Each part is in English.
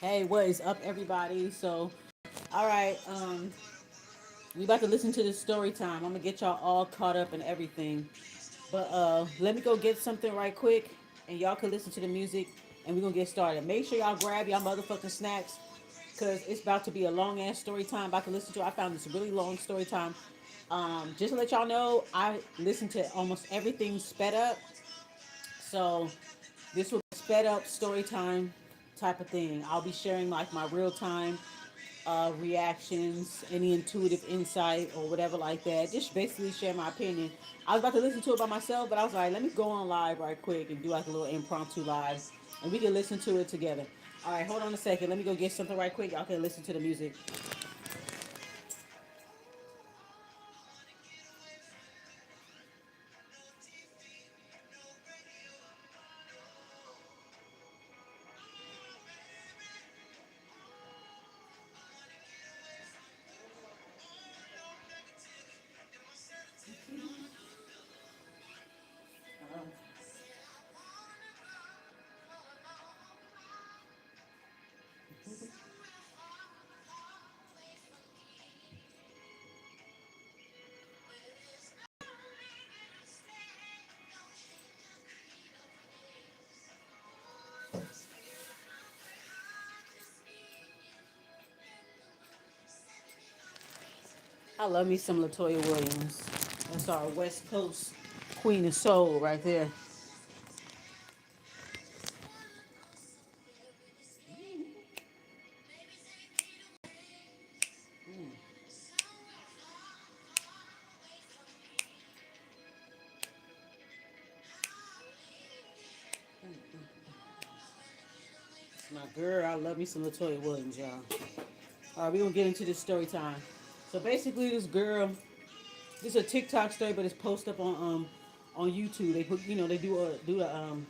Hey, what is up, everybody? So, all right, we about to listen to this story time. I'm gonna get y'all all caught up and everything, but let me go get something right quick, and y'all can listen to the music, and we're gonna get started. Make sure y'all grab y'all motherfucking snacks, cause it's about to be a long ass story time. About to listen to. I found this really long story time. Just to let y'all know, I listen to almost everything sped up, so this will be sped up story time type of thing. I'll be sharing like my real time reactions, any intuitive insight or whatever like that. Just basically share my opinion. I was about to listen to it by myself, but I was like, let me go on live right quick and do like a little impromptu live, and we can listen to it together. All right, hold on a second. Let me go get something right quick. Y'all can listen to the music. I love me some Latoya Williams. That's our West Coast Queen of Soul right there. It's my girl. I love me some Latoya Williams, y'all. All right, we're gonna get into this story time. So basically, this girl, this is a TikTok story, but it's posted up on YouTube. They put, they do the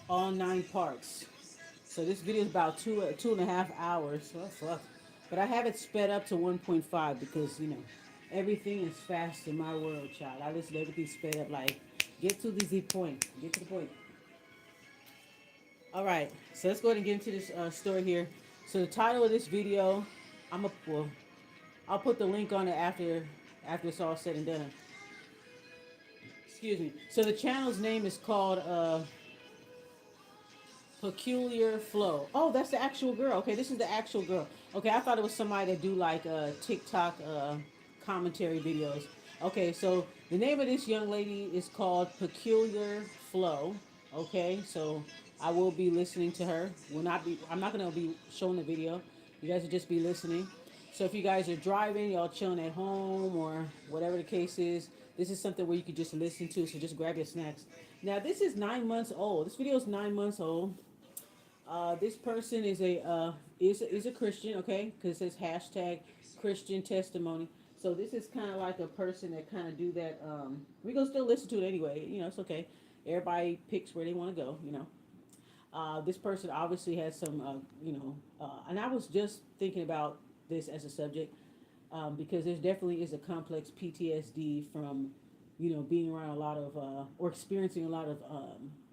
all 9 parts. So this video is about 2.5 hours. So that's rough. But I have it sped up to 1.5 because everything is fast in my world, child. I listen to everything sped up. Like, get to the point. Get to the point. All right. So let's go ahead and get into this story here. So the title of this video, well, I'll put the link on it after it's all said and done. Excuse me. So the channel's name is called Peculiar Flow. Oh, that's the actual girl. Okay, this is the actual girl. Okay, I thought it was somebody that do like TikTok commentary videos. Okay, so the name of this young lady is called Peculiar Flow. Okay, so I will be listening to her. Will not be. I'm not gonna be showing the video. You guys will just be listening. So if you guys are driving, y'all chilling at home or whatever the case is, this is something where you could just listen to. So just grab your snacks. Now this is 9 months old. This video is 9 months old. This person is a Christian, okay? Because it says hashtag Christian testimony. So this is kind of like a person that kind of do that. We gonna still listen to it anyway. It's okay. Everybody picks where they want to go. This person obviously has some, and I was just thinking about this as a subject because there definitely is a complex PTSD from, being around a lot of, or experiencing a lot of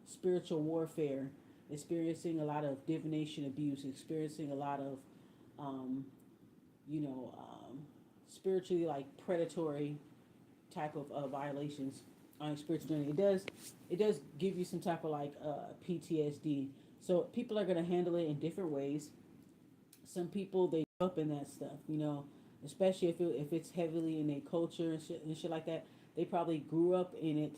spiritual warfare, experiencing a lot of divination abuse, experiencing a lot of, um, you know, um, spiritually like predatory type of violations on your spiritual journey. It does give you some type of like PTSD. So people are gonna handle it in different ways. Some people they grow up in that stuff, especially if it's heavily in their culture and shit like that. They probably grew up in it,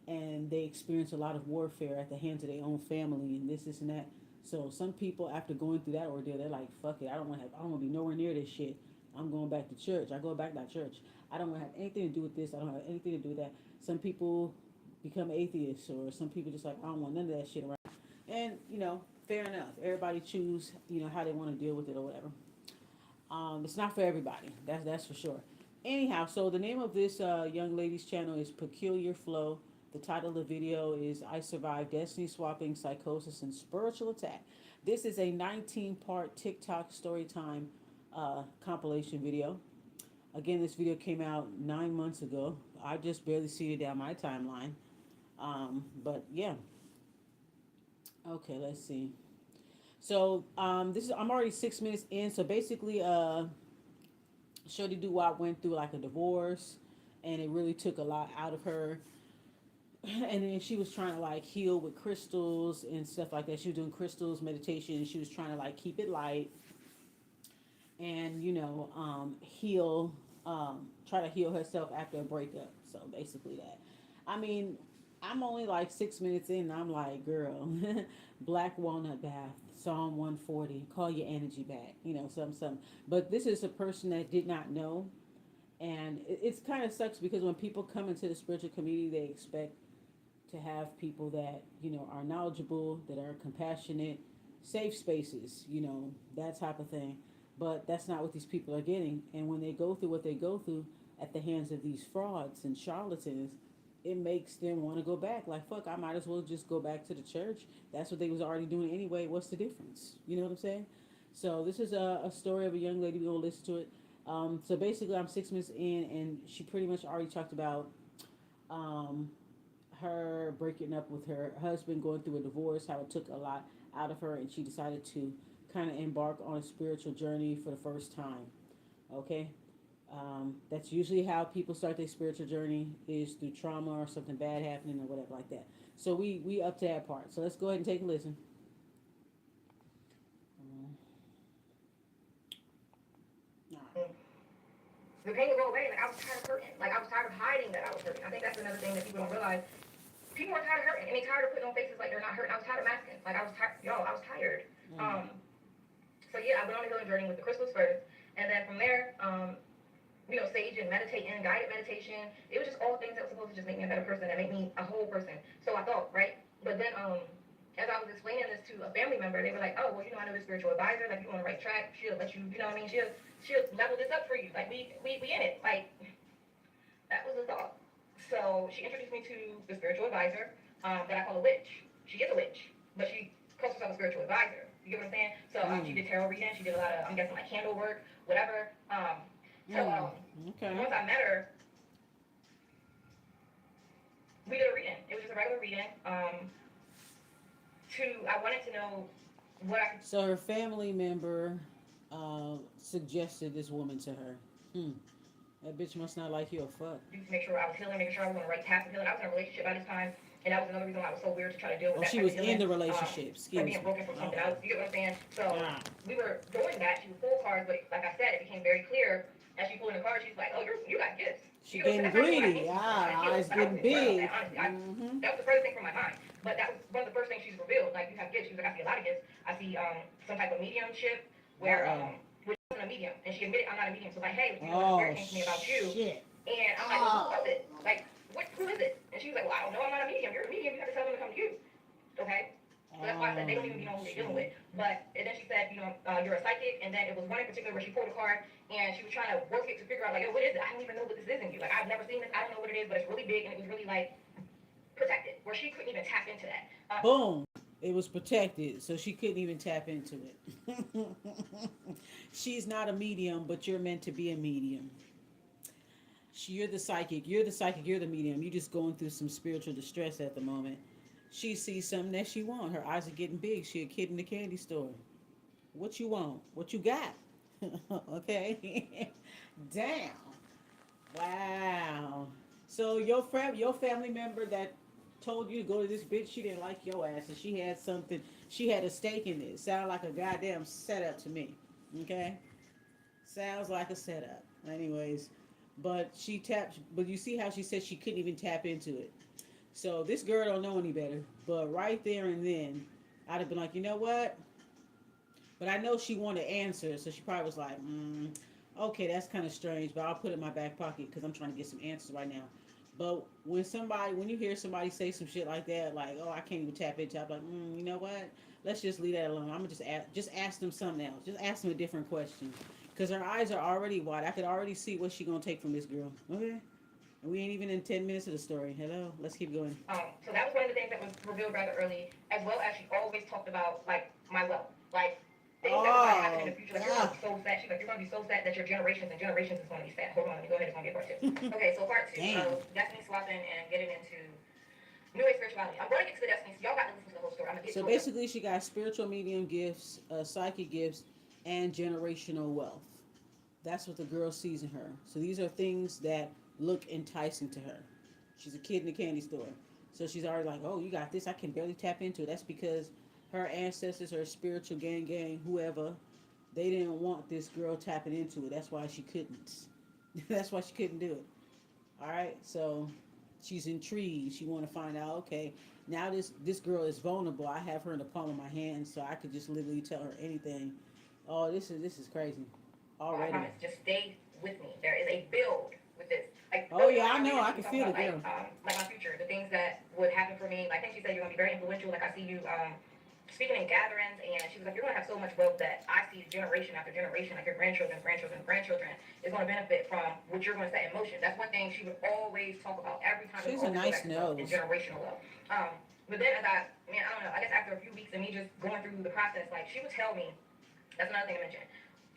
and they experience a lot of warfare at the hands of their own family and this and that. So some people after going through that ordeal, they're like, "Fuck it, I don't want to be nowhere near this shit. I'm going back to church. I go back to church. I don't want to have anything to do with this. I don't have anything to do with that." Some people become atheists, or some people just like, "I don't want none of that shit around." And fair enough. Everybody choose how they want to deal with it or whatever. It's not for everybody. That's for sure. Anyhow, so the name of this young lady's channel is Peculiar Flow. The title of the video is "I Survived Destiny Swapping, Psychosis, and Spiritual Attack." This is a 19-part TikTok story time compilation video. Again, this video came out 9 months ago. I just barely see it down my timeline. But yeah. Okay, let's see. So this is I'm already 6 minutes in. So basically, Shorty Doo Wop went through like a divorce, and it really took a lot out of her. And then she was trying to like heal with crystals and stuff like that. She was doing crystals, meditation, and she was trying to like keep it light and heal, try to heal herself after a breakup. So basically that. I mean, I'm only like 6 minutes in, and I'm like, girl, black walnut bath, Psalm 140, call your energy back, something. But this is a person that did not know, and it's kind of sucks because when people come into the spiritual community, they expect to have people that are knowledgeable, that are compassionate, safe spaces, that type of thing. But that's not what these people are getting. And when they go through what they go through at the hands of these frauds and charlatans, it makes them want to go back. Like, fuck, I might as well just go back to the church. That's what they was already doing anyway. What's the difference? You know what I'm saying? So this is a story of a young lady. We're gonna listen to it. So basically, I'm 6 minutes in, and she pretty much already talked about um, her breaking up with her husband, going through a divorce, how it took a lot out of her, and she decided to kind of embark on a spiritual journey for the first time. Okay, that's usually how people start their spiritual journey is through trauma or something bad happening or whatever like that. So we up to that part. So let's go ahead and take a listen. All right. The pain would go away. Like I was tired of hurting. Like I was tired of hiding that I was hurting. I think that's another thing that people don't realize. People are tired of hurting, and they tired of putting on faces like they're not hurting. I was tired of masking. Like I was tired. Yo, I was tired. Mm. So yeah, I went on a healing journey with the crystals first, and then from there, sage and meditating, guided meditation. It was just all things that were supposed to just make me a better person, that make me a whole person. So I thought, right? But then, as I was explaining this to a family member, they were like, "Oh, well, I know this spiritual advisor. Like, you're on the right track. She'll let you, you know what I mean? She'll level this up for you. Like, we in it. Like, that was the thought." So she introduced me to the spiritual advisor that I call a witch. She is a witch, but she calls herself a spiritual advisor. You get what I'm saying? So she Mm. did tarot reading. She did a lot of, I'm guessing, like candle work, whatever. So Mm. Okay. once I met her, we did a reading. It was just a regular reading. I wanted to know what I could So her family member suggested this woman to her. Hmm. That bitch must not like you a fuck. do to make sure I was healing, making sure I was on the right path of healing. I was in a relationship by this time, and that was another reason why it was so weird to try to deal with Oh, that she type of was in healing, the relationship. or Excuse being me. broken from something Okay. else. You get what I'm saying? So Ah. we were doing that. She would pull cards, but like I said, it became very clear as she pulled in the card. She's like, "Oh, you got gifts." She You know, so getting that's not even what I greedy. think she's trying to Ah, heal. eyes But I getting wasn't even worried about big. that, honestly. Mm-hmm. That was the furthest thing from my mind. But that was one of the first things she's revealed. Like, you have gifts. She was like, "I see a lot of gifts. I see some type of mediumship where Uh-oh. which wasn't a medium, and she admitted I'm not a medium. So like, hey, a Oh, spirit came to me about you, shit. and I'm like, well, who was Oh. it? Like, who is it? And she was like, well, I don't know. I'm not a medium. You're a medium. You have to tell them to come to you. Okay? So that's why I said they don't even know who they're dealing Shit. with. But and then she said, you're a psychic. And then it was one in particular where she pulled a card and she was trying to work it to figure out, like, yo, what is it? I don't even know what this is in you. Like, I've never seen this. I don't know what it is, but it's really big and it was really like protected, where she couldn't even tap into that. Boom. It was protected, so she couldn't even tap into it. She's not a medium, but you're meant to be a medium. You're the psychic. You're the psychic. You're the medium. You're just going through some spiritual distress at the moment. She sees something that she wants. Her eyes are getting big. She a kid in the candy store. What you want? What you got? Okay. Damn. Wow. So your family member that told you to go to this bitch, she didn't like your ass, and she had something. She had a stake in this. Sound like a goddamn setup to me. Okay. Sounds like a setup. Anyways, but she tapped. But you see how she said she couldn't even tap into it. So this girl don't know any better. But right there and then, I'd have been like, you know what? But I know she wanted answers, so she probably was like, okay, that's kind of strange, but I'll put it in my back pocket because I'm trying to get some answers right now. But when you hear somebody say some shit like that, like, oh, I can't even tap into, I'm like, you know what? Let's just leave that alone. I'm gonna just ask them something else. Just ask them a different question, because her eyes are already wide. I could already see what she gonna take from this girl. Okay, and we ain't even in 10 minutes of the story. Hello, let's keep going. So that was one of the things that was revealed rather early, as well as she always talked about like my wealth, like things that was going to happen in Oh, the future. Like, you're going to be so sad. She's like, you're going to be so sad that your generations and generations is going to be sad. Hold on, let me go ahead. It's going to be a part two. Okay, so part two damn. of definitely swapping and getting into New Age spirituality. I'm going to get to the destiny, so y'all got to listen to the whole story. I'm gonna get So to it though. basically, she got spiritual medium gifts, psychic gifts, and generational wealth. That's what the girl sees in her. So these are things that look enticing to her. She's a kid in a candy store. So she's already like, oh, you got this. I can barely tap into it. That's because her ancestors, her spiritual gang, whoever, they didn't want this girl tapping into it. That's why she couldn't. That's why she couldn't do it. All right. So she's intrigued. She want to find out, okay, now this girl is vulnerable. I have her in the palm of my hand, so I could just literally tell her anything. Oh, this is crazy I already. promise. Just stay with me. There is a build with this. Like Oh earlier yeah, in the I know. conversation, I she can was talking feel the about girl. like my future, the things that would happen for me. Like, I think she said you're gonna be very influential. Like, I see you speaking in gatherings, and she was like, you're gonna have so much wealth that I see generation after generation, like your grandchildren, grandchildren, grandchildren is gonna benefit from what you're gonna set in motion. That's one thing she would always talk about every time. She It has would a always go back nice to wealth and nose. generational wealth. But then as I don't know, I guess after a few weeks of me just going through the process, like she would tell me, that's another thing to mention.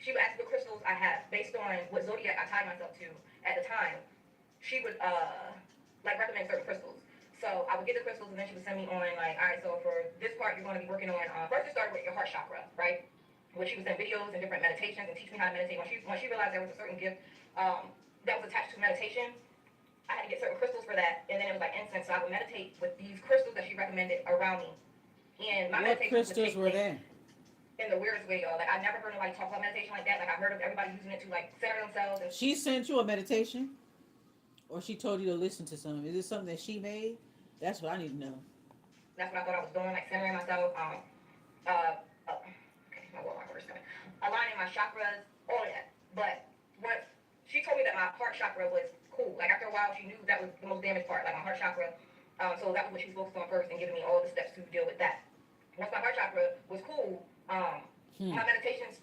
She would ask what crystals I have based on what zodiac I tied myself to at the time. She would like recommend certain crystals. So I would get the crystals and then she would send me on like, all right, so for this part you're going to be working on. First it started with your heart chakra, right? Where she would send videos and different meditations and teach me how to meditate. When she realized there was a certain gift that was attached to meditation, I had to get certain crystals for that, and then it was like incense. So I would meditate with these crystals that she recommended around me, and my What meditations would crystals take were place there? in the weirdest way, y'all. Like, I never heard nobody talk about meditation like that. Like, I heard of everybody using it to like center themselves, and She sent you a meditation, or she told you to listen to something? Is it something that she made? That's what I need to know. that's what I thought I was doing, like centering myself. Okay, my word's coming. Aligning my chakras, all of that. But what she told me that my heart chakra was cool. Like after a while, she knew that was the most damaged part, like my heart chakra. So that was what she was focused on first, and giving me all the steps to deal with that. Once my heart chakra was cool, Hmm. my meditations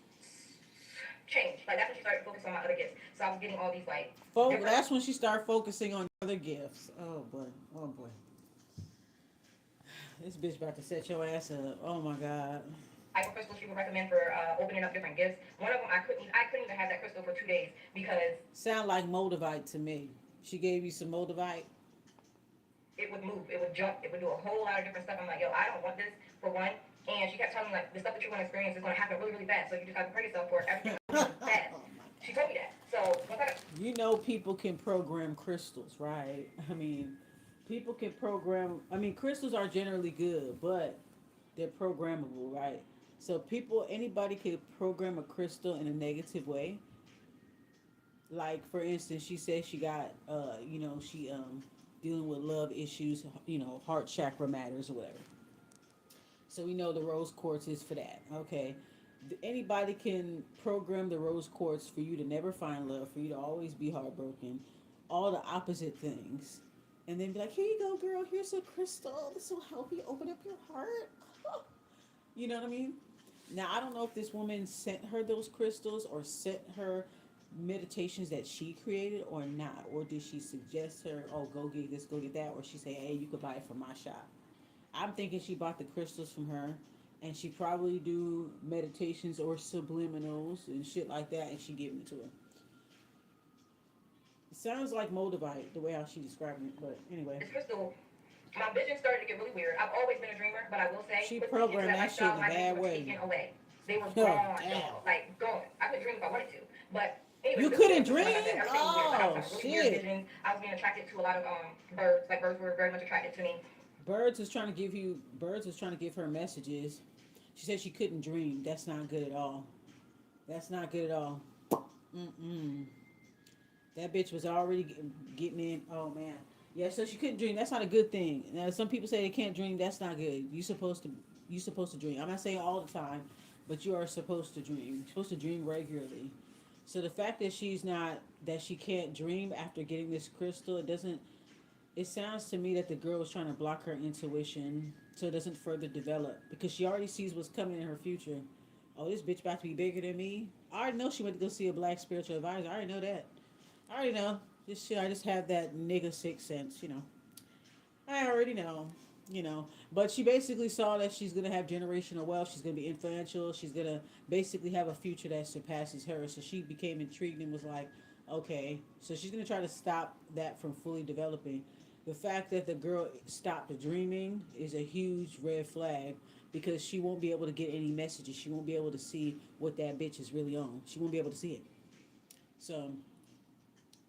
changed. Like that's when she started focusing on my other gifts. So I was getting all these like different That's when she started focusing on other gifts. Oh boy. Oh boy. This bitch about to set your ass up. Oh my god. type of crystals she would recommend for opening up different gifts. One of them I couldn't even have that crystal for 2 days because Sound like Moldavite to me. She gave you some Moldavite. it would move, it would jump, it would do a whole lot of different stuff. I'm like, yo, I don't want this for one. And she kept telling me like the stuff that you're gonna experience is gonna happen really, really fast. So you just have to prepare yourself for everything Oh really fast. my She told me that. So once I got god. You know people can program crystals, right? I mean, people can program. I mean, crystals are generally good, but they're programmable, right? So anybody could program a crystal in a negative way. Like for instance, she said she got, she dealing with love issues, heart chakra matters or whatever. So we know the rose quartz is for that. Okay, anybody can program the rose quartz for you to never find love, for you to always be heartbroken, all the opposite things, and then be like, here you go, girl. Here's a crystal. This will help you open up your heart. You know what I mean? Now I don't know if this woman sent her those crystals or sent her meditations that she created or not, or did she suggest her, oh, go get this, go get that, or she say, hey, you could buy it from my shop. I'm thinking she bought the crystals from her, and she probably do meditations or subliminals and shit like that, and she giving it to her. It sounds like Moldavite the way how she described it, but anyway, this crystal, my vision started to get really weird. I've always been a dreamer, but I will say, she quickly into programmed that that shit lifestyle, in a my dreams bad were way. taken away. They were Oh gone, damn! y'all. Like gone. I could dream if I wanted to, but anyway, You this couldn't crystal, like I said, dream? everything was weird. Like I was Oh having really weird shit! visions. I was being attracted to a lot of birds. Like birds were very much attracted to me. Birds was trying to give her messages. She said she couldn't dream. That's not good at all. That's not good at all. Mm-mm. That bitch was already getting in. Oh man. Yeah, so she couldn't dream. That's not a good thing. Now some people say they can't dream. That's not good. You supposed to dream. I'm not saying all the time, but you are supposed to dream. You're supposed to dream regularly. So the fact that she can't dream after getting this crystal, it sounds to me that the girl was trying to block her intuition so it doesn't further develop because she already sees what's coming in her future. Oh, this bitch about to be bigger than me. I already know she went to go see a black spiritual advisor. I already know that. I already know. This shit, I just have that nigga sixth sense. I already know. But she basically saw that she's gonna have generational wealth. She's gonna be influential. She's gonna basically have a future that surpasses hers. So she became intrigued and was like, okay. So she's gonna try to stop that from fully developing. The fact that the girl stopped dreaming is a huge red flag because she won't be able to get any messages. She won't be able to see what that bitch is really on. She won't be able to see it. So,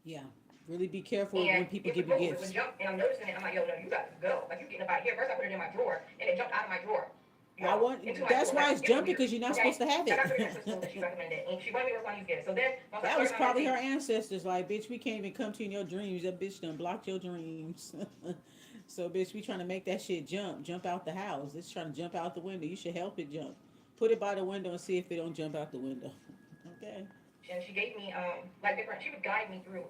yeah, really be careful And when people it give would you move, it would gifts. jump, and I'm noticing it. I'm like, yo, no, you got to go. Like, you getting up out of here. First, I put it in my drawer, and it jumped out of my drawer, I y'all, into want. my That's drawer. why Like, it's it was jumping weird. because you're not supposed Okay? to have So I got 3 different crystals that she it. recommended, and she wanted me to work on these gifts. So then, once I That was started my probably her meditation, ancestors. Like, bitch, we can't even come to you in your dreams. That bitch done blocked your dreams. So, bitch, we trying to make that shit jump out the house. It's trying to jump out the window. You should help it jump. Put it by the window and see if it don't jump out the window. Okay. and she gave me like different. She would guide me through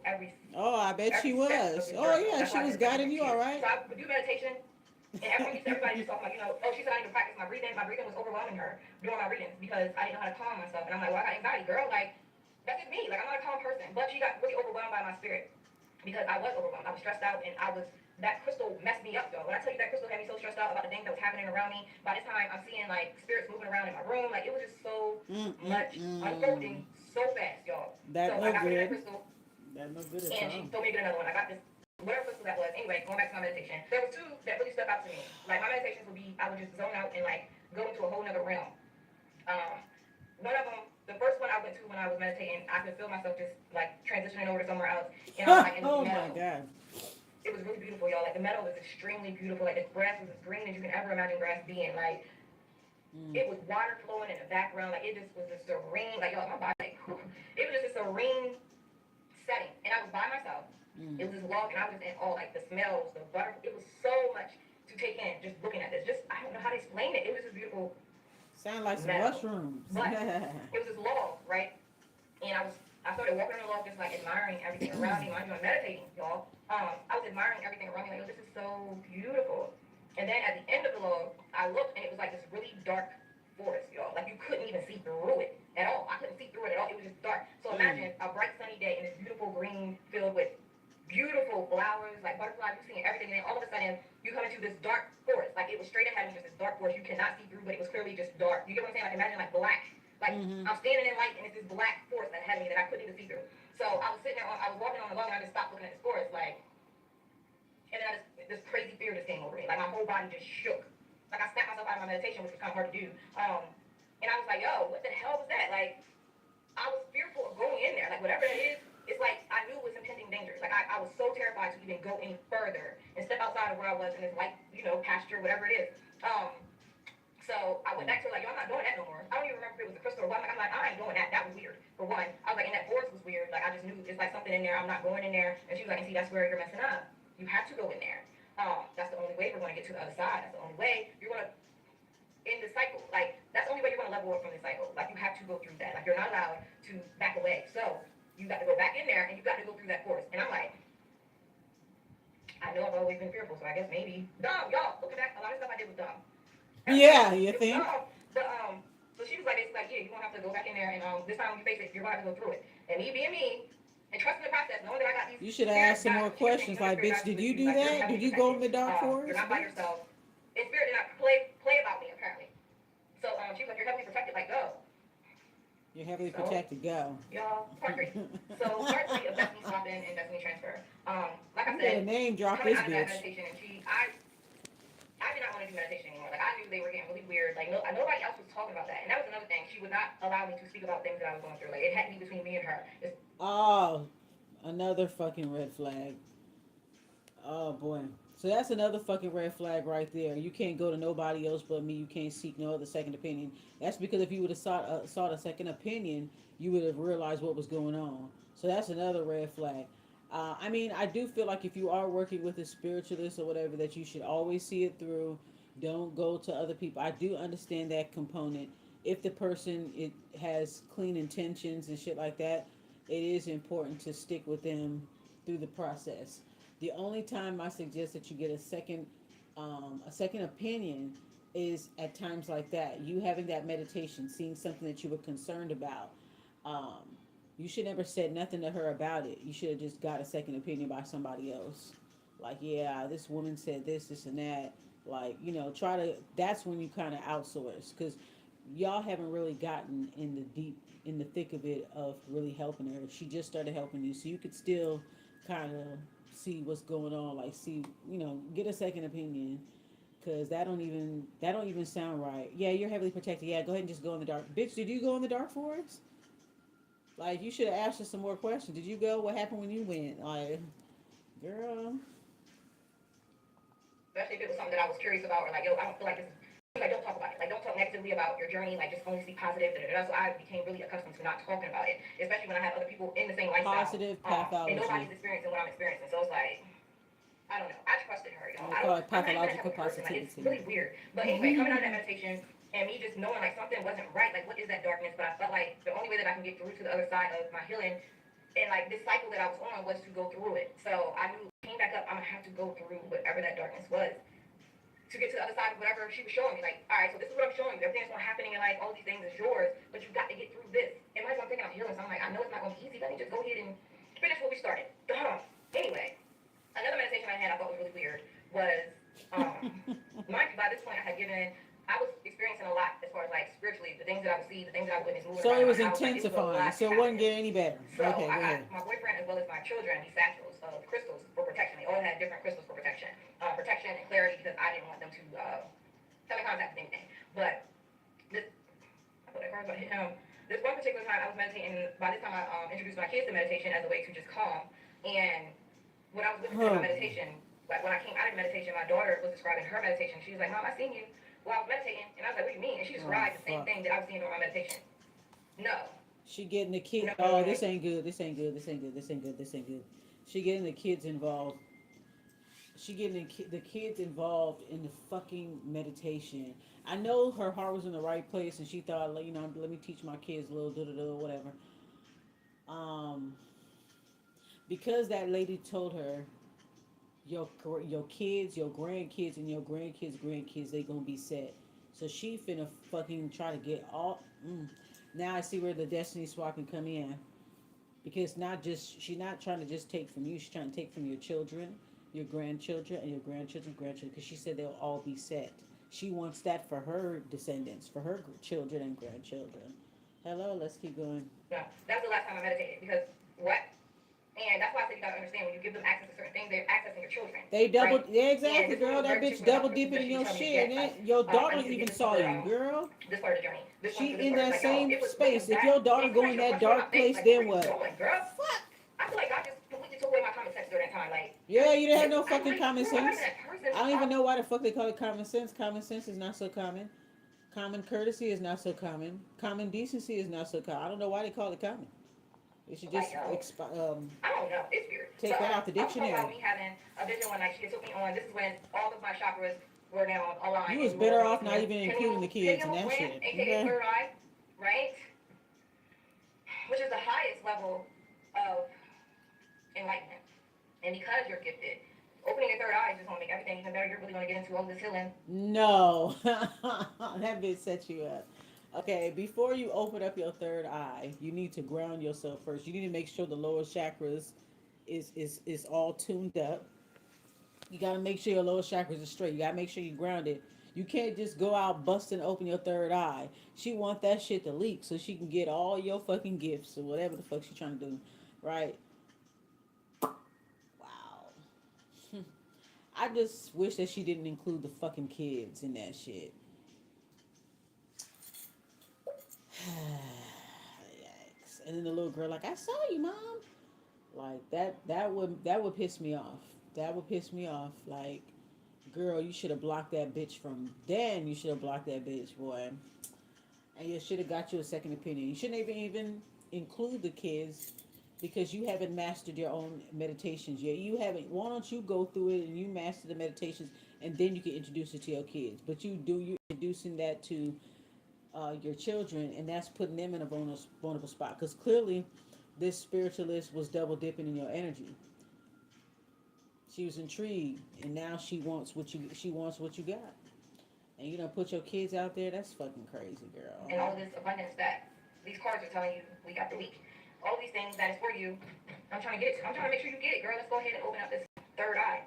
Oh, I bet she every step of was. this Oh journey. yeah, That's she why I was did such a guiding great you. All year. So right. I would do meditation, and everybody just talking about, oh, she said I need to practice my breathing. My breathing was overwhelming her during my readings because I didn't know how to calm myself. And I'm like, well, I got anxiety, girl. Like, that's just me. Like, I'm not a calm person. But she got really overwhelmed by my spirit because I was overwhelmed. I was stressed out, and that crystal messed me up, though. When I tell you that crystal had me so stressed out about the things that was happening around me, by this time I'm seeing like spirits moving around in my room. Like, it was just so much Mm-mm-mm. unfolding so fast, y'all. That So I no got rid of that good. crystal, That no good at and she all. told me to get another one. I got this whatever crystal that was. Anyway, going back to my meditation, there was two that really stuck out to me. Like, my meditations would be, I would just zone out and like go into a whole nother realm. Um, One of them, the first one I went to when I was meditating, I could feel myself just like transitioning over to somewhere else, and I was like in this Oh my meadow. god. It was really beautiful, y'all. Like, the meadow was extremely beautiful. Like, the grass was as green as you can ever imagine grass being. Like, Mm. it was water flowing in the background. Like, it just was a serene. Like, y'all, my body. Like, it was just a serene setting, and I was by myself. Mm. It was just log, and I was just in all like the smells, the butter. It was so much to take in just looking at this. Just, I don't know how to explain it. It was just beautiful Sound like some meadow, mushrooms. but it was this log, right? And I started walking on the log, just like admiring everything around me. Mind you, I'm meditating, y'all. I was admiring everything around me, like, oh, this is so beautiful. And then at the end of the log, I looked, and it was like this really dark forest, y'all. Like, you couldn't even see through it at all. I couldn't see through it at all. It was just dark. So Mm. imagine a bright sunny day in this beautiful green field with beautiful flowers, like butterflies. You're seeing everything, and then all of a sudden you come into this dark forest. Like, it was straight ahead of me, just this dark forest. You cannot see through, but it was clearly just dark. You get what I'm saying? Like, imagine like black. Like, Mm-hmm. I'm standing in light, and it's this black forest ahead of me that I couldn't even see through. So I was sitting there, I was walking on the log, and I just stopped looking at this forest, like, and then this crazy fear just came over me. Like, my whole body just shook. Like, I snapped myself out of my meditation, which was kind of hard to do. And I was like, yo, what the hell was that? Like, I was fearful of going in there. Like, whatever that is, it's like I knew it was impending danger. Like, I was so terrified to even go any further and step outside of where I was in this light, pasture, whatever it is. So I went back to her, like, yo, I'm not doing that no more. I don't even remember if it was a crystal or what. I'm like, I ain't doing that. That was weird. For one, I was like, and that forest was weird. Like, I just knew it's like something in there. I'm not going in there. And she was like, and see, that's where you're messing up. You have to go in there. That's the only way we're going to get to the other side. That's the only way you're going to end the cycle. Like, that's the only way you're going to level up from the cycle. Like, you have to go through that. Like, you're not allowed to back away. So you got to go back in there, and you got to go through that forest. And I'm like, I know I've always been fearful, so I guess maybe dumb, y'all. Looking back, a lot of stuff I did was dumb. Yeah, you It was think? dumb. But so she was like, basically like, yeah, you're gonna have to go back in there, and this time when you face it, you're gonna have to go through it. And me being me, and trusting the process, knowing that I got these You should have spirit asked some more guides, she kept saying, questions. Like, spirit bitch, guides did with you you, do like, you're that? Did heavily you go in protected. the dark You're forest, not by bitch? yourself. And spirit did not play about me apparently. So she was like, you're heavily protected, like, go. You're heavily So protected. Go. y'all, part three. So part three of destiny swapping and destiny transfer. Like I You better said, name drop coming this out of that bitch. meditation, and I did not want to do meditation anymore. Like, I knew they were getting really weird. Like, nobody else was talking about that, and that was another thing. She would not allow me to speak about things that I was going through. Like, it had to be between me and her. Oh, another fucking red flag. Oh boy. So that's another fucking red flag right there. You can't go to nobody else but me. You can't seek no other second opinion. That's because if you would have sought a second opinion, you would have realized what was going on. So that's another red flag. I mean, I do feel like if you are working with a spiritualist or whatever, that you should always see it through. Don't go to other people. I do understand that component. If the person it has clean intentions and shit like that, it is important to stick with them through the process. The only time I suggest that you get a second opinion is at times like that. You having that meditation, seeing something that you were concerned about. Um, you should never said nothing to her about it. You should have just got a second opinion by somebody else. Like, yeah, this woman said this, and that. Like, try to. That's when you kind of outsource because y'all haven't really gotten in the thick of it of really helping her. She just started helping you, so you could still kind of see what's going on. Like, see, get a second opinion, because that don't even sound right. Yeah, you're heavily protected. Yeah, go ahead and just go in the dark. Bitch, did you go in the dark forest? Like, you should have asked us some more questions. Did you go? What happened when you went? Like, girl. Especially if it was something that I was curious about, or like, yo, I don't feel like this. Like, don't talk about it. Like, don't talk negatively about your journey. Like, just only see positive. Da, da, da. So I became really accustomed to not talking about it, especially when I have other people in the same lifestyle, Positive and pathology. nobody's experiencing what I'm experiencing. So it's like, I don't know. I trusted her, y'all. They call it I'm not even that type pathological of person. Like, it's positivity. really weird. But anyway, coming out of that meditation and me just knowing like something wasn't right. Like, what is that darkness? But I felt like the only way that I can get through to the other side of my healing and like this cycle that I was on was to go through it. So I knew came back up, I'm gonna have to go through whatever that darkness was to get to the other side of whatever she was showing me. Like, all right, so this is what I'm showing you. Everything that's going to happen and like all these things is yours, but you've got to get through this. And my I'm thinking I'm healing, so I'm like, I know it's not going to be easy. Let me just go ahead and finish what we started. Anyway, another meditation I had I thought was really weird was, mind you, by this point I was experiencing a lot as far as like spiritually, the things that I would see, the things that I would witness moving So around it in was my house. Like, it was a intensifying. lot So it wasn't happening. getting any better. So Okay, I go got ahead. my boyfriend as well as my children these satchels of crystals for protection. They all had different crystals for protection. Protection and clarity because I didn't want them to come in contact with anything. But this, I thought that card was about to hit him. This one particular time I was meditating. By this time I introduced my kids to meditation as a way to just calm. And when I was witnessing my meditation, like when I came out of meditation, my daughter was describing her meditation. She was like, "Mom, I seen you while I was meditating," and I was like, "What do you mean?" And she described the same thing that I was seeing on my meditation. No, She getting the kid. no, no, Oh, no, no. this ain't good. This ain't good. This ain't good. This ain't good. This ain't good. She getting the kids involved. She getting the kids involved in the fucking meditation. I know her heart was in the right place, and she thought, like, let me teach my kids a little da da da whatever. Um, because that lady told her your kids, your grandkids, and your grandkids, they gonna be set. So she finna fucking try to get all. Now I see where the destiny swap can come in, because not just she's not trying to just take from you. She's trying to take from your children, your grandchildren, and your grandchildren. Because she said they'll all be set. She wants that for her descendants, for her children and grandchildren. Hello, let's keep going. No, that was the last time I meditated because what? And that's why I said you gotta understand when you give them access to certain things, they're accessing your children, They double, right? yeah, And exactly, this one girl. was That very bitch particular double about the crystals dipping that in she was your telling me to shit, get. and Like, it, your I daughter need you to even get this saw for you, girl. this part of the journey. This one She for this in part. that Like, y'all, same it was really space. If that. your daughter And you go got in your that question on my dark face. place, Like, where then are you what? going, girl? Fuck. I feel like God just completely took away my common sense during that time. Like, Yeah, you didn't have no I'm fucking like, common girl, I'm not even sense. that person. I don't even know why the fuck they call it common sense. Common sense is not so common. Common courtesy is not so common. Common decency is not so common. I don't know why they call it common. They should Like, just yo, I don't know. It's weird. take But that out the I was talking about dictionary. me having a vision one night. She took me on. This is when all of my chakras were now aligned You and was we were better going off into not the even including the kids in pineal that gland, shit. aka Okay. third eye, right? Which is the highest level of enlightenment. And because you're gifted, opening your third eye is just going to make everything even better. You're really going to get into all this healing. No, that bitch set you up. Okay, before you open up your third eye, you need to ground yourself first. You need to make sure the lower chakras is all tuned up. You gotta make sure your lower chakras are straight. You gotta make sure you grounded. You can't just go out busting open your third eye. She want that shit to leak so she can get all your fucking gifts or whatever the fuck she trying to do, right? Wow. I just wish that she didn't include the fucking kids in that shit. Yikes. And then the little girl like, I saw you, mom. Like that would piss me off. That would piss me off. Like, girl, you should have blocked that bitch from then. You should have blocked that bitch, boy. And you should have got you a second opinion. You shouldn't even include the kids because you haven't mastered your own meditations yet. You haven't. Why don't you go through it and you master the meditations, and then you can introduce it to your kids. But you're introducing that to your children, and that's putting them in a vulnerable spot. Because clearly, this spiritualist was double dipping in your energy. She was intrigued, and now she wants what you got. And you don't put your kids out there. That's fucking crazy, girl. And all of this abundance that these cards are telling you week after week. All these things that is for you. I'm trying to get it. I'm trying to make sure you get it, girl. Let's go ahead and open up this third eye.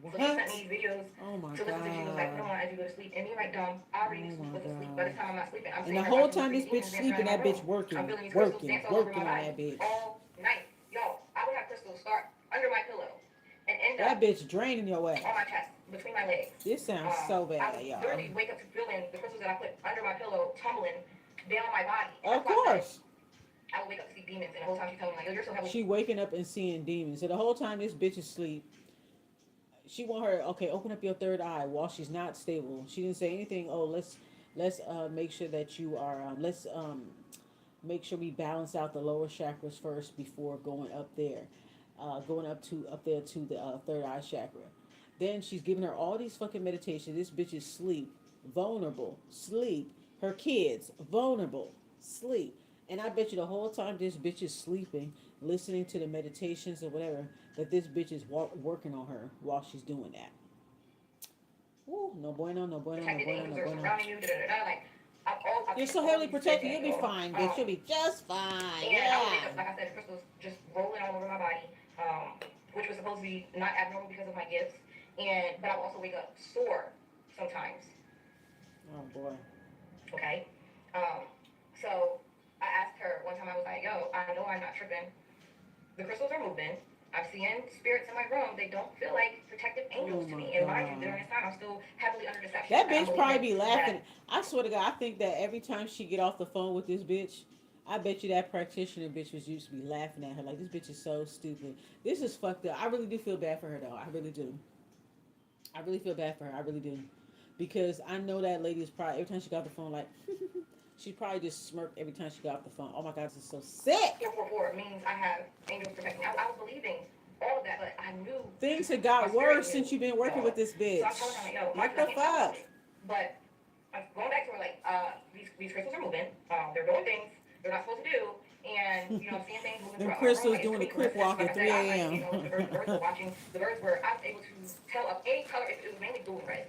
So she sent What? me these videos Oh my to listen to. She was like, god. put them on as you go to sleep. And me like, dumb, I already Oh used to my sleep with sleep. By this god. time I'm not sleeping. I'm And sitting the here whole watching these time this pretty bitch demons dancing around sleeping, in my that room. bitch I'm working, feeling these crystals working, dance all over working my on body that bitch. all night. Y'all, I would have crystals start under my pillow That bitch draining your on my ass. chest, between my legs. This sounds so I would bad, y'all. literally wake up to feeling the crystals that I put under my pillow tumbling down my body. And Of that's why I said course. I would wake up to see demons. And the whole time she's telling me, like, yo, you're so heavily. She waking up and seeing demons. So the whole time this bitch is asleep, she want her, okay, open up your third eye while she's not stable. She didn't say anything. Oh, let's make sure that you are let's make sure we balance out the lower chakras first before going up there, going up there to the third eye chakra. Then she's giving her all these fucking meditations. This bitch is sleep, vulnerable, sleep. Her kids, vulnerable, sleep. And I bet you the whole time this bitch is sleeping, listening to the meditations or whatever, that this bitch is working on her while she's doing that. Woo, no bueno, no bueno, no Protected bueno, angels no are bueno. surrounding you. Da, da, da, da. Like, I've You're taken so all heavily these good protected. things, You'll be y'all. fine, bitch. You'll be just fine. And I would wake Yeah. up, like I said, the crystals just rolling all over my body, which was supposed to be not abnormal because of my gifts. And but I would also wake up sore sometimes. Oh boy. Okay. So I asked her one time. I was like, "Yo, I know I'm not tripping. The crystals are moving. I'm seeing spirits in my room. They don't feel like protective Oh angels to my me. And mind you, god. during this time, I'm still heavily under deception. That Like I'm bitch probably believing be laughing. that I swear to God, I think that every time she get off the phone with this bitch, I bet you that practitioner bitch was used to be laughing at her like this bitch is so stupid. This is fucked up. I really do feel bad for her though. I really do. I really feel bad for her. I really do. Because I know that lady is probably every time she got off the phone like she probably just smirked every time she got off the phone. Oh my god, this is so sick. 444 means I have angels protecting me. I was believing all of that, but I knew Things have my got spirit worse knew, since you've been working y'all. with this So bitch. I'm telling her, like, yo, mind What you, I the can't talk about fuck? it. But I'm going back to her, like, these crystals are moving. They're doing things they're not supposed to do. And, you know, I'm seeing things moving Them throughout my room. crystals Like, it's doing the twinkling. crip walk Like at I said, 3 I didn't even know a.m. the birds were watching. The birds were, I was able to tell of any color. It was mainly blue and red.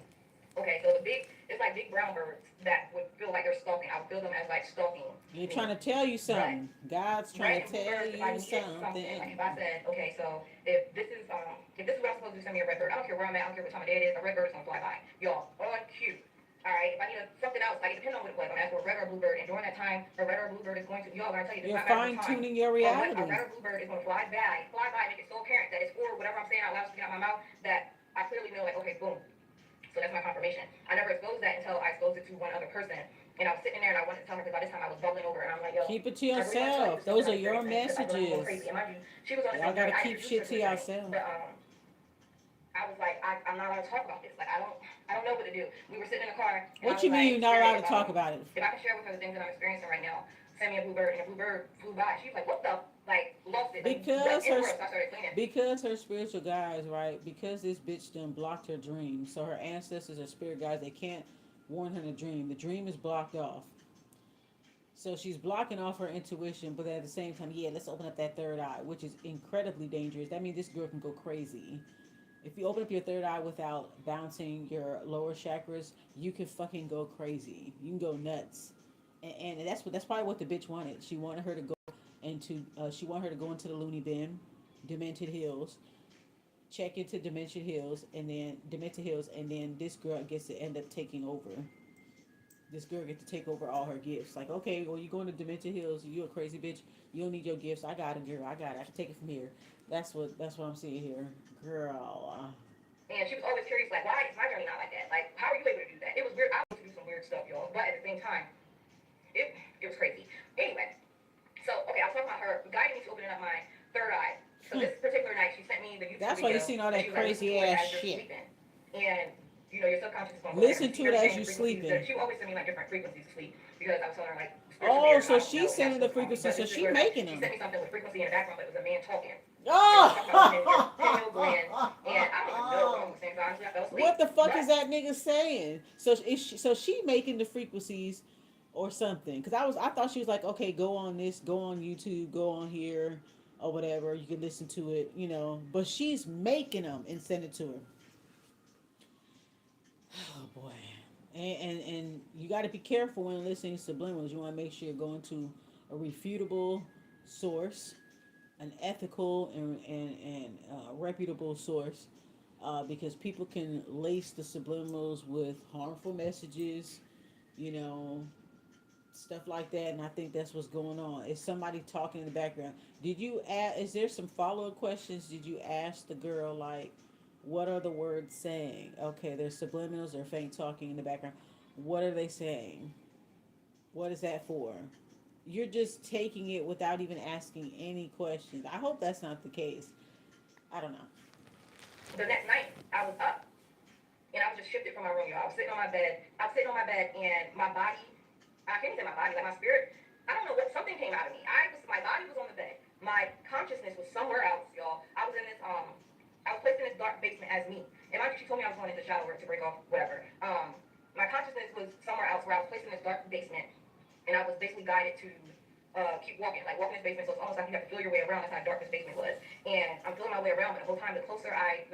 Okay, so it's like big brown birds that would feel like they're stalking. I would feel them as like stalking They're me. trying to tell you But something. God's trying red to and blue tell birds, if I you needed something, like something. if I said, okay, so if this is what I'm supposed to do, send me a red bird. I don't care where I'm at, I don't care what time of day it is, a red bird is gonna fly by. Y'all, on cue. Alright, if I need something else, like it depends on what it was. I'm asking for a red or a blue bird, and during that time, a red or a blue bird is going to y'all, when I tell you this You're not matter of fine time. tuning your A reality. red or blue bird is gonna fly by, make it so apparent that it's for whatever I'm saying out loud speaking out my mouth that I clearly know like, okay, boom. So that's my confirmation. I never exposed that until I exposed it to one other person. And I was sitting there and I wanted to tell her because by this time I was bubbling over and I'm like, yo, Keep it to I really want to tell you yourself. this stuff that Those are I'm your experiencing because I feel like I'm going messages. crazy. And mind you, she was on the Y'all same gotta journey. I keep introduced her shit to to the journey. yourself. But I was like, I'm not allowed to talk about this. Like I don't know what to do. We were sitting in the car and I What was you mean like, you're not Spirit, allowed to talk about it? if I can share with her the things that I'm experiencing right now, send me a blue bird and a blue bird flew by. She was like, what the like lost it. Like what Because in the her world? So I started cleaning. because her spiritual guides, right? Because this bitch done blocked her dream. So her ancestors are spirit guides. They can't warn her to dream. The dream is blocked off. So she's blocking off her intuition, but at the same time, yeah, let's open up that third eye, which is incredibly dangerous. That means this girl can go crazy. If you open up your third eye without bouncing your lower chakras, you can fucking go crazy. You can go nuts. And that's probably what the bitch wanted. She wanted her to go she wanted her to go into the loony bin, demented hills, check into demented hills, and then this girl gets to end up taking over. This girl gets to take over all her gifts. Like, okay, well, you going to Dementia Hills? You a crazy bitch? You don't need your gifts. I got it, girl. I got it. I can take it from here. That's what I'm seeing here, girl. And she was always curious, like, why is my journey not like that? Like, how are you able to do that? It was weird. I was able to do some weird stuff, y'all. But at the same time, it was crazy. Anyway, so okay, I was talking about her guiding me to opening up my third eye. So this particular night, she sent me the YouTube That's why video. you seen all And that she was like, listen crazy to it ass as you're shit. sleeping. And you know, your subconscious is going to go there. Listen to it You're as saying you the frequencies sleeping. that she would always send me like different frequencies to sleep because I was telling her like spiritual Oh, bears. so I don't know she's if that's sending the supposed to call me, frequency. but So this she particular night, making she them. sent me something with frequency in the background, but it was a man talking. And it was talking about opening your pineal gland, and I don't even know what I was saying. So honestly, I fell asleep. What the fuck But is that nigga saying? So she making the frequencies or something? Because I thought she was like, okay, go on this, go on YouTube, go on here, or whatever. You can listen to it, you know. But she's making them and send it to her. Oh boy. And you got to be careful when listening to subliminals. You want to make sure you're going to a refutable source, an ethical and reputable source, because people can lace the subliminals with harmful messages, you know, stuff like that. And I think that's what's going on. Is somebody talking in the background? Did you ask? Is there some follow up questions? Did you ask the girl like, What are the words saying? Okay, there's subliminals, they're faint talking in the background. What are they saying? What is that for? You're just taking it without even asking any questions. I hope that's not the case. I don't know. The next night, I was up and I was just shifted from my room, y'all. I was sitting on my bed. I was sitting on my bed and my body, I can't even say my body, like my spirit, I don't know what, something came out of me. My body was on the bed. My consciousness was somewhere else, y'all. I was in this, I was placed in this dark basement as me. And mind you, she told me I was going into the shower to break off, whatever. My consciousness was somewhere else where I was placed in this dark basement and I was basically guided to keep walking, like walking this basement. So it's almost like you have to feel your way around. That's how dark this basement was. And I'm feeling my way around, but the whole time, the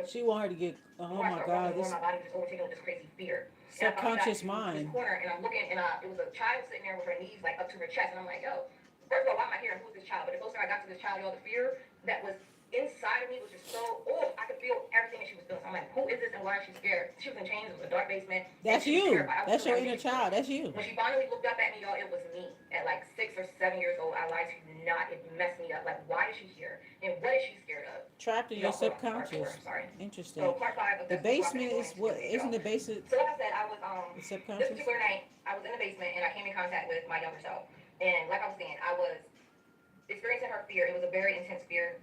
She want her to get. Oh more I my start walking, God, the more this my body was just overtaken with this crazy fear. And I finally got subconscious to this mind. corner, and I'm looking, and it was a child sitting there with her knees like up to her chest, and I'm like, yo, first of all, why am I here? And who is this child? But the closer I got to this child, y'all, the fear that was inside of me was just so, oh, I could feel everything that she was feeling. So I'm like, who is this and why is she scared? She was in chains, it was a dark basement, and That's she was you. terrified. I was That's feeling your everything inner she was feeling. child. That's you. When she finally looked up at me, y'all, it was me at like 6 or 7 years old. I lied to you not. It messed me up. Like, why is she here? And what is she scared of? Trapped in your Y'all, hold on. Part four. subconscious. Sorry. Interesting. So part five of The this is what I've basement been going is into what? this week, Isn't y'all. the basic So like I said, I was the this subconscious? particular night I was in the basement and I came in contact with my younger self. And like I was saying, I was experiencing her fear. It was a very intense fear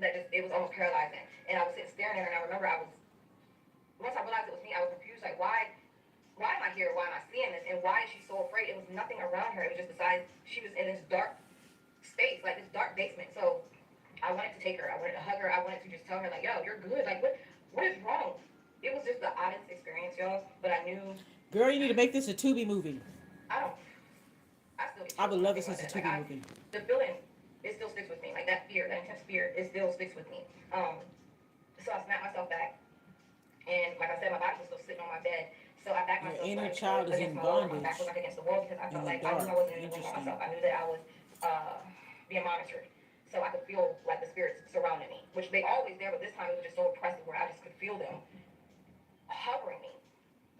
that just it was almost paralyzing. And I was sitting staring at her and I remember I was once I realized it was me, I was confused like why am I here? Why am I seeing this? And why is she so afraid? It was nothing around her. It was just besides she was in this dark space, like this dark basement. So I wanted to take her. I wanted to hug her. I wanted to just tell her like, yo, you're good. Like what is wrong? It was just the oddest experience, y'all. But I knew Girl, you need to make this a Tubi movie. I don't I still get I chills would when I love think this about as a that. Like Tubi movie. the feeling it still sticks with me. Like that fear, that intense fear, it still sticks with me. So I snapped myself back and like I said, my body was still sitting on my bed. So I backed Your myself inner like child is against in my wall. My back was bondage like against the wall because I in felt the like I knew dark. I wasn't in the room by Interesting. myself. I knew that I was being monitored. So I could feel like the spirits surrounding me, which they always there, but this time it was just so oppressive where I just could feel them hovering me.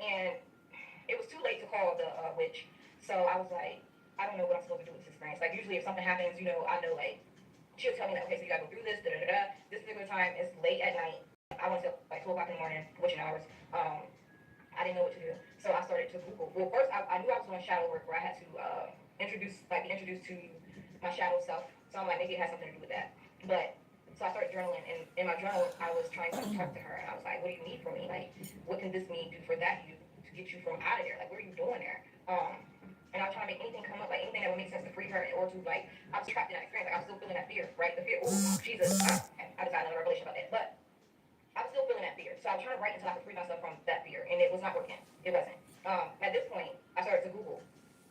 And it was too late to call the witch. So I was like, I don't know what I'm supposed to do with this experience. Like usually if something happens, I know like she'll tell me that okay, so you gotta go through this, da da da da. This particular time is late at night. I went to like 2 o'clock in the morning, witching hours. I didn't know what to do. So I started to Google. Well, first I knew I was doing shadow work where I had to be introduced to my shadow self. So I'm like, maybe it has something to do with that. But so I started journaling, and in my journal, I was trying to talk to her, and I was like, "What do you need from me? Like, what can this mean do for that you to get you from out of there? Like, what are you doing there?" And I was trying to make anything come up, like anything that would make sense to free her, or to like, I was trapped in that experience. Like I was still feeling that fear, right? The fear. Oh, Jesus! I just had another revelation about that, but I was still feeling that fear. So I was trying to write until I could free myself from that fear, and it was not working. It wasn't. At this point, I started to Google,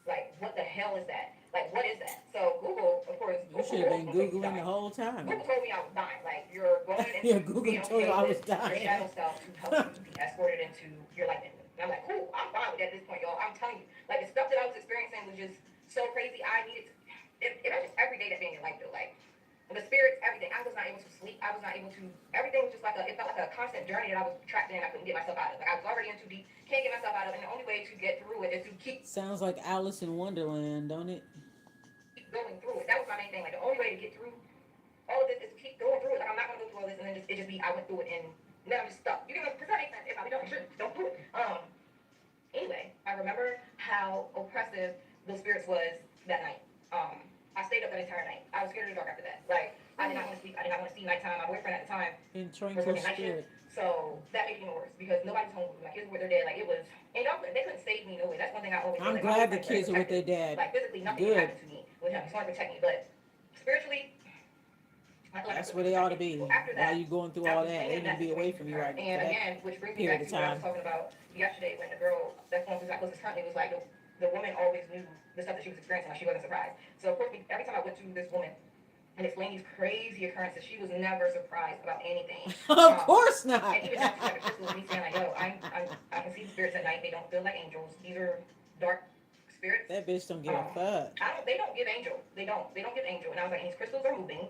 like, what the hell is that? Like, what is that? So Google, of course, You should Google have was been gonna say you Googling the died. whole time. Google told me I was dying. Like, you're going Yeah, into Google being told you okay I was with your dying. shadow self to help you be escorted into your light. And I'm like, cool, I'm fine with that at this point, y'all. I'm telling you, like, the stuff that I was experiencing was just so crazy. I needed to, it was just every day that being in life, though. Like, the spirits, everything. I was not able to sleep. I was not able to. Everything was just like it felt like a constant journey that I was trapped in. I couldn't get myself out of. Like I was already in too deep. Can't get myself out of. And the only way to get through it is to Sounds like Alice in Wonderland, don't it? keep going through it. That was my main thing. Like the only way to get through all of this is to keep going through it. Like I'm not gonna go through all this and then it just be I went through it and then I'm just stuck. You know, does that make sense? If I don't, sure, don't do it. Anyway, I remember how oppressive those spirits was that night. I stayed up that entire night. I was scared of the dark after that. Like I did not want to sleep. I did not want to see nighttime. My boyfriend at the time was Entranced working night shift, spirit. so that made it even worse because nobody was home with me. My kids were with their dad. Like it was, and y'all, they couldn't save me no way. That's one thing I always say. I'm Like my glad the boyfriend was very kids are with their protective. dad. Like physically, nothing can Good. happen to me with him. He's going to protect me, but spiritually, I feel like I That's couldn't where be they ought to protected. be. Well, after While that, you going through all after that, staying they in need to that be away situation from with you her, right for and that again, which brings me period back of to what I time. was talking about yesterday when the girl that's going through psychosis currently was like, the woman always knew the stuff that she was experiencing, like she wasn't surprised. So of course, every time I went to this woman and explained these crazy occurrences, she was never surprised about anything. Of course not. And even down to like a crystal with me saying like, yo, I can see the spirits at night. They don't feel like angels. These are dark spirits. That bitch don't give a fuck. They don't give angel. They don't give angel. And I was like, these crystals are moving.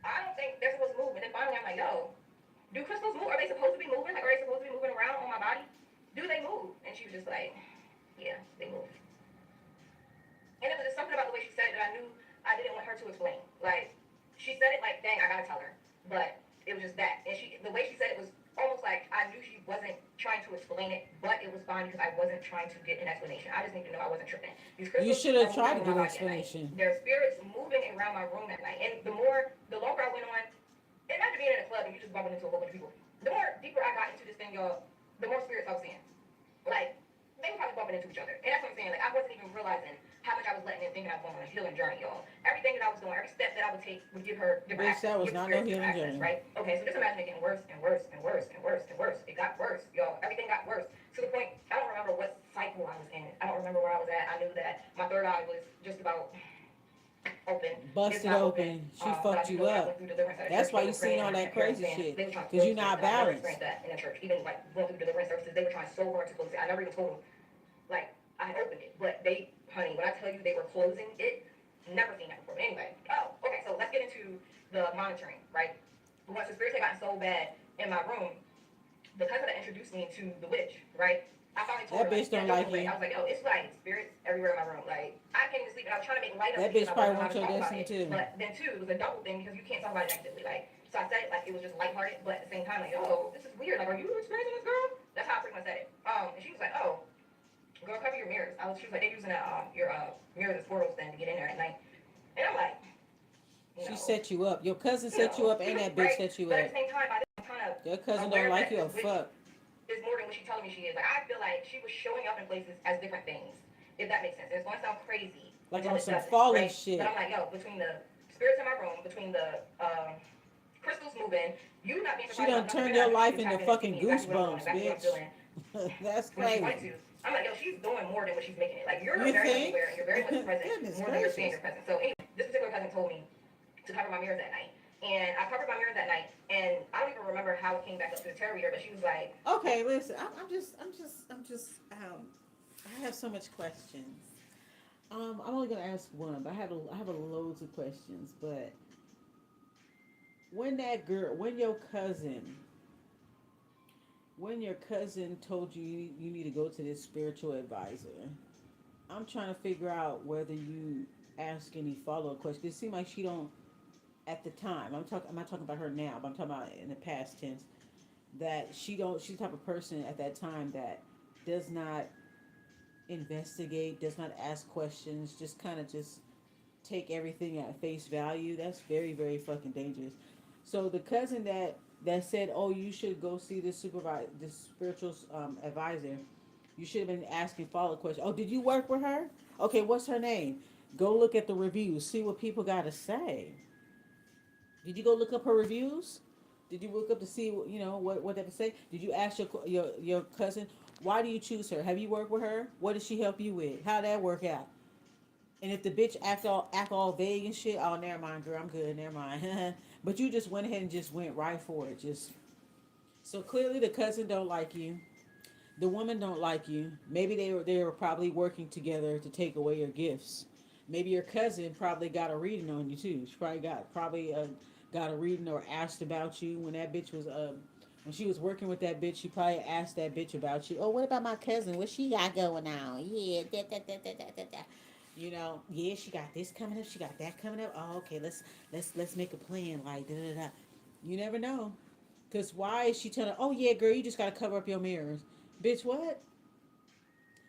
I don't think they're supposed to move. And then finally I'm like, yo, do crystals move? Are they supposed to be moving? Like, are they supposed to be moving around on my body? Do they move? And she was just like, yeah, they move. And it was just something about the way she said it that I knew I didn't want her to explain. Like, she said it like, dang, I gotta tell her. But it was just that. And the way she said it was like I knew she wasn't trying to explain it, but it was fine because I wasn't trying to get an explanation. I just need to know I wasn't tripping. These You crystals should are have moving tried to over get my an body at night. explanation. Their spirits moving around my room at night. And the longer I went on, imagine being in a club and you just bumping into a whole bunch of people. The more deeper I got into this thing, y'all, the more spirits I was seeing. Like, they were probably bumping into each other. And that's what I'm saying. Like, I wasn't even realizing how much I was letting in thinking I was going on a healing journey, y'all. Everything that I was doing, every step that I would take would give her different Bitch, access, that was give the not no spirits different healing access, journey. right? Okay, so just imagine it getting worse and worse and worse and worse and worse. It got worse, y'all. Everything got worse. To the point, I don't remember what cycle I was in. I don't remember where I was at. I knew that my third eye was just about open. It's Busted not open. open. She But I fucked do you know that I went up. through deliverance at a That's church. why They you were seen praying, and all I that kept hearing crazy saying shit. they were trying to Because close you're the spirits, not and I never balanced. experienced that in a church. Even like going through deliverance services, they were trying so hard to close it. I never even told them like I had opened it, but they, honey, when I tell you they were closing it, never seen that before. But anyway, oh, okay, so let's get into the monitoring, right? Once the spirits had gotten so bad in my room, the cousin that introduced me to the witch, right? I finally told That her, bitch like, in a don't joking like way, you. I was like, yo, it's like spirits everywhere in my room. Like, I can't even sleep, and I was trying to make light of That it because bitch I probably wasn't allowed wants to your talk about destiny it. too. But then, too, it was a double thing because you can't talk about it negatively. Like, so I said it like it was just lighthearted, but at the same time, like, yo, this is weird. Like, are you experiencing this, girl? That's how I pretty much said it. And she was like, oh, girl, cover your mirrors. She was like, they're using your mirrors as portals then to get in there at night. And I'm like, She no, set you up. Your cousin set you no, up and that bitch right? set you But at up. the same time, I'm kind of Your cousin don't aware like that you this a witch fuck. is more than what she's telling me she is. Like, I feel like she was showing up in places as different things, if that makes sense. And it's going to sound crazy Like until on it some doesn't, fallen right? But shit. I'm like, yo, between the spirits in my room, between the crystals moving, you not being She surprised done about nothing, turned really, I your knew she life could into tap in and see fucking me exactly what I'm doing, goosebumps, exactly what I'm bitch. feeling That's when she wanted crazy. to. I'm like, yo, she's doing more than what she's making it. Like, you're You very much think? aware and you're very much present Goodness more than you're saying gracious. you're present. So anyway, this particular cousin told me to cover my mirrors at night. And I covered my mirrors that night, and I don't even remember how it came back up to the tarot reader, but she was like, Okay, listen. I have so much questions. I'm only gonna ask one, but I have a loads of questions. But when that girl, when your cousin told you you need to go to this spiritual advisor, I'm trying to figure out whether you ask any follow up questions. It seems like she don't at the time. I'm not talking about her now, but I'm talking about in the past tense. That she don't. She's the type of person at that time that does not investigate, does not ask questions, just kind of just take everything at face value. That's very very fucking dangerous. So the cousin that said, "Oh, you should go see this spiritual advisor." You should have been asking follow up questions. Oh, did you work with her? Okay, what's her name? Go look at the reviews. See what people got to say. Did you go look up her reviews? Did you look up to see what they have to say? Did you ask your cousin why do you choose her? Have you worked with her? What did she help you with? How did that work out? And if the bitch act all vague and shit, oh never mind, girl, I'm good, never mind. But you just went ahead and just went right for it. Just so clearly the cousin don't like you. The woman don't like you. Maybe they were probably working together to take away your gifts. Maybe your cousin probably got a reading on you too. She got a reading or asked about you when that bitch was when she was working with that bitch. She probably asked that bitch about you. Oh, what about my cousin? What she got going on? Yeah, da. Yeah, she got this coming up. She got that coming up. Oh, okay. Let's make a plan. Like da da da. You never know. Cause why is she telling? Oh yeah, girl, you just gotta cover up your mirrors, bitch. What?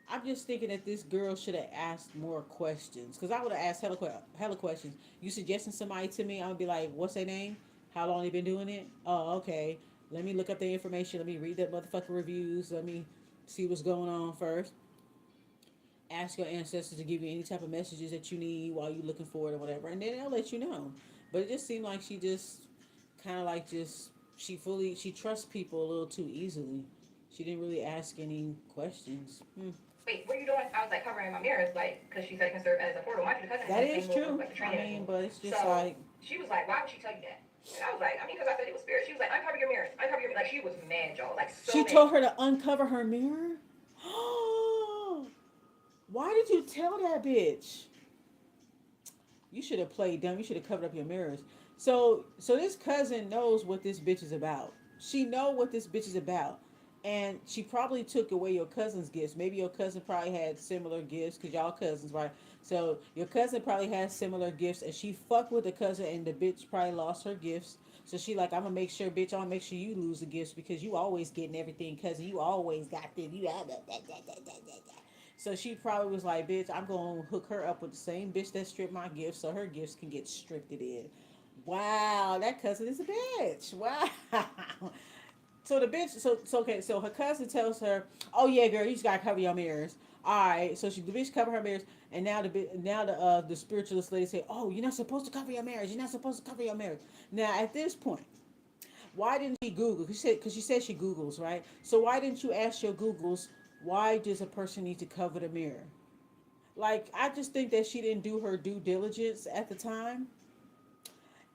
I'm just thinking that this girl should have asked more questions. Cause I would have asked hella questions. You suggesting somebody to me? I would be like, what's their name? How long they been doing it? Oh, okay. Let me look up the information. Let me read that motherfucking reviews. Let me see what's going on first. Ask your ancestors to give you any type of messages that you need while you're looking for it or whatever, and then they'll let you know. But it just seemed like she just kind of like just she trusts people a little too easily. She didn't really ask any questions. wait, what are you doing? I was like covering my mirrors, like, because she said it can serve as a portal. My cousin is That in the is same little group, true. like the I training mean, machine. but it's just So like she was like, why would she tell you that? And I was like, I mean, because I said it was spirit. She was like, uncover your mirrors, uncover your mirrors. Like, she was mad, y'all, like, so she mad. told her to uncover her mirror. Why did you tell that bitch? You should have played dumb. You should have covered up your mirrors. So this cousin knows what this bitch is about. She know what this bitch is about. And she probably took away your cousin's gifts. Maybe your cousin probably had similar gifts because y'all cousins, right? So your cousin probably has similar gifts, and she fucked with the cousin, and the bitch probably lost her gifts. So she like, I'm gonna make sure, bitch, I'm gonna make sure you lose the gifts because you always getting everything, cousin. You always got this. You have that. So she probably was like, bitch, I'm gonna hook her up with the same bitch that stripped my gifts so her gifts can get stripped in. Wow, that cousin is a bitch. Wow. So the bitch, okay, so her cousin tells her, "Oh yeah, girl, you just gotta cover your mirrors." All right, so the bitch cover her mirrors, and now the spiritualist lady say, "Oh, you're not supposed to cover your marriage. You're not supposed to cover your marriage." Now at this point, why didn't she Google? Because she said she Googles, right? So why didn't you ask your Googles? Why does a person need to cover the mirror? Like, I just think that she didn't do her due diligence at the time,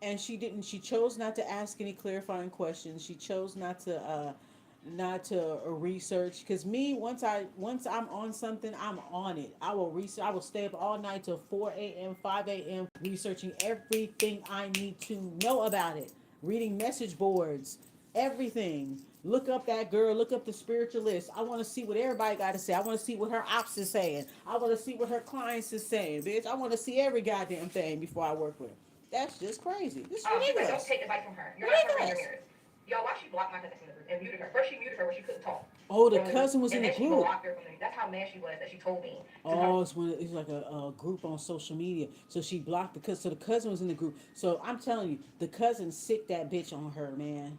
and she chose not to ask any clarifying questions. She chose not to research, because me, once I'm on something, I'm on it. I will research. I will stay up all night till 4 a.m., 5 a.m. researching everything I need to know about it, reading message boards, everything. Look up that girl, look up the spiritualist. I want to see what everybody got to say. I want to see what her ops is saying. I want to see what her clients is saying, bitch. I want to see every goddamn thing before I work with her. That's just crazy. This is She's like, don't ridiculous. take advice from her. You're not covering your Ridiculous. mirrors. Y'all, why she blocked my cousin from the group and muted her? First, she muted her when she couldn't talk Oh, the on the group, cousin was and in the then she group. blocked her from the group. That's how mad she was that she told me to cover. Oh, it's like a group on social media. So she blocked so the cousin was in the group. So I'm telling you, the cousin sick that bitch on her, man.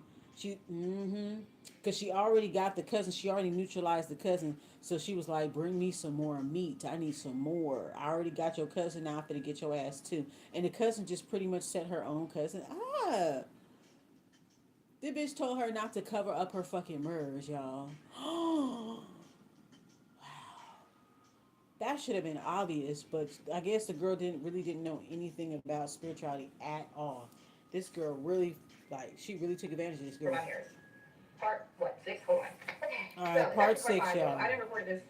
Because she already got the cousin. She already neutralized the cousin. So she was like, bring me some more meat. I need some more. I already got your cousin. Now I'm finna get your ass too. And the cousin just pretty much set her own cousin up. The bitch told her not to cover up her fucking mirrors, y'all. That should have been obvious, but I guess the girl didn't know anything about spirituality at all. This girl really, like, she really took advantage of this For girl. my mirrors. Part what? 6? Hold on. Okay. All So right, it's part actually part six, 5 though. y'all. I didn't record this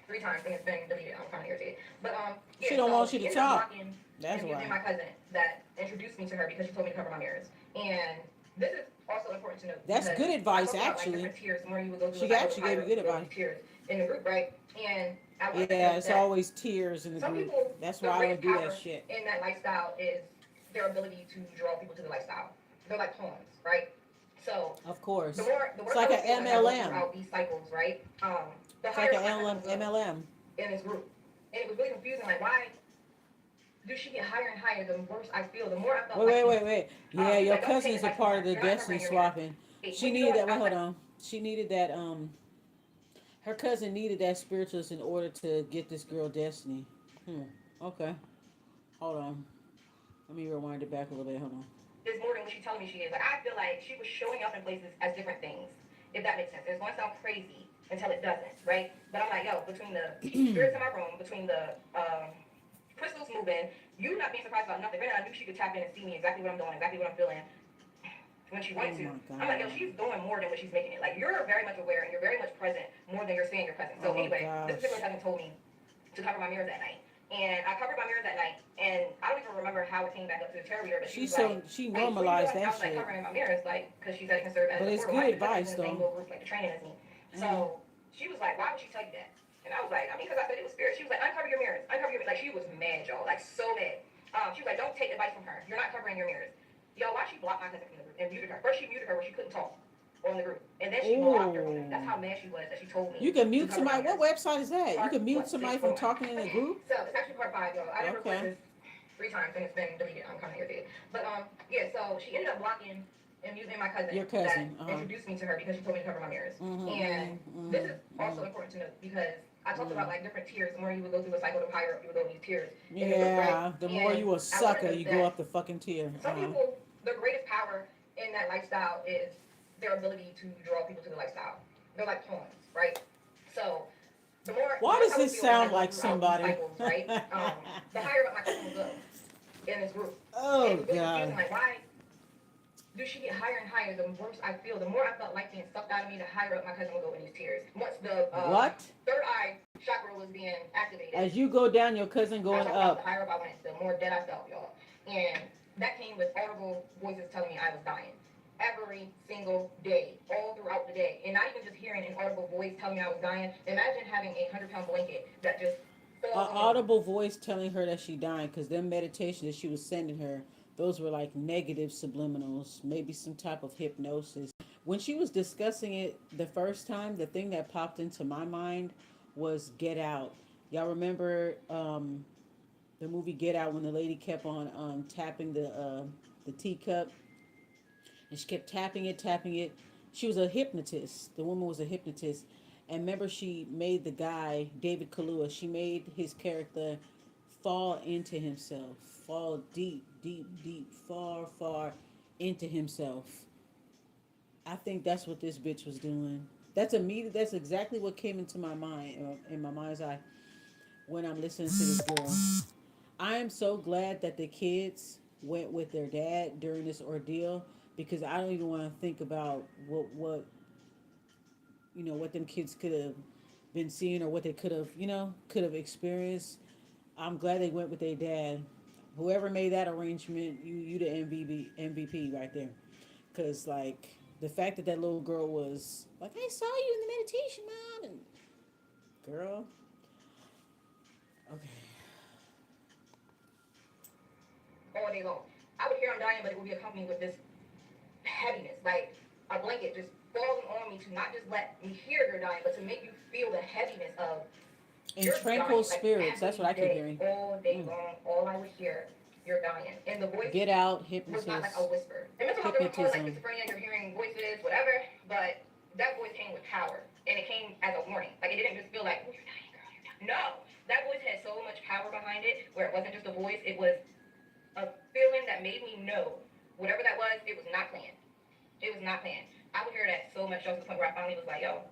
3 times. I think it's been deleted. I'm kind of irritated. But She yeah. don't So want you she to ended up talk. blocking That's and why. muting my cousin that introduced me to her because she told me to cover my mirrors. And this is also important to note That's because good I advice, talked about like actually. different tiers. The more you would go through a She cycle, the actually gave higher you up good you would go in advice. these tiers in the group, right? And I wanted to Yeah, note it's that always tears in the some group. people, That's the why I don't greatest do that power shit. in that lifestyle is their ability to draw people to the lifestyle. They're like pawns, right? So Of course. the It's more I like would an feel like I go MLM. throughout these cycles, right? The It's like higher an up my cousin would go MLM. in this group, and it was really confusing. Like, why do she get higher and higher? The worse I feel, the more I felt like being. Wait. Yeah, She's your like, don't cousin take is a advice from part of her. the You're not destiny covering your mirrors. swapping. She When you know needed what? that. I Wait, was hold like, on. She needed that. Her cousin needed that spiritualist in order to get this girl destiny. Okay. Hold on. Let me rewind it back a little bit. Hold on. is more than what she's telling me she is. Like, I feel like she was showing up in places as different things, if that makes sense. It's going to sound crazy until it doesn't, right? But I'm like, yo, between the spirits in my room, between the crystals moving, you not being surprised about nothing. Granted, I knew she could tap in and see me exactly what I'm doing, exactly what I'm feeling when she wanted Oh to. my I'm like, yo, god. she's doing more than what she's making it. Like, you're very much aware and you're very much present more than you're saying you're present. So Oh anyway, this gosh. particular cousin told me to cover my mirrors that night. And I covered my mirrors that night, and I don't even remember how it came back up to the tarot reader, but she was like, She wait, what are you normalized doing? I that was like, shit. covering my mirrors, like, because she said it can serve as But a it's portal. good Mind you, the cousin's advice in the same though. little group, like the training as me. Mm. So she was like, why would she tell you that? And I was like, I mean, because I said it was spirit. She was like, uncover your mirrors. Uncover your mirrors. Like, she was mad, y'all. Like, so mad. She was like, don't take advice from her. You're not covering your mirrors. Yo, why she blocked my cousin from the group and muted her? First, she muted her when she couldn't talk on the group. And then she blocked her from the group. That's Oh. how mad she was that she told You me can to mute cover my somebody. What mirrors. website is that? You Part, can mute what, 6? somebody from Hold on. talking in a Okay. group? So, it's actually part 5, y'all. I didn't record Okay. this 3 times and it's been deleted. I'm kind of irritated. But, yeah, so she ended up blocking and muting my cousin Your that cousin. introduced me to her because she told me to cover my mirrors. And this is also Mm-hmm. important to note because I talked Mm. about like different tiers. The more you would go through a cycle, the higher up you would go in these tiers in the group, right? Yeah, the more And you a I want to sucker, note you go that up the fucking tier. some people, the greatest power in that lifestyle is their ability to draw people to the lifestyle. They're like pawns, right? So the Why worse does I would this feel when I sound go like throughout these somebody? cycles, right? The higher up my cousin will go in this group. And it Oh was really confusing, god. like why do she get higher and higher? The worse I feel, the more I felt like being sucked out of me, the higher up my cousin would go in these tears. Once the What? third eye chakra was being activated, As you go down, your cousin I going talked about the up. higher up I went, the more dead I felt, y'all. And that came with audible voices telling me I was dying. Every single day, all throughout the day. And not even just hearing an audible voice telling me I was dying. Imagine having a 100-pound blanket that just An falls on your. audible voice telling her that she dying, because them meditation that she was sending her Those were like negative subliminals, maybe some type of hypnosis. When she was discussing it the first time, the thing that popped into my mind was Get Out. Y'all remember the movie Get Out when the lady kept on tapping the teacup, and she kept tapping it, tapping it. She was a hypnotist. The woman was a hypnotist, and remember she made the guy David Kalua. She made his character fall into himself, fall deep, deep, deep, far, far into himself. I think that's what this bitch was doing. That's immediate. That's exactly what came into my mind, in my mind's eye, when I'm listening to this girl. I am so glad that the kids went with their dad during this ordeal, because I don't even want to think about what what them kids could have been seeing, or what they could have experienced. I'm glad they went with their dad. Whoever made that arrangement, you the MVP right there. Cause like the fact that that little girl was like, I saw you in the meditation, mom, and girl, okay, all day long. I would hear I'm dying, but it would be accompanied with this heaviness, like a blanket just falling on me to not just let me hear you're dying, but to make you feel the heaviness of and you're tranquil dying. Like spirits. That's what every I keep day, hearing. all day Mm. long, all I would hear, you're dying. And the voice Get out, was not like a hypnotist, whisper. And mental health doesn't call it like hypnotism. schizophrenia, you're hearing voices, whatever, but that voice came with power. And it came as a warning. Like it didn't just feel like, oh, you're dying, girl, you're dying. No. That voice had so much power behind it where it wasn't just a voice, it was a feeling that made me know whatever that was, it was not planned. It was not planned. I would hear that so much so to the point where I finally was like, yo,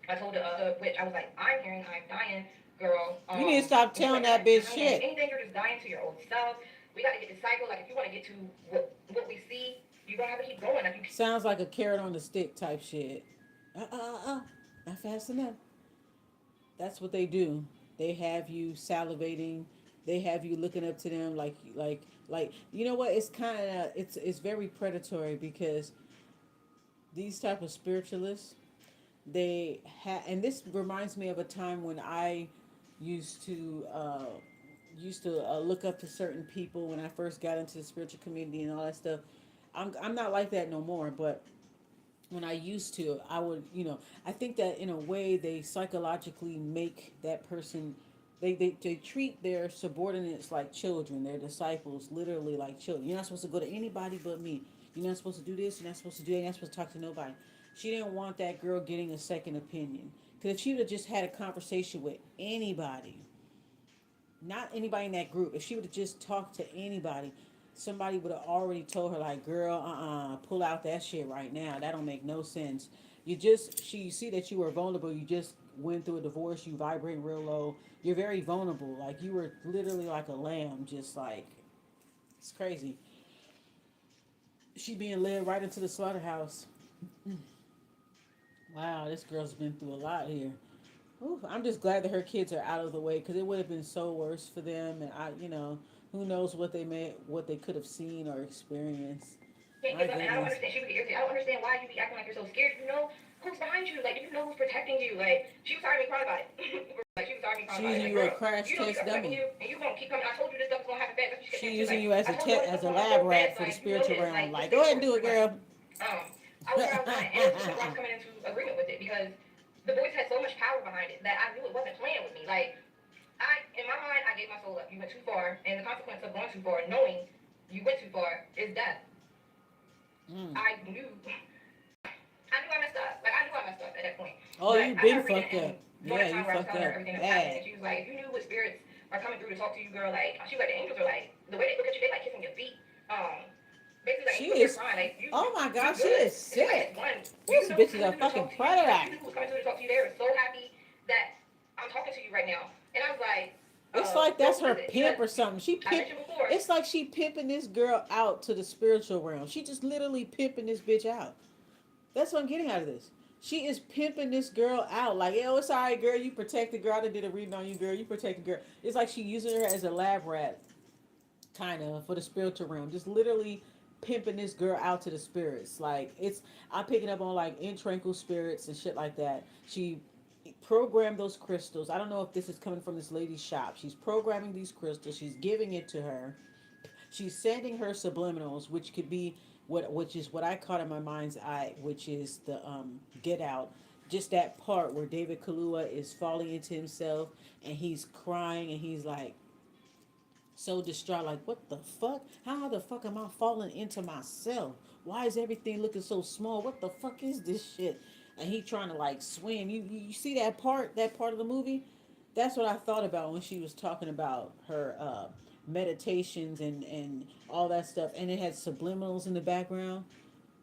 I told the other witch, I was like, I'm hearing I'm dying, girl. You need to stop And she's telling like, you're that not bitch dying. If shit. anything, you're just dying to your old self. We got to get this cycle. Like, if you want to get to what we see, you're going to have to keep going. Like, you Sounds like a carrot on the stick type shit. Not fast enough. That's what they do. They have you salivating. They have you looking up to them like you know what? It's kind of it's very predatory, because these type of spiritualists, they have, and this reminds me of a time when I used to look up to certain people when I first got into the spiritual community and all that stuff. I'm not like that no more, but when I used to, I would, I think that in a way they psychologically make that person, they treat their subordinates like children, their disciples literally like children. You're not supposed to go to anybody but me. You're not supposed to do this. You're not supposed to do that. You're not supposed to talk to nobody. She didn't want that girl getting a second opinion. Because if she would have just had a conversation with anybody, not anybody in that group, if she would have just talked to anybody, somebody would have already told her like, girl, pull out that shit right now. That don't make no sense. You see that you were vulnerable. You just went through a divorce. You vibrate real low. You're very vulnerable. Like you were literally like a lamb, just like, it's crazy. She being led right into the slaughterhouse. Wow, this girl's been through a lot here. Ooh, I'm just glad that her kids are out of the way, because it would have been so worse for them, and who knows what they could have seen or experienced. can't My give up. And I don't goodness, understand. She would get irritated. I don't understand why you be acting like you're so scared. You know who's behind you. Like, you know who's protecting you. Like, she was tired of me crying about it. Like, she was tired of me crying she about it. using Like, you a girl, crash you know you test got protecting dummy. you, and you gonna keep coming. I told you this stuff was gonna happen fast. That's what she kept She saying too. using Like, you as I told you all this as stuff a was gonna lab unfold rat fast. for the Like, you know spiritual this. realm. Like, just Like, stay go the ahead and course, do it, pretty much. girl. I was where I was at, and this is why I was coming into agreement with it, because the voice had so much power behind it that I knew it wasn't playing with me. Like, in my mind, I gave my soul up. You went too far, and the consequence of going too far, knowing you went too far, is death. Mm. I knew I messed up. Like, I knew I messed up at that point. Oh, But you I been got reading fucked and up. during Yeah, that you time where I was fucked telling her up everything that was happening, and bad. she was like, if you knew what spirits are coming through to talk to you, girl, like, she was like, the angels are like, the way they look at you, they like kissing your feet. Basically, like, She even when you're is. crying, like, Oh my you God, she good. is And she's like, this sick. one, you This know who's bitch is coming a through to fucking talk to you. She's like, you predator. knew who was coming through to talk to you. They were so happy that I'm talking to you right now. And I was like, It's like girl, that's who her is it? pimp Because or something. She I pimp. mentioned before, It's like she pimping this girl out to the spiritual realm. She just literally pimping this bitch out. That's what I'm getting out of this. She is pimping this girl out. Like, yo, it's all right, girl. You protect the girl. I did a reading on you, girl. You protect the girl. It's like she using her as a lab rat, kind of, for the spiritual realm. Just literally pimping this girl out to the spirits. Like, I'm picking up on like intranquil spirits and shit like that. She programmed those crystals. I don't know if this is coming from this lady's shop. She's programming these crystals. She's giving it to her. She's sending her subliminals, which could be which is what I caught in my mind's eye, which is the Get Out. Just that part where David Kalua is falling into himself and he's crying and he's like so distraught, like, what the fuck? How the fuck am I falling into myself? Why is everything looking so small? What the fuck is this shit? And he trying to like swim. You see that part of the movie? That's what I thought about when she was talking about her meditations and all that stuff. And it had subliminals in the background.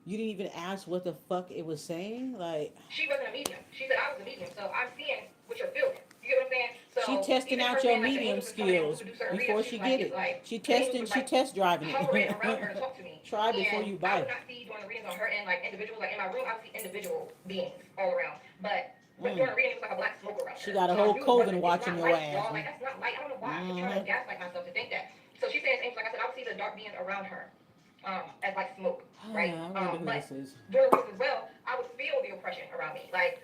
You didn't even ask what the fuck it was saying? Like, She wasn't a medium. She said I was a medium, so I'm seeing what you're feeling. You get what I'm saying? So she testing even her out your saying like the medium angels was coming in who skills could do certain readings, before she's she like get it's it. like She the angels testing, was she like test driving hovering it. around her to talk to me. Try before And you I buy. would not see during the readings on her end like individuals like in my room I would see individual beings all around. But Mm. during the reading it was like a black smoke around She her. got a So I whole knew it coven wasn't it's watching not your light, ass. y'all. Like that's not light. I don't know why. I keep trying to Mm-hmm. gaslight myself to think that. So she said the same like I said, I would see the dark beings around her. As like smoke, right? I wonder who But this is. during the readings as well, I would feel the oppression around me. Like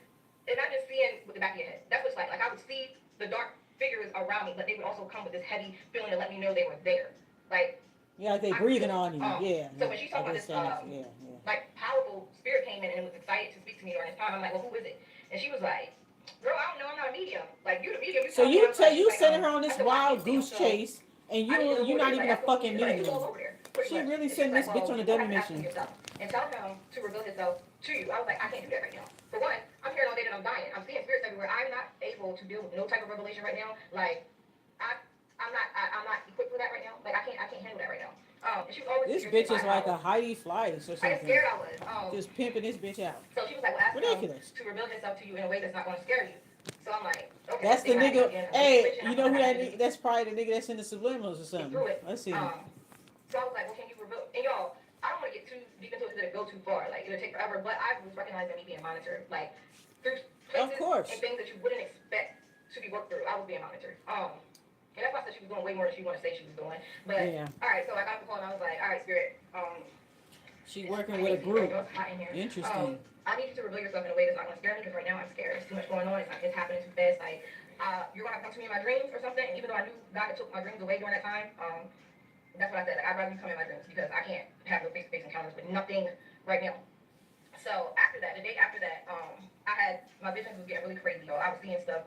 and not just seeing with the back of your head. That's what it's like. Like I would see the dark figures around me, but they would also come with this heavy feeling to let me know they were there. Like Yeah, like they I could breathing feel it. on you. Yeah, So yeah. when she's Like talking about they this, saying this. Yeah, yeah. like powerful spirit came in and was excited to speak to me during this time, I'm like, well, who is it? And she was like, girl, I don't know. I'm not a medium. Like you, the medium. You So tell me. I you was tell like, she's you like, sending her on I this said, well, I can't wild see them, goose so chase, and I need to know you're who it not is. even Like a that's what fucking she's like, who's all medium. over there? Pretty She much. really And she was sending like, this bitch well, on a you will dummy have to ask him mission. yourself and tell him to reveal himself to you. I was like, I can't do that right now. For one, I'm hearing all day that I'm dying. I'm seeing spirits everywhere. I'm not able to deal with no type of revelation right now. Like I, I'm not equipped for that right now. Like I can't handle that right now. And she was always This irritated bitch by is how like a Heidi Fleiss or I guess something. scared I was. Just pimping this bitch out. So she was like, well, ask him Ridiculous. to reveal himself to you in a way that's not going to scare you. So I'm like, okay, That's the thinking I nigga. again, another Hey, situation. I you felt know like who I had to that's probably the nigga that's in the subliminals or get something. through it. Let's see. So I was like, well, can you reveal? And y'all, I don't want to get too deep into it because it go too far. Like it'll take forever. But I was recognizing me being monitored, like through Of places and course. things that you wouldn't expect to be worked through. I was being monitored. And that's why I said she was doing way more than she wanted to say she was doing. But Yeah. all right, so I got the call and I was like, all right, spirit. She It's working kind with of a hazy. Right group. now it's hot in here. Interesting. I need you to reveal yourself in a way that's not going to scare me because right now I'm scared. There's too much going on. It's happening too fast. Like you're going to come to me in my dreams or something. And even though I knew God had took my dreams away during that time, that's what I said. Like, I'd rather you come in my dreams because I can't have no face-to-face encounters with nothing right now. So after that, the day after that, I had my visions was getting really crazy. Y'all. I was seeing stuff.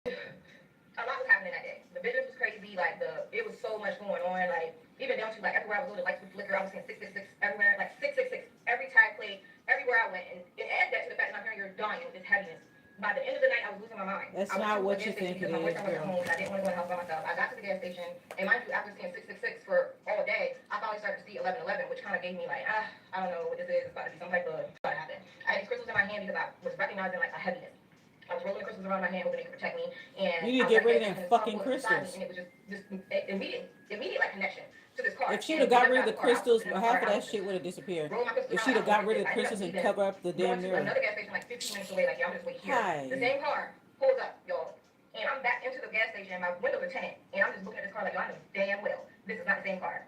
A lot was happening that day. The visions was crazy. Like it was so much going on. Like even down to like everywhere I was going, the lights would flicker. I was seeing 666 everywhere. Like 666 every time I played. Everywhere I went, and add that to the fact that I'm hearing you're dying with this heaviness. By the end of the night, I was losing my mind. That's I went not to a what gas you station think it because my is, boyfriend wasn't girl. home and I didn't want to go in the house by myself. I got to the gas station, and mind you, after seeing 666 for all day, I finally started to see 1111, which kind of gave me like, I don't know what this is. It's about to be some type of what happened. I had these crystals in my hand because I was recognizing like a heaviness. I was rolling the crystals around my hand hoping they could protect me, and You need to I was get at a rid gas of station them and this car fucking pulled up beside me, crystals. and it was just this immediate like connection to this car. If she'd And have we got never rid of got the in the car. I was crystals, sitting in the car half of and I that was just shit would have disappeared. rolling my crystals If around. she'd I have don't know got what rid this of is. the I ended up crystals and leaving, cover up the going damn to mirror. another gas station like 15 minutes away. Like, y'all just wait here. Hi. The same car pulls up, y'all. And I'm back into the gas station. My windows are tinted. And I'm just looking at this car like, y'all know damn well this is not the same car.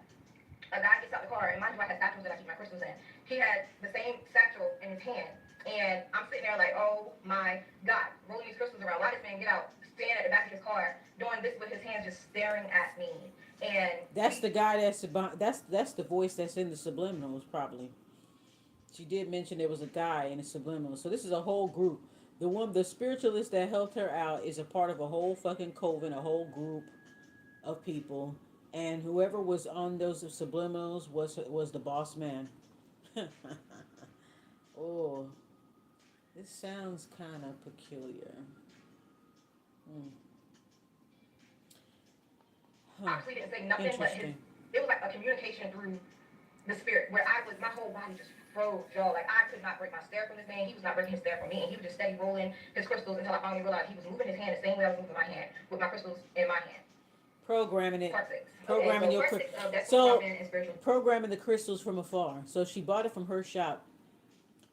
A guy gets out the car, and mind you, I had satchels that I keep my crystals in. He had the same satchel in his hand. And I'm sitting there like, oh my God, rolling these crystals around. Why this man get out, stand at the back of his car, doing this with his hands just staring at me. And That's the guy that's the voice that's in the subliminals probably. She did mention there was a guy in the subliminals. So this is a whole group. The spiritualist that helped her out is a part of a whole fucking coven, a whole group of people, and whoever was on those subliminals was the boss man. Oh, this sounds kind of peculiar. Hmm. Huh. obviously didn't say nothing, but Interesting. it was like a communication through the spirit where my whole body just froze, y'all. Like I could not break my stare from this man. He was not breaking his stare from me, and he was just steady rolling his crystals until I finally realized he was moving his hand the same way I was moving my hand with my crystals in my hand. Programming it. Part six. Okay, Programming so your part six of that's so in spiritual. programming the crystals from afar. So she bought it from her shop.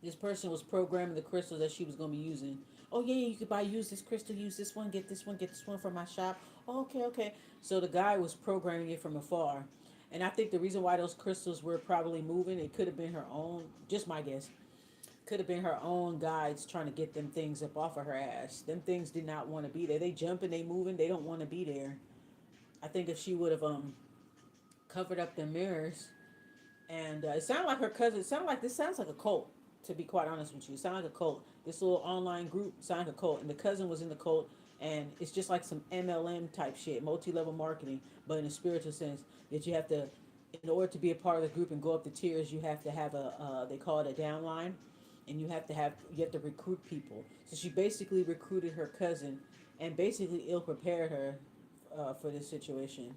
This person was programming the crystals that she was going to be using. Oh yeah, you could use this crystal, use this one, get this one from my shop. Oh, okay, okay. So the guy was programming it from afar, and I think the reason why those crystals were probably moving, it could have been her own. Just my guess. Could have been her own guides trying to get them things up off of her ass. Them things did not want to be there. They jumping, they moving, they don't want to be there. I think if she would have covered up the mirrors, and it sounded like her cousin. It sounded like this sounds like a cult. To be quite honest with you, it sounded like a cult. This little online group sounded like a cult, and the cousin was in the cult, and it's just like some MLM type shit, multi-level marketing, but in a spiritual sense. That you have to, in order to be a part of the group and go up the tiers, you have to have a they call it a downline, and you have to recruit people. So she basically recruited her cousin, and basically ill prepared her for this situation.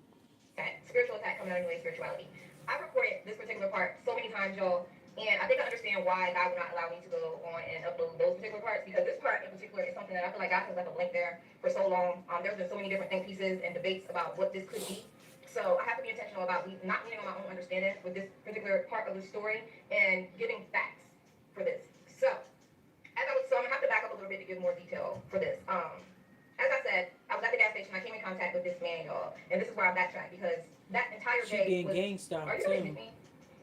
Spiritual attack coming out of your spirituality. I've recorded this particular part so many times, y'all, and I think I understand why God would not allow me to go on and upload those particular parts, because this part in particular is something that I feel like God has left a blank there for so long. There's been so many different think pieces and debates about what this could be. So I have to be intentional about not leaning on my own understanding with this particular part of the story and giving facts for this. So I'm gonna have to back up a little bit to give more detail for this. As I said, I was at the gas station. I came in contact with this man, y'all, and this is where I backtrack because that entire She day being was. gang Are stalked you too. kidding me?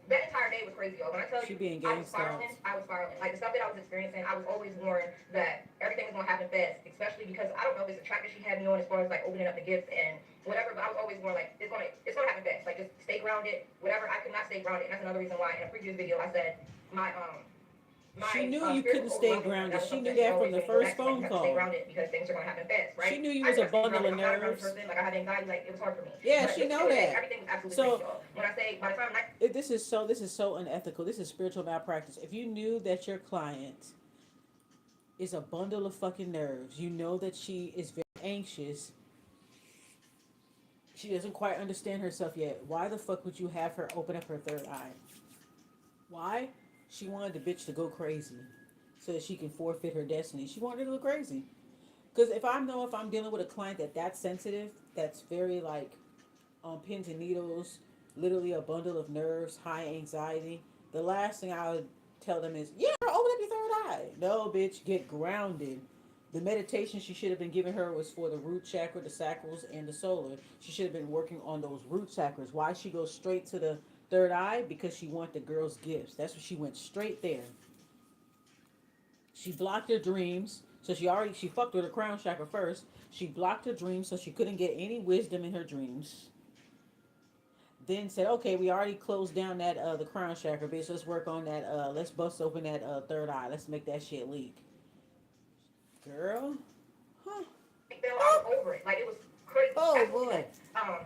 That entire day was crazy, y'all. When I tell She you, being I gang was spiraling. stalked. I was spiraling. Like the stuff that I was experiencing, I was always warned that everything was gonna happen fast, especially because I don't know if it's a track that she had me on as far as like opening up the gifts and whatever. But I was always warned like it's gonna happen fast. Like just stay grounded. Whatever. I could not stay grounded, and that's another reason why in a previous video I said my She my knew you spiritual couldn't stay overwhelming her. That grounded. was She something knew that she that from always the made me go first back to. Like, phone you have to stay call. grounded because things are going to happen fast, She right? knew you I was knew a I stayed bundle grounded. of I'm not a grounded nerves. person. Like, I have anxiety. Like, it was hard for me. Yeah, But she this know particular day, that. everything was absolutely crazy, So y'all. When I say, by the time I... this is so unethical. This is spiritual malpractice. If you knew that your client is a bundle of fucking nerves, you know that she is very anxious. She doesn't quite understand herself yet. Why the fuck would you have her open up her third eye? Why? She wanted the bitch to go crazy so that she can forfeit her destiny. She wanted to go crazy. Because if I'm dealing with a client that's sensitive, that's very like on pins and needles, literally a bundle of nerves, high anxiety, the last thing I would tell them is, yeah, open up your third eye. No, bitch, get grounded. The meditation she should have been giving her was for the root chakra, the sacrals, and the solar. She should have been working on those root chakras. Why she goes straight to the third eye? Because she wanted the girl's gifts. That's what she went straight there. She blocked her dreams. So she fucked with her crown chakra first. She blocked her dreams so she couldn't get any wisdom in her dreams. Then said, okay, we already closed down that the crown chakra, bitch. Let's work on that. Let's bust open that third eye. Let's make that shit leak, girl. Huh? I was over it. Like, it was crazy. Oh Absolutely. boy. Um,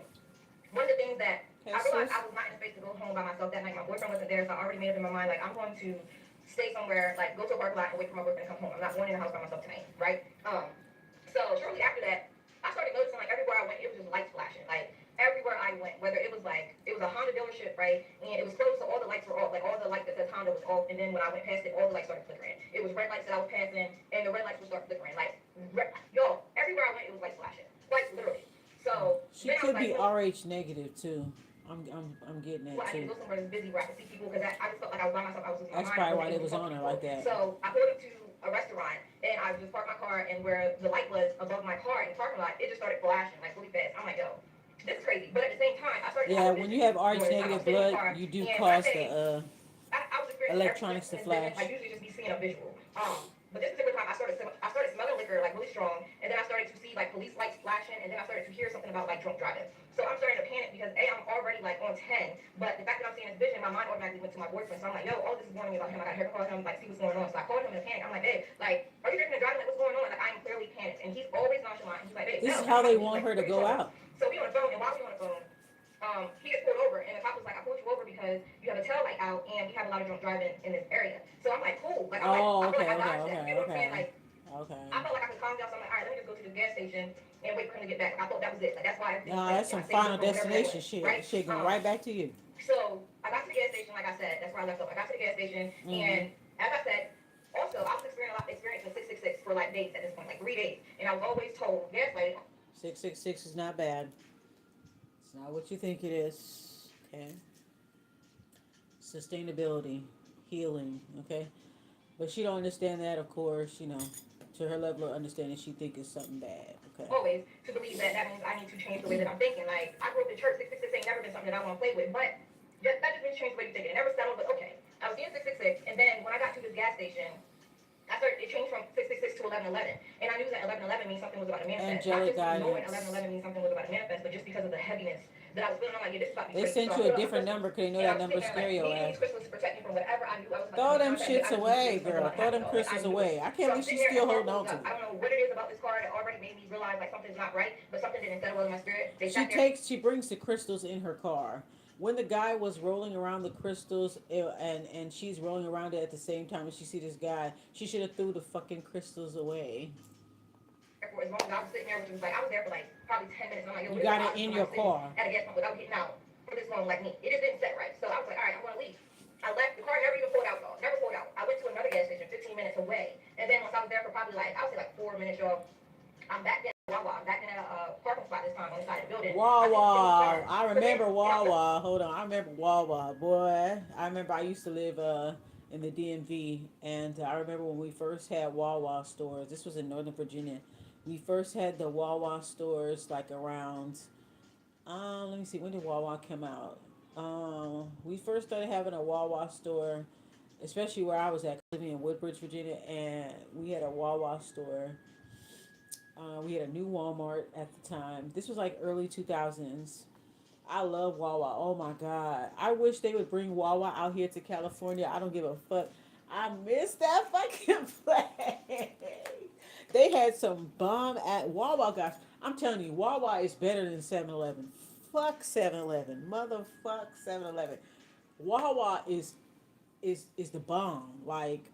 One of the things that Okay, I realized sis. I was not in a space to go home by myself that night. My boyfriend wasn't there, so I already made up in my mind, like, I'm going to stay somewhere, like, go to a parking lot and wait for my boyfriend to come home. I'm not going in the house by myself tonight, right? So shortly after that, I started noticing, like, everywhere I went, it was just lights flashing. Like, everywhere I went, whether it was, like, it was a Honda dealership, right? And it was closed, so all the lights were off. Like, all the light that says Honda was off, and then when I went past it, all the lights started flickering. It was red lights that I was passing, and the red lights would start flickering. Like, yo, everywhere I went, it was lights flashing. Like, literally. So She then I was could like, be well, RH negative too. I'm getting that I need to too. go somewhere that's busy where I can see people because I just felt like I was by myself. I was losing my That's mind. I probably why wasn't they able to was talk on to her people. like that. So I pulled into a restaurant and I just parked my car, and where the light was above my car in the parking lot, it just started flashing like really fast. I'm like, yo, this is crazy. But at the same time, I started to Yeah, have a when vision you have during RH this time. I negative was sitting in the blood, car, you do and when I cause say the I was experiencing every sense electronics to in this vision. flash. Like usually just be seeing a visual. But this particular time, I started smelling liquor like really strong, and then I started to see like police lights flashing, and then I started to hear something about like drunk driving. So I'm starting to panic because I'm already like on 10, but the fact that I'm seeing this vision, my mind automatically went to my boyfriend. So I'm like, yo, all this is warning me about him. I gotta call him, like see what's going on. So I called him in a panic. I'm like, hey, like, are you drinking and driving? Like, what's going on? Like, I'm clearly panicked, and he's always nonchalant. He's like, hey, This no. is how they He's want like, her to what are you go talking about? out. So we on the phone, and while we on the phone, he gets pulled over, and the cop was like, I pulled you over because you have a tail light out, and we have a lot of drunk driving in this area. So I'm like, cool. Like, Oh, I feel like okay, I okay, dodged that. okay, You know what I'm saying? okay, Like, I okay. felt like I could calm down. So I'm like, all right, let me just go to the gas station and wait for him to get back. Like, I thought that was it. Like, that's why everything was Nah, safe. that's I some saved it final from whatever that destination was, shit. right? Shit going right back to you. So I got to the gas station, like I said. That's where I left off. I got to the gas station, Mm-hmm. and as I said, also I was experiencing 666 for like days at this point, like 3 days, and I was always told, gaslighting. 666 is not bad. It's not what you think it is. Okay. Sustainability, healing. Okay. But she don't understand that, of course. To her level of understanding, she think it's something bad. Okay. Always to believe that that means I need to change the way that I'm thinking. Like, I grew up in church, 666 ain't never been something that I want to play with, but that just means change the way you think. It never settled, but okay. I was getting 666, and then when I got to this gas station, it changed from 666 to 1111, and I knew that 1111 means something was about to manifest. Not Angelic just me knowing guidance. 1111 means something was about to manifest, but just because of the heaviness that I was feeling. I'm like, yeah, this is about to be They crazy. sent So I you a pulled out my different crystals, number because they know and I that was sitting number there like stereo needing ass. these crystals to protect me from whatever I knew I was about to come Throw in them contact with. shits I just knew away, something was girl. about to Throw happen, them though. Like I crystals knew it. away. I So can't I'm believe sitting she's there, and still the car holding pulls on to up. I it. don't know what it is about this car that already made me realize like something's not right, but something didn't settle well in my spirit. They sat there. She brings the crystals in her car. When the guy was rolling around the crystals and she's rolling around it at the same time and she see this guy, she should have threw the fucking crystals away. For as long as I was sitting there, which was like I was there for like probably 10 minutes. I'm like, yo, You what is the got it odds of in somebody your sitting car. at a gas pump without getting out for this long like me? It just didn't set right. So I was like, all right, I'm gonna leave. I left. The car never even pulled out, y'all. Never pulled out. I went to another gas station 15 minutes away, and then once I was there for probably like I would say like 4 minutes, y'all. I'm back in Wawa. I'm back in a parking spot this time on the side of the building. I take the same Wawa. turn, I but then remember and I'm Wawa. Hold on. I remember Wawa, boy. I remember I used to live in the DMV, and I remember when we first had Wawa stores. This was in Northern Virginia. We first had the Wawa stores like around. Let me see. When did Wawa come out? We first started having a Wawa store, especially where I was at, living in Woodbridge, Virginia, and we had a Wawa store. We had a new Walmart at the time. This was like early 2000s. I love Wawa. Oh my God. I wish they would bring Wawa out here to California. I don't give a fuck. I miss that fucking place. They had some bomb at Wawa, guys. I'm telling you, Wawa is better than 7-Eleven. Fuck 7-Eleven. Motherfuck 7-Eleven. Wawa is the bomb. Like,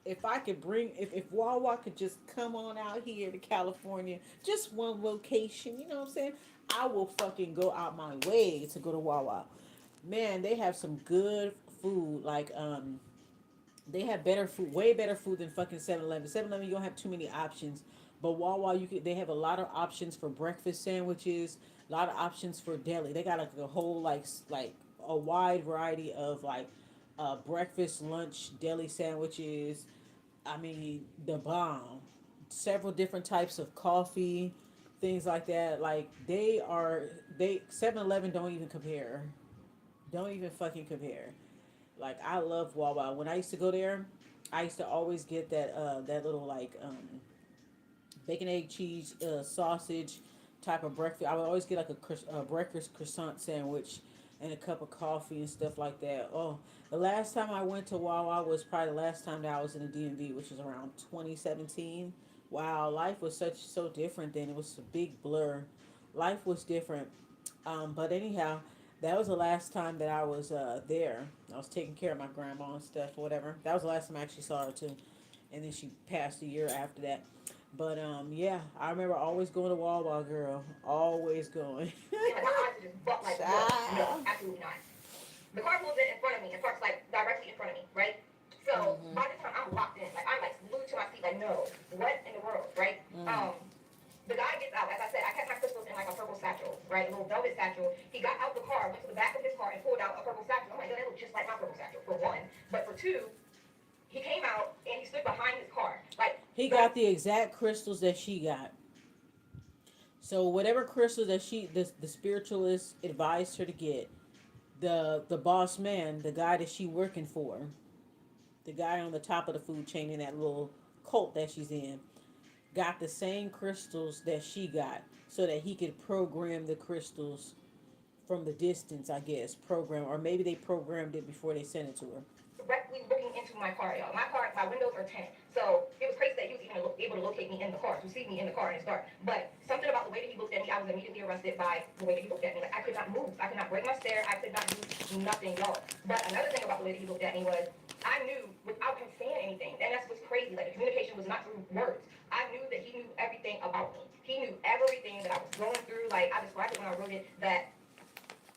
if I could bring, if Wawa could just come on out here to California, just one location, you know what I'm saying? I will fucking go out my way to go to Wawa. Man, they have some good food. Like, they have better food, way better food than fucking 7-Eleven. 7-Eleven, you don't have too many options. But Wawa, they have a lot of options for breakfast sandwiches, a lot of options for deli. They got like a whole like a wide variety of like breakfast, lunch, deli sandwiches. I mean, the bomb. Several different types of coffee, things like that. Like they 7-Eleven don't even compare. Don't even fucking compare. Like I love Wawa. When I used to go there, I used to always get that little like bacon egg cheese sausage type of breakfast. I would always get like a breakfast croissant sandwich and a cup of coffee and stuff like that. Oh, the last time I went to Wawa was probably the last time that I was in the DMV, which was around 2017. Wow, life was so different then. It was a big blur. Life was different. But anyhow, that was the last time that I was there. I was taking care of my grandma and stuff, or whatever. That was the last time I actually saw her too, and then she passed a year after that. But yeah, I remember always going to Wawa, girl. Always going. like my eyes are just butt like no, Child. absolutely not. The car pulls in front of me and parks like directly in front of me, right? So Mm-hmm. by this time I'm locked in, like I'm like glued to my seat, like no, what in the world, right? Mm. The guy gets out, as I said, I kept my crystals in like a purple satchel, right? A little velvet satchel. He got out the car, went to the back of his car, and pulled out a purple satchel. I'm like, yo, that looks just like my purple satchel, for one. But for two, he came out and he stood behind his car. Like, He got the exact crystals that she got. So whatever crystal that the spiritualist advised her to get, the boss man, the guy that she working for, the guy on the top of the food chain in that little cult that she's in, got the same crystals that she got, so that he could program the crystals from the distance, I guess. Program, or maybe they programmed it before they sent it to her. directly looking into my car, y'all. My windows are tinted. So it was crazy that he was even able to locate me in the car, to see me in the car and it's dark. But something about the way that he looked at me, I was immediately arrested by the way that he looked at me. Like I could not move. I could not break my stare. I could not do nothing, y'all. But another thing about the way that he looked at me was I knew without him saying anything, and that's what's crazy. Like the communication was not through words. I knew that he knew everything about me. He knew everything that I was going through. Like I described it when I wrote it that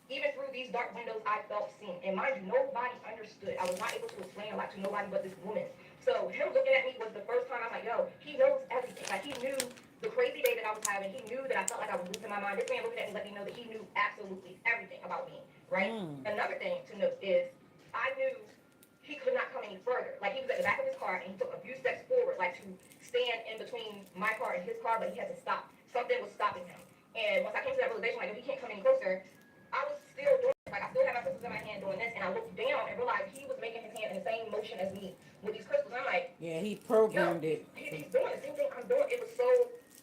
even through these dark windows, I felt seen. And mind you, nobody understood. I was not able to explain a lot to nobody but this woman. So him looking at me was the first time I'm like, yo, he knows everything. Like he knew the crazy day that I was having. He knew that I felt like I was losing my mind. This man looking at me let me know that he knew absolutely everything about me, right? Mm. Another thing to note is I knew he could not come any further. Like he was at the back of his car and he took a few steps forward, like to stand in between my car and his car, but he had to stop. Something was stopping him. And once I came to that realization, like, if he can't come any closer, I was still doing it. Like I still had my crystals in my hand doing this, and I looked down and realized he was making his hand in the same motion as me with these crystals. I'm like, Yeah, he yo, programmed it. he's doing the same thing I'm doing. It was so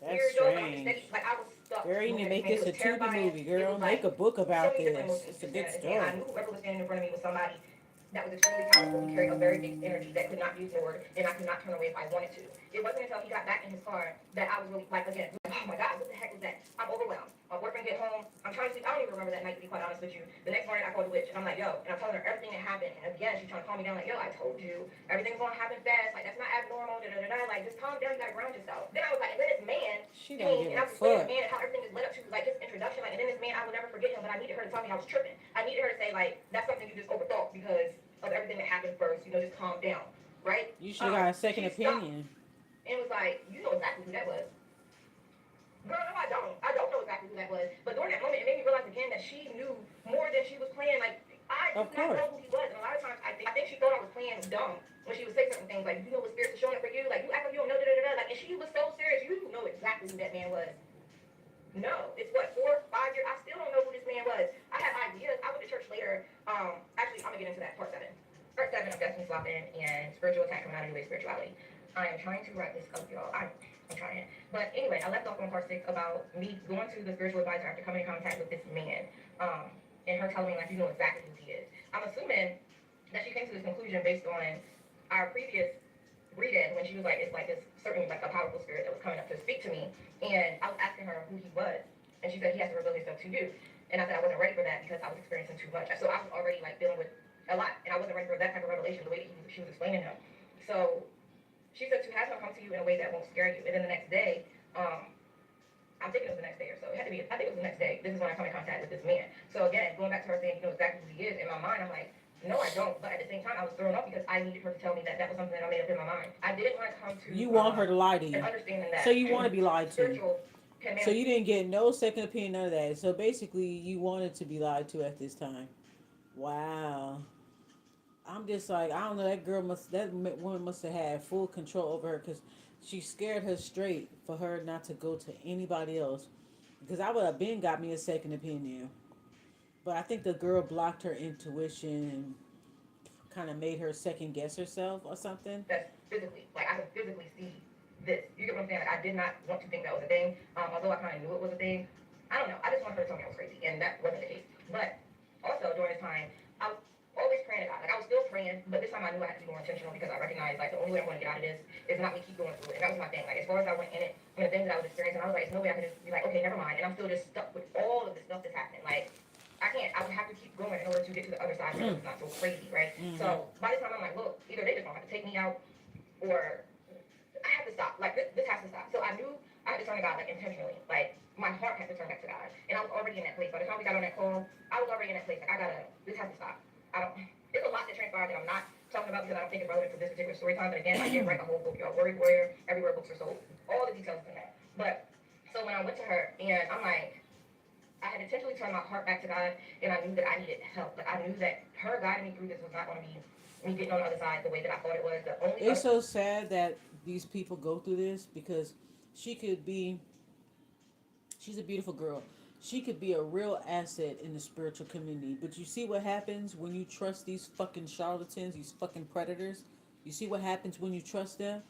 That's weird, yo. But I'm just strange. steady. Like I was stuck Girl, you need looking to at this make man. It this was a Tubi terrifying. movie, It girl. was Make like a book so about many different this. emotions It's a just good staring at this man. I story. knew whoever was standing in front of me was somebody that was extremely powerful. He carried a very big energy that could not be ignored, and I could not turn away if I wanted to. It wasn't until he got back in his car that I was really like, again, oh my God, what the heck was that? I'm overwhelmed. My boyfriend get home. I'm trying to sleep. I don't even remember that night, to be quite honest with you. The next morning, I called the witch, and I'm like, yo, and I'm telling her everything that happened. And again, she's trying to calm me down, like, yo, I told you everything's gonna happen fast. Like that's not abnormal. Da da da da. Like just calm down. You gotta ground yourself. Then I was like, and then this man. She I don't mean, give and a I was explaining the fuck. man and how everything is led up to like his introduction. Like, and then this man, I will never forget him. But I needed her to tell me I was tripping. I needed her to say like that's something you just overthought because of everything that happened first. You know, just calm down, right? You should have got a second She stopped opinion. and was like, you know exactly who that was. Girl, no, I don't. I don't know exactly who that was. But during that moment, it made me realize again that she knew more than she was playing. Like, I do Of not course. know who he was. And a lot of times, I think she thought I was playing dumb when she would say certain things. Like, you know what spirits are showing up for you? Like, you act like you don't know, da da da da. Like, and she was so serious. You know exactly who that man was. No, it's what 4, 5 years. I still don't know who this man was. I have ideas. I went to church later. Actually, I'm gonna get into that part 7. Part 7 of Destiny Swapping and spiritual attack coming out of new age spirituality. I am trying to write this up, y'all. I'm trying. But anyway, I left off on part 6 about me going to the spiritual advisor after coming in contact with this man, and her telling me like you know exactly who he is. I'm assuming that she came to this conclusion based on our previous read-in when she was like, it's like this certainly like a powerful spirit that was coming up to speak to me. And I was asking her who he was. And she said he has to reveal himself to you. And I said I wasn't ready for that because I was experiencing too much. So I was already like dealing with a lot. And I wasn't ready for that type of revelation the way that she was explaining him. So she said to have him come to you in a way that won't scare you. And then the next day, I'm thinking it was the next day or so. It had to be, I think it was the next day. This is when I come in contact with this man. So again, going back to her saying, you know exactly who he is, in my mind, I'm like, no, I don't. But at the same time, I was thrown off because I needed her to tell me that that was something that I made up in my mind. I didn't want to come to You want her to lie to an you. understanding So that you want to be lied to. spiritual can So manifest. you didn't get no second opinion, none of that. So basically, you wanted to be lied to at this time. Wow. I'm just like, I don't know. That woman must have had full control over her because she scared her straight for her not to go to anybody else. Because I would have been got me a second opinion. But I think the girl blocked her intuition and kind of made her second guess herself or something. Physically. Like I could physically see this. You get what I'm saying? Like I did not want to think that was a thing. Although I kind of knew it was a thing. I don't know. I just wanted her to tell me I was crazy, and that wasn't the case. But also during this time, I was always praying to God. Like I was still praying, but this time I knew I had to be more intentional because I recognized like the only way I'm going to get out of this is not me keep going through it. And that was my thing. Like as far as I went in it, and the things that I was experiencing, I was like, there's no way I can just be like, okay, never mind. And I'm still just stuck with all of the stuff that's happening. Like I can't. I would have to keep going in order to get to the other side because it's not so crazy, right? Mm-hmm. So by this time, I'm like, look, either they just gonna have to take me out, or I have to stop. Like this has to stop. So I knew I had to turn to God like intentionally. Like my heart had to turn back to God, and I was already in that place. By the time we got on that call, I was already in that place. Like I gotta. This has to stop. I don't. It's a lot that transpired that I'm not talking about because I don't think it's relevant for this particular story time. But again, I did write a whole book, y'all. Worried Warrior, everywhere books are sold. All the details in that. But so when I went to her and I'm like, I had intentionally turned my heart back to God, and I knew that I needed help. Like I knew that her guiding me through this was not going to be me getting on the other side the way that I thought it was. The only It's other so sad that these people go through this because she could be, she's a beautiful girl. She could be a real asset in the spiritual community. But you see what happens when you trust these fucking charlatans, these fucking predators? You see what happens when you trust them?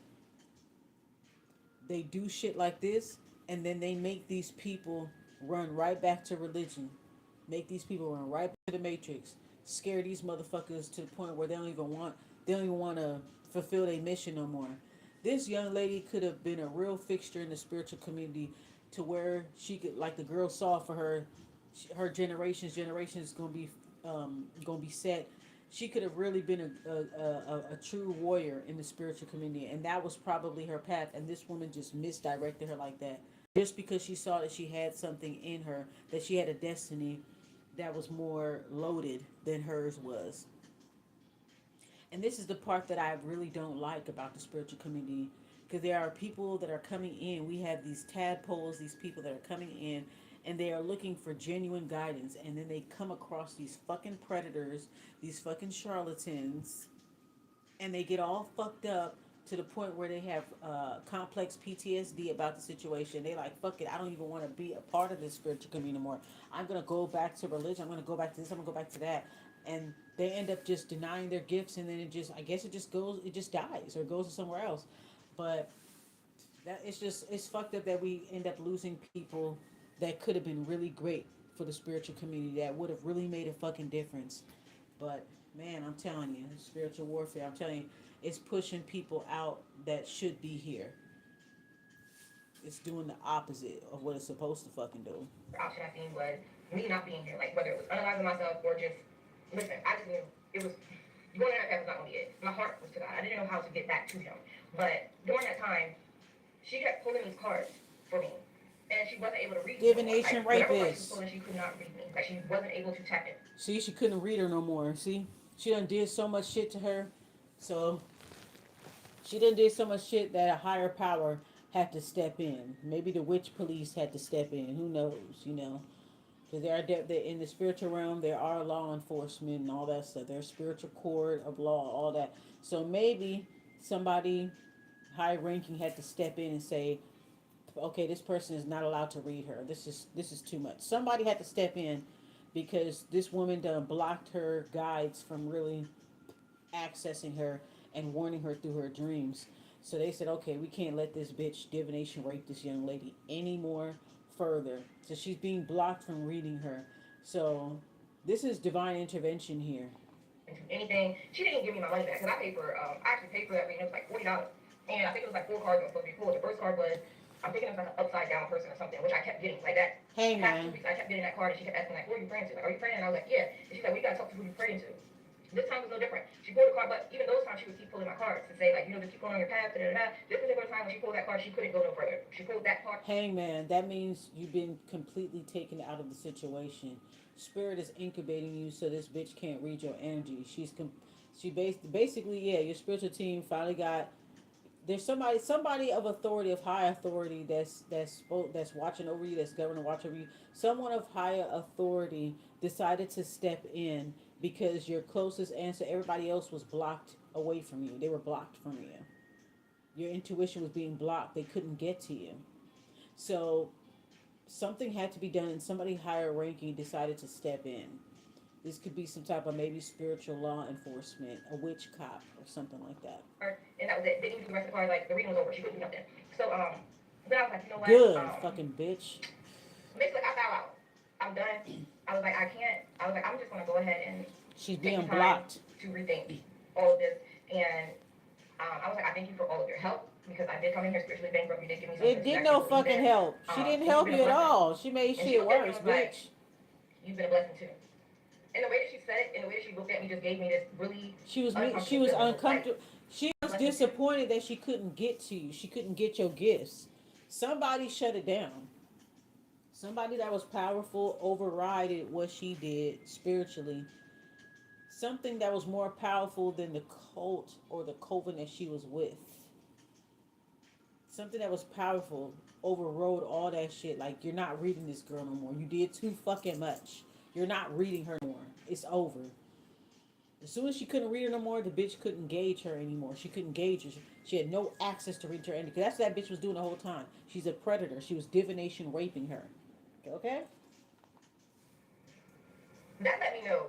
They do shit like this, and then they make these people run right back to religion. Make these people run right back to the matrix. Scare these motherfuckers to the point where they don't even want to fulfill their mission no more. This young lady could have been a real fixture in the spiritual community to where she could, like the girl saw for her generations gonna be set. She could have really been a true warrior in the spiritual community, and that was probably her path. And this woman just misdirected her like that, just because she saw that she had something in her, that she had a destiny that was more loaded than hers was. And this is the part that I really don't like about the spiritual community, because there are people that are coming in. We have these tadpoles, these people that are coming in, and they are looking for genuine guidance, and then they come across these fucking predators, these fucking charlatans, and they get all fucked up to the point where they have complex PTSD about the situation. They like, fuck it, I don't even want to be a part of this spiritual community anymore. I'm gonna go back to religion. I'm gonna go back to this. I'm gonna go back to that, and they end up just denying their gifts, and then it just, I guess it just dies or goes to somewhere else. But that it's fucked up that we end up losing people that could have been really great for the spiritual community. That would have really made a fucking difference. But man, I'm telling you, spiritual warfare. I'm telling you, it's pushing people out that should be here. It's doing the opposite of what it's supposed to fucking do. option I seen was me not being here, like whether it was analyzing myself or just listen. I just knew it was going down that path was not gonna be it. My heart was to God. I didn't know how to get back to Him, but during that time, she kept pulling these cards for me, and she wasn't able to read me no more. Divination Like whatever card she was rapist. pulling, she could not read me. Like she wasn't able to tap it. See, she couldn't read her no more. See, she done did so much shit to her. So she done did so much shit that a higher power had to step in. Maybe the witch police had to step in. Who knows? You know, because in the spiritual realm, there are law enforcement and all that stuff. There's spiritual court of law, all that. So maybe somebody high ranking had to step in and say, okay, this person is not allowed to read her. This is too much. Somebody had to step in because this woman done blocked her guides from really accessing her and warning her through her dreams. So they said, okay, we can't let this bitch divination rape this young lady anymore further. So she's being blocked from reading her. So this is divine intervention here. Anything. She didn't give me my money back because I paid for. I actually paid for that reading. It was like $40, and I think it was like four cards that were supposed to be pulled. The first card was I'm thinking it was like an upside down person or something, which I kept getting like that. Hey Past two man. weeks, I kept getting that card, and she kept asking like, "Who are you praying to? Like, are you praying?" And I was like, "Yeah." And she's like, "We gotta talk to who you praying to." This time was no different. She pulled the card, but even those times she would keep pulling my cards to say like, just keep going on your path. Da, da, da. This particular time when she pulled that card, she couldn't go no further. She pulled that card. Hangman, that means you've been completely taken out of the situation. Spirit is incubating you so this bitch can't read your energy. Basically, yeah, your spiritual team finally got, there's somebody of authority, of high authority, that's watching over you, that's governing watch over you. Someone of higher authority decided to step in because your closest answer, everybody else was blocked away from you. They were blocked from you. Your intuition was being blocked. They couldn't get to you. So something had to be done, and somebody higher ranking decided to step in. This could be some type of maybe spiritual law enforcement, a witch cop, or something like that. And that was it. Didn't even do the rest of the card. Like the reading was over. She couldn't do nothing. So then I was like, you know what? Good fucking bitch. Basically, I found out. I'm done. I was like, I can't. I was like, I'm just gonna go ahead and She's take being the time blocked. to rethink all of this. And I was like, I thank you for all of your help because I did come in here spiritually bankrupt. You did give me something It to did actually no believe fucking in. help. She didn't And you've help been you a at blessing. all. She made And she shit looked at me and worse, was like, bitch. you've been a blessing too. And the way that she said it, and the way that she looked at me, just gave me this really She uncomfortable was feeling. It was like, uncomfortable. She a was blessing too. disappointed that she couldn't get to you. She couldn't get your gifts. Somebody shut it down. Somebody that was powerful overrided what she did spiritually. Something that was more powerful than the cult or the coven that she was with. Something that was powerful overrode all that shit. Like, you're not reading this girl no more. You did too fucking much. You're not reading her no more. It's over. As soon as she couldn't read her no more, the bitch couldn't gauge her anymore. She couldn't gauge her. She had no access to read her energy. That's what that bitch was doing the whole time. She's a predator. She was divination raping her. Okay? That let me know.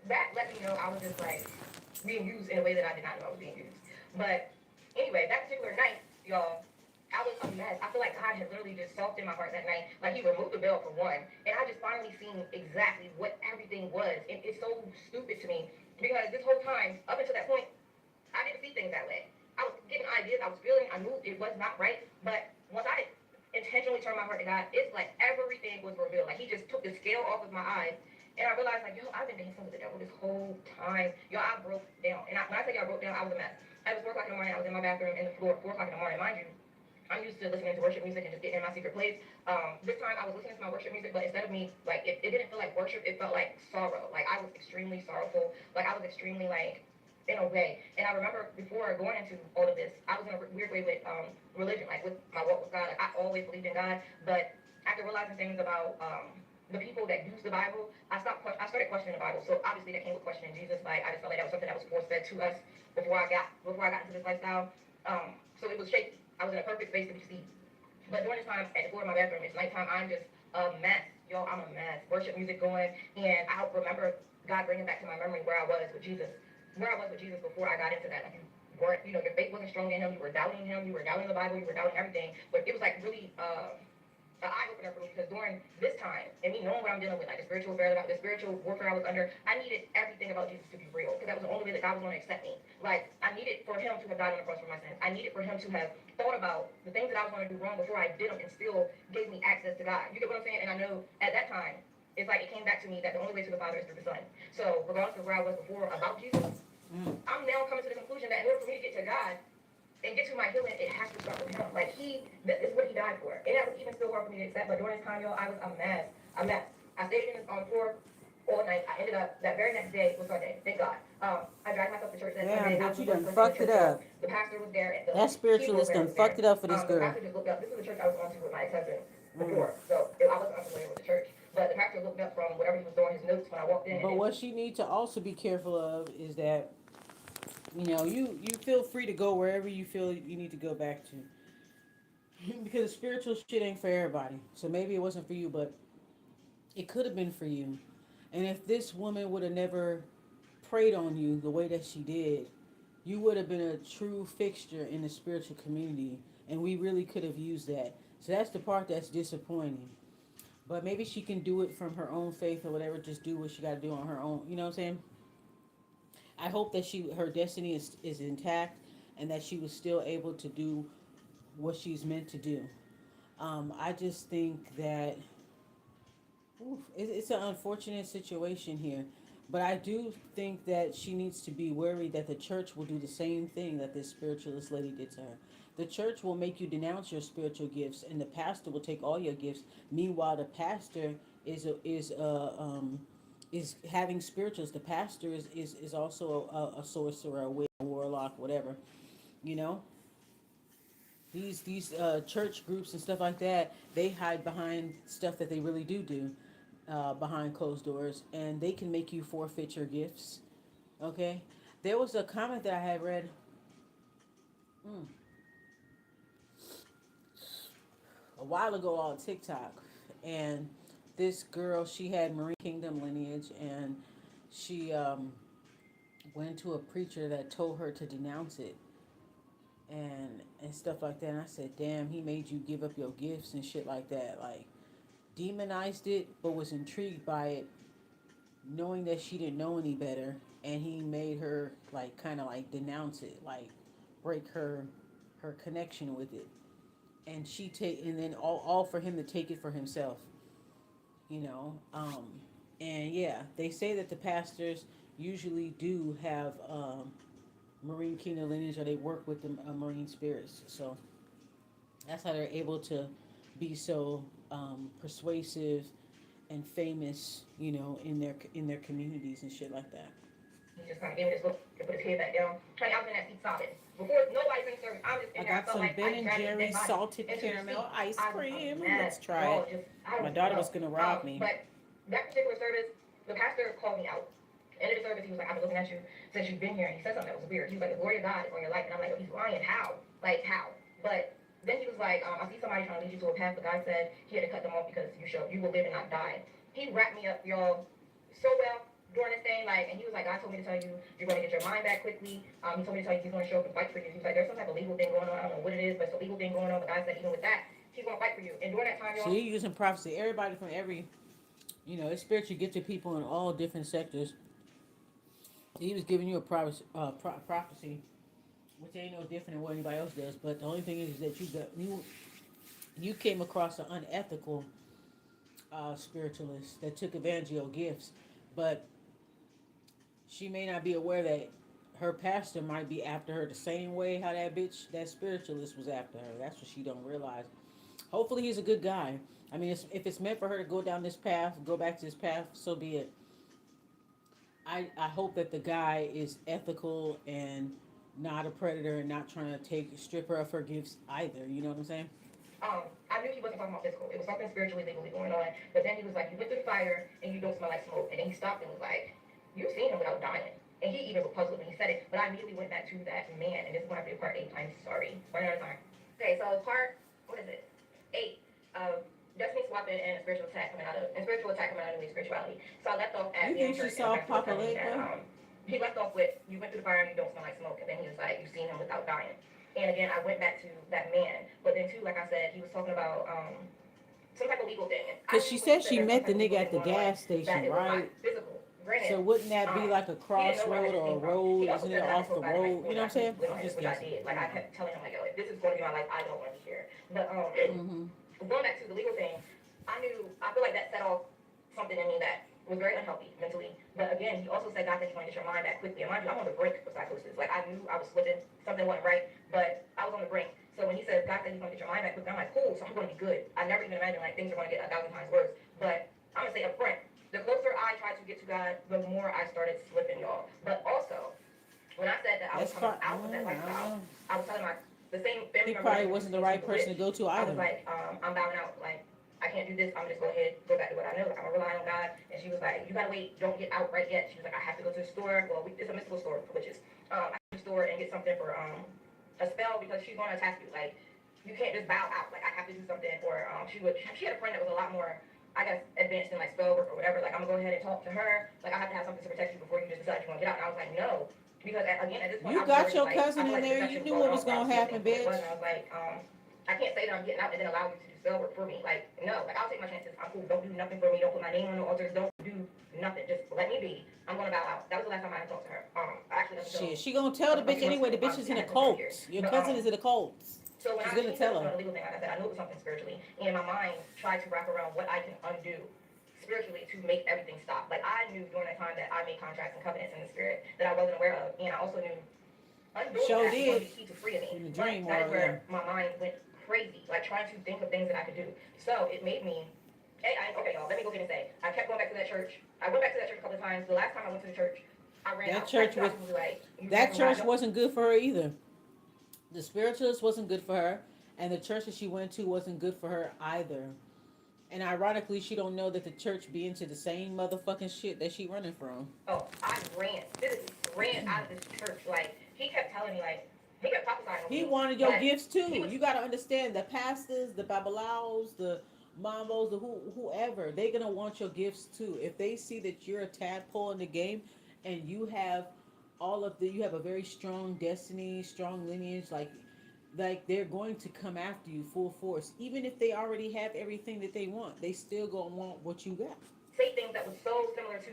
That let me know I was just like being used in a way that I did not know I was being used. But anyway, that particular night, y'all, I was a mess. I feel like God had literally just softened my heart that night. Like He removed the veil for one, and I just finally seen exactly what everything was. And it's so stupid to me because this whole time, up until that point, I didn't see things that way. I was getting ideas. I was feeling. I knew it was not right. But once I intentionally turned my heart to God, it's like everything was revealed. Like He just took the scale off of my eyes. And I realized, like, yo, I've been dancing with the devil this whole time. Yo, I broke down. And when I say I broke down, I was a mess. It was 4 o'clock in the morning. I was in my bathroom in the floor at 4 o'clock in the morning. Mind you, I'm used to listening to worship music and just getting in my secret place. This time I was listening to my worship music, but instead of me, like, it didn't feel like worship. It felt like sorrow. Like, I was extremely sorrowful. Like, I was extremely, like, in a way. And I remember before going into all of this, I was in a weird way with religion, like with my walk with God. Like, I always believed in God, but after realizing things about the people that use the Bible, I started questioning the Bible. So obviously that came with questioning Jesus. Like, I just felt like that was something that was force fed to us before I got into this lifestyle. So it was shaky. I was in a perfect space to be deceived. But during this time at the floor of my bathroom, it's nighttime. I'm just a mess, yo. I'm a mess. Worship music going, and I remember God bringing back to my memory where I was with Jesus before I got into that. Like, you weren't, your faith wasn't strong in Him. You were doubting Him. You were doubting the Bible. You were doubting everything. But it was like really eye opener for me because during this time and me knowing what I'm dealing with, like the spiritual warfare, the spiritual warfare I was under, I needed everything about Jesus to be real because that was the only way that God was going to accept me. Like I needed for Him to have died on the cross for my sins. I needed for Him to have thought about the things that I was going to do wrong before I did them and still gave me access to God. You get what I'm saying? And I know at that time, it's like it came back to me that the only way to the Father is through the Son. So regardless of where I was before about Jesus, Mm. I'm now coming to the conclusion that in order for me to get to God, and get to my healing, it has to start with him. Like this is what he died for. And that was even still hard for me to accept. But during this time, y'all, I was a mess. A mess. I stayed on the floor all night. I ended up that very next day was Sunday. Thank God. I dragged myself to church that Damn, Sunday. I bitch, was you the first done person in the fucked it church, y'all. up. The pastor was there, and the That keyboard spiritualist player done was fucked there. it up for this The girl. pastor just looked up. This is the church I was going to with my ex-husband Mm. before, so I wasn't unfamiliar with the church. But the pastor looked up from whatever he was doing, his notes when I walked in, and But then what she need to also be careful of is that, you feel free to go wherever you feel you need to go back to. Because spiritual shit ain't for everybody. So maybe it wasn't for you, but it could have been for you. And if this woman would have never preyed on you the way that she did, you would have been a true fixture in the spiritual community. And we really could have used that. So that's the part that's disappointing. But maybe she can do it from her own faith or whatever. Just do what she got to do on her own. You know what I'm saying? I hope that her destiny is intact and that she was still able to do what she's meant to do. I just think that it's an unfortunate situation here. But I do think that she needs to be worried that the church will do the same thing that this spiritualist lady did to her. The church will make you denounce your spiritual gifts, and the pastor will take all your gifts. Meanwhile, the pastor is is having spirituals. The pastor is also a sorcerer, a witch, a warlock, whatever. You know, these church groups and stuff like that, they hide behind stuff that they really do behind closed doors, and they can make you forfeit your gifts. Okay, there was a comment that I had read mm, a while ago on TikTok, and this girl, she had Marine Kingdom lineage, and she went to a preacher that told her to denounce it and stuff like that. And I said, damn, he made you give up your gifts and shit like that. Like, demonized it, but was intrigued by it, knowing that she didn't know any better, and he made her like kind of like denounce it, like break her connection with it, and and then all for him to take it for himself, you know. And yeah, they say that the pastors usually do have Marine Kingdom lineage, or they work with the Marine spirits, so that's how they're able to be so persuasive and famous, in their communities and shit like that. he just kind of gave me this look and put his head back down. Honey, I was in that seat sobbing. Before nobody's in the service, I'm just I in there. I got felt some like Ben I and dragged a dead Jerry's body salted into the caramel seat. ice I was a cream. mess. Let's try Y'all it. just, I My don't daughter know. was gonna rob me. But that particular service, the pastor called me out. End of the service, he was like, I've been looking at you since you've been here. And he said something that was weird. He was like, the glory of God is on your life. And I'm like, oh, he's lying. How? Like, how? But then he was like, I see somebody trying to lead you to a path, but God said he had to cut them off because you will live and not die. He wrapped me up, y'all, so well during this thing, like, and he was like, God told me to tell you, you're going to get your mind back quickly. He told me to tell you he's going to show up and fight for you. He was like, there's some type of legal thing going on. I don't know what it is, but it's a legal thing going on. But God said, even with that, he's going to fight for you. And during that time, So y'all, you're using prophecy. Everybody from every, it's spiritually gifted people in all different sectors. He was giving you a prophecy, which ain't no different than what anybody else does. But the only thing is that you came across an unethical spiritualist that took advantage of your gifts, but she may not be aware that her pastor might be after her the same way how that spiritualist was after her. That's what she don't realize. Hopefully he's a good guy. I mean, if it's meant for her to go down this path, go back to this path, so be it. I hope that the guy is ethical and not a predator and not trying to strip her of her gifts either. You know what I'm saying? I knew he wasn't talking about physical. It was something spiritually, legally going on. But then he was like, you went through the fire and you don't smell like smoke. And then he stopped and was like, you've seen him without dying. And he even was puzzled when he said it. But I immediately went back to that man. And this is going to be part 8. I'm sorry. One at a time. Okay, so part, what is it? 8 of destiny swapping and spiritual attack coming out of new spirituality. So I left off at You being think she church and saw the pastor was Papa telling me that Legba? he left off with, you went through the fire and you don't smell like smoke. And then he was like, you've seen him without dying. And again, I went back to that man. But then too, like I said, he was talking about some type of legal thing. And I Cause she knew when he said said she there's some met the type of nigga legal at thing the going on gas that station, it was not right? physical. So Granted, wouldn't that be like a he didn't know where I crossroad had or a came from. road? He also Isn't it said that I could off the co-sign in high road? school You and know I what I'm couldn't saying? live I'm on just it, which I guessing. did. Like I kept telling him like, yo, if this is going to be my life, I don't want to be here. But Mm-hmm. going back to the legal thing, I feel like that set off something in me that was very unhealthy mentally. But again, he also said God said you want to get your mind back quickly. And mind you, I'm on the brink of psychosis. Like I knew I was slipping, something wasn't right, but I was on the brink. So when he said God said he's going to get your mind back quickly, I'm like, cool, so I'm going to be good. I never even imagined like things are going to get 1,000 times worse. But I'm going to say up front, the closer I tried to get to God, the more I started slipping, y'all. But also, when I said that I was That's coming fine. out of that I don't lifestyle, know. I was telling the same family He member that probably introduced wasn't the me to right the person to witch. go to I was either. like, I'm bowing out. Like, I can't do this. I'm just go ahead, go back to what I know. Like, I'm gonna rely on God. And she was like, you gotta wait. Don't get out right yet. She was like, I have to go to the store. Well, it's a mystical store for witches. I have to the store and get something for a spell because she's gonna attack you. Like, you can't just bow out. Like, I have to do something. Or she had a friend that was a lot more, I guess, advanced in like spell work or whatever. Like, I'm gonna go ahead and talk to her. Like, I have to have something to protect you before you just decide you want to get out. And I was like, no. Because again, at this point, You I was got already your like, I cousin feel in like there. the You infection was knew going what on was where I gonna was seeing happen, things for what it was. bitch. And I was like, I can't say that I'm getting out and then allow you to do spell work for me. Like, no, like I'll take my chances. I'm cool. Don't do nothing for me. Don't put my name on the altars. Don't do nothing. Just let me be. I'm gonna bow out. That was the last time I had talked to her. Actually, until Shit, she gonna tell the a bitch few months anyway. ago. The bitch is Honestly, in I a hadn't talked to her in years. cult. Your But cousin is in a cult. so when She's she gonna said it tell was her. a legal thing, like I said, I knew it was something spiritually, and my mind tried to wrap around what I can undo spiritually to make everything stop. Like I knew during that time that I made contracts and covenants in the spirit that I wasn't aware of, and I also knew undoing Show that was going to did be key to freeing me. in the But dream that is world, yeah. where my mind went crazy, like trying to think of things that I could do. So it made me. Okay, y'all. Let me go ahead and say I kept going back to that church. I went back to that church a couple of times. The last time I went to the church, I ran That out. Like church you was guys was like, you that from God. church wasn't good for her either. The spiritualist wasn't good for her, and the church that she went to wasn't good for her either. And ironically, she don't know that the church be into the same motherfucking shit that she running from. Oh, I ran, physically ran out of this church. Like he kept telling me, like he kept prophesying over He me wanted your that gifts he too. was. You gotta understand the pastors, the babalaos, the mambos, the whoever, they gonna want your gifts too. If they see that you're a tadpole in the game and you have you have a very strong destiny, strong lineage, like they're going to come after you full force. Even if they already have everything that they want, they still gonna want what you got. Say things that was so similar to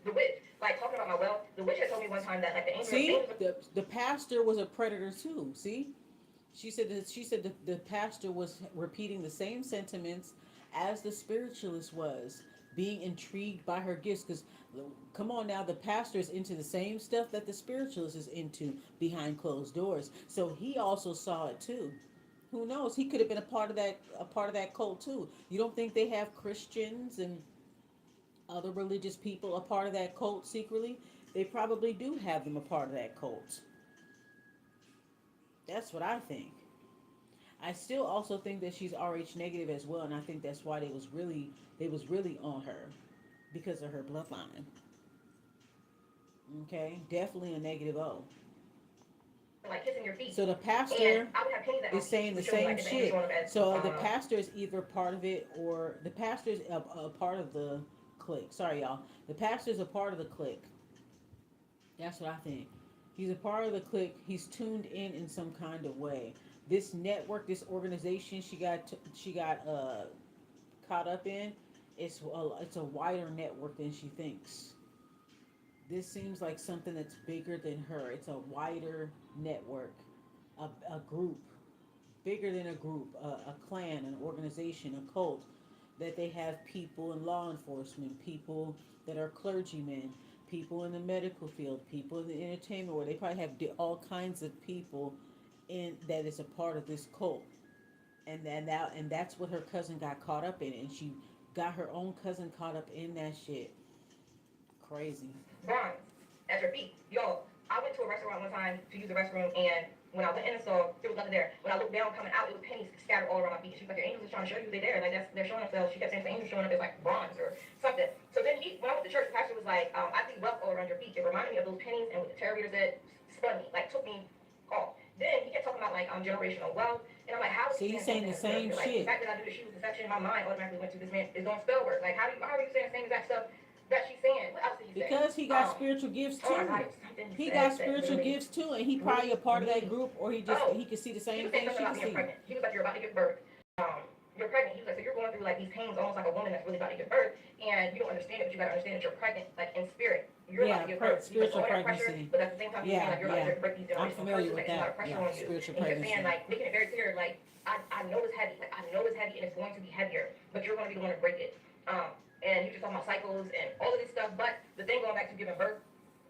the witch. Like talking about my wealth. The witch had told me one time that like See, the pastor was a predator too. See, she said the pastor was repeating the same sentiments as the spiritualist was, being intrigued by her gifts. Because come on now, the pastor is into the same stuff that the spiritualist is into behind closed doors. So he also saw it too. Who knows? He could have been a part of that cult too. You don't think they have Christians and other religious people a part of that cult secretly? They probably do have them a part of that cult. That's what I think. I still also think that she's Rh negative as well, and I think that's why they was really on her because of her bloodline. Okay, definitely a negative O. like kissing your feet. So the And pastor I would have pennies at my is feet. She saying the would show me same like the angel shit. showing up as So the pastor is either part of it or the pastor is a part of the clique. Sorry, y'all. The pastor is a part of the clique. That's what I think. He's a part of the clique. He's tuned in some kind of way. This network, this organization she got caught up in, it's a wider network than she thinks. This seems like something that's bigger than her. It's a wider network, a group, bigger than a group, a clan, an organization, a cult. That they have people in law enforcement, people that are clergymen, people in the medical field, people in the entertainment world. They probably have all kinds of people in that is a part of this cult, and that's what her cousin got caught up in, and she got her own cousin caught up in that shit. Crazy. bronze at your feet. Yo, I went to a restaurant one time to use the restroom, and when I went in and saw there was nothing there. When I looked down coming out, it was pennies scattered all around my feet. She was like, "Your angels are trying to show you they're there. Like they're showing themselves." She kept saying the angels showing up as like bronze or something. So then when I went to church, the pastor was like, "I see wealth all around your feet." It reminded me of those pennies and what the tarot reader said spun me, like took me off. Then he kept talking about like generational wealth, and I'm like, how is See, he he's saying saying the something same that's like the shit fact that I knew that she was deception, my mind automatically went to this man is doing spell work. Like how are you saying the same exact stuff that she's saying? What else did he say? because he got spiritual gifts Oh my too. God, something he He said got that spiritual literally gifts too, and he probably blew a part of that me. group, or he Oh, could see the he same was saying thing something she about could being see. pregnant. He was like, you're about to give birth. Um, you're pregnant. He was like, so you're going through like these pains, almost like a woman that's really about to give birth, and you don't understand it, but you gotta understand that you're pregnant, like in spirit. You're about Yeah, to give birth. He's like, spiritual all that pressure, pregnancy. but at the same time, he's saying Yeah, like you're about yeah. to break these I'm generational familiar curses. with Like it's a lot that. of pressure Yeah, on you, spiritual and he's just saying pregnancy. like making it very clear, like I know it's heavy, like I know it's heavy, and it's going to be heavier, but you're going to be the one to break it. And he was just talking about cycles and all of this stuff. But the thing going back to giving birth,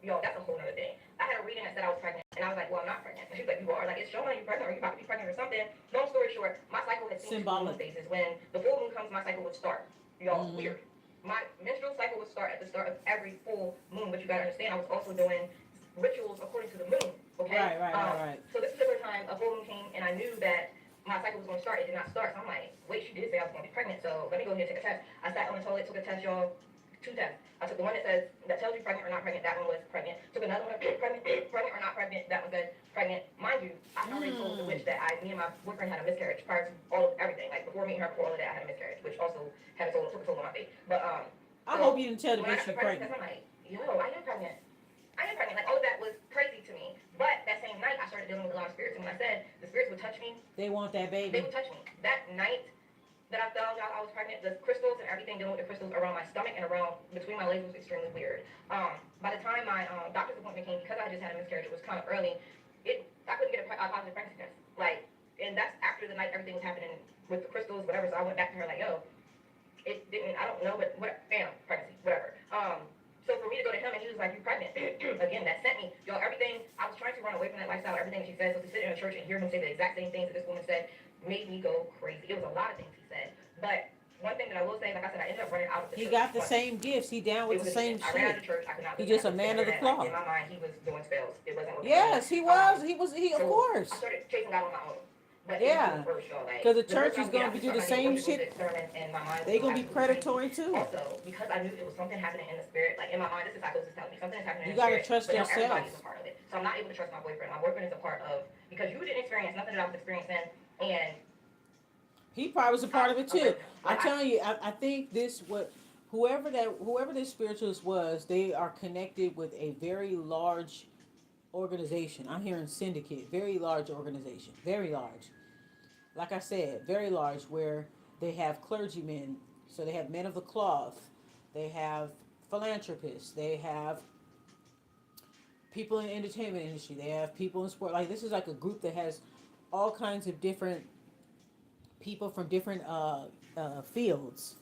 yo, that's a whole other thing. I had a reading that said I was pregnant, and I was like, well, I'm not pregnant. And she was like, you are. Like, it's showing you pregnant, or you about to be pregnant or something. Long story short, my cycle has seen two full moon Symbolic. phases. When the full moon comes, my cycle would start. Y'all, it's Mm-hmm. weird. My menstrual cycle would start at the start of every full moon, but you gotta understand, I was also doing rituals according to the moon. Okay. Right, right, right, right. So this particular time, a full moon came, and I knew that my cycle was going to start. It did not start. So I'm like, wait, she did say I was going to be pregnant. So let me go ahead and take a test. I sat on the toilet, took a test, y'all. Two tests. I took the one that says that tells you pregnant or not pregnant. That one was pregnant. Took another one, pregnant, pregnant or not pregnant. That one said pregnant. Mind you, I had already told the witch that me and my boyfriend had a miscarriage prior to all of everything. Like before meeting her, before all of that, I had a miscarriage, which also took a toll on my faith. But I hope so you didn't tell the when I bitch got the you're pregnancy pregnant. test, I'm like, yo, I am pregnant. I am pregnant. Like all of that was crazy to me. But that same night, I started dealing with a lot of spirits, and when I said the spirits would touch me, They want that they baby. would touch me. That night that I found out I was pregnant, the crystals and everything dealing with the crystals around my stomach and around between my legs was extremely weird. By the time my doctor's appointment came, because I just had a miscarriage, it was kind of early. I couldn't get a positive pregnancy test. Like, and that's after the night everything was happening with the crystals, whatever. So I went back to her like, yo, it didn't. I don't know, but what? Bam, pregnancy, whatever. So for me to go to him and he was like, "You pregnant?" Again, that sent me, yo. Everything I was trying to run away from that lifestyle, everything she said. So to sit in a church and hear him say the exact same things that this woman said made me go crazy. It was a lot of things he said, but one thing that I will say, like I said, I ended up running out of the He church got the once. same gifts. He down It with the was a same demon. I ran out shit. of the church. I could not He listen. I just a couldn't stand man the of the internet. Like in cloth. my mind, he was doing spells. It wasn't working for me. Yes, he was. He was. He of So I course. started chasing God on my own. But it was Yeah, getting worse, y'all. Like because the the first church time is we get gonna out, be we do start the running same worship shit. music, sermon, and my mind was They so gonna be absolutely crazy. predatory too. Also, because I knew it was something happening in the spirit, like in my mind, this is psychosis telling me something is happening You in the gotta spirit, trust but now everybody is a yourself. part of it. So I'm not able to trust my boyfriend. My boyfriend is a part of because you didn't experience nothing that I was experiencing, and He probably was a part of it I'm too. with him. I'm Like telling you, I think this what whoever this spiritualist was, they are connected with a very large organization. I'm hearing syndicate, very large organization, very large. Like I said, very large, where they have clergymen, so they have men of the cloth, they have philanthropists, they have people in the entertainment industry, they have people in sport. Like this is like a group that has all kinds of different people from different fields.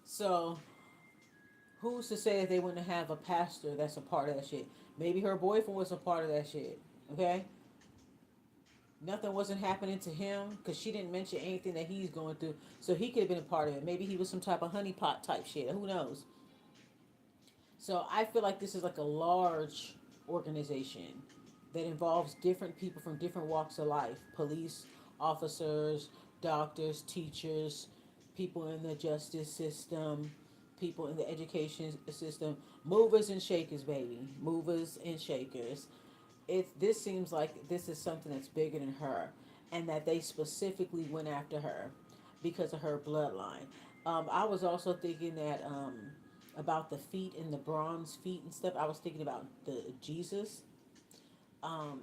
So who's to say that they wouldn't have a pastor that's a part of that shit? Maybe her boyfriend was a part of that shit. Okay, nothing wasn't happening to him because she didn't mention anything that he's going through. So he could have been a part of it. Maybe he was some type of honeypot type shit. Who knows? So I feel like this is like a large organization that involves different people from different walks of life: police officers, doctors, teachers, people in the justice system, people in the education system, movers and shakers, baby, movers and shakers. This seems like this is something that's bigger than her, and that they specifically went after her because of her bloodline. I was also thinking that about the feet and the bronze feet and stuff. I was thinking about the Jesus. Um,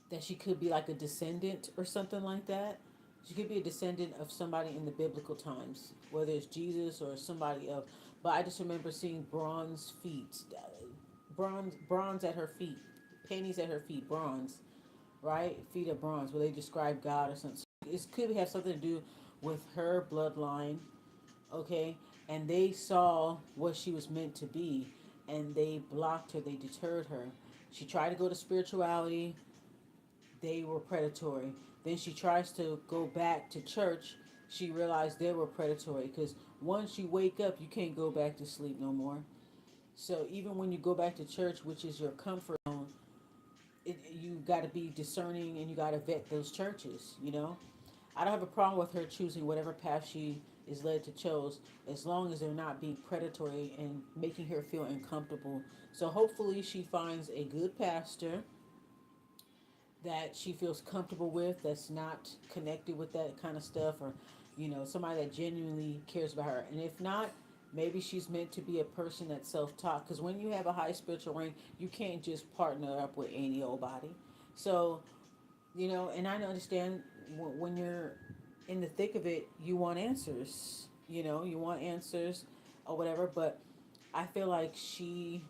that she could be like a descendant or something like that. She could be a descendant of somebody in the biblical times, whether it's Jesus or somebody else. But I just remember seeing bronze feet, bronze at her feet, panties at her feet, bronze, right? Feet of bronze, where they describe God or something. It could have something to do with her bloodline, okay? And they saw what she was meant to be, and they blocked her. They deterred her. She tried to go to spirituality. They were predatory. Then she tries to go back to church. She realized they were predatory because once you wake up, you can't go back to sleep no more. So even when you go back to church, which is your comfort zone, you got to be discerning and you got to vet those churches. I don't have a problem with her choosing whatever path she is led to choose, as long as they're not being predatory and making her feel uncomfortable. So hopefully she finds a good pastor that she feels comfortable with, that's not connected with that kind of stuff, or somebody that genuinely cares about her. And if not, maybe she's meant to be a person that's self-taught, because when you have a high spiritual rank, you can't just partner up with any old body. So and I understand when you're in the thick of it, you want answers. You know, you want answers or whatever. But I feel like she,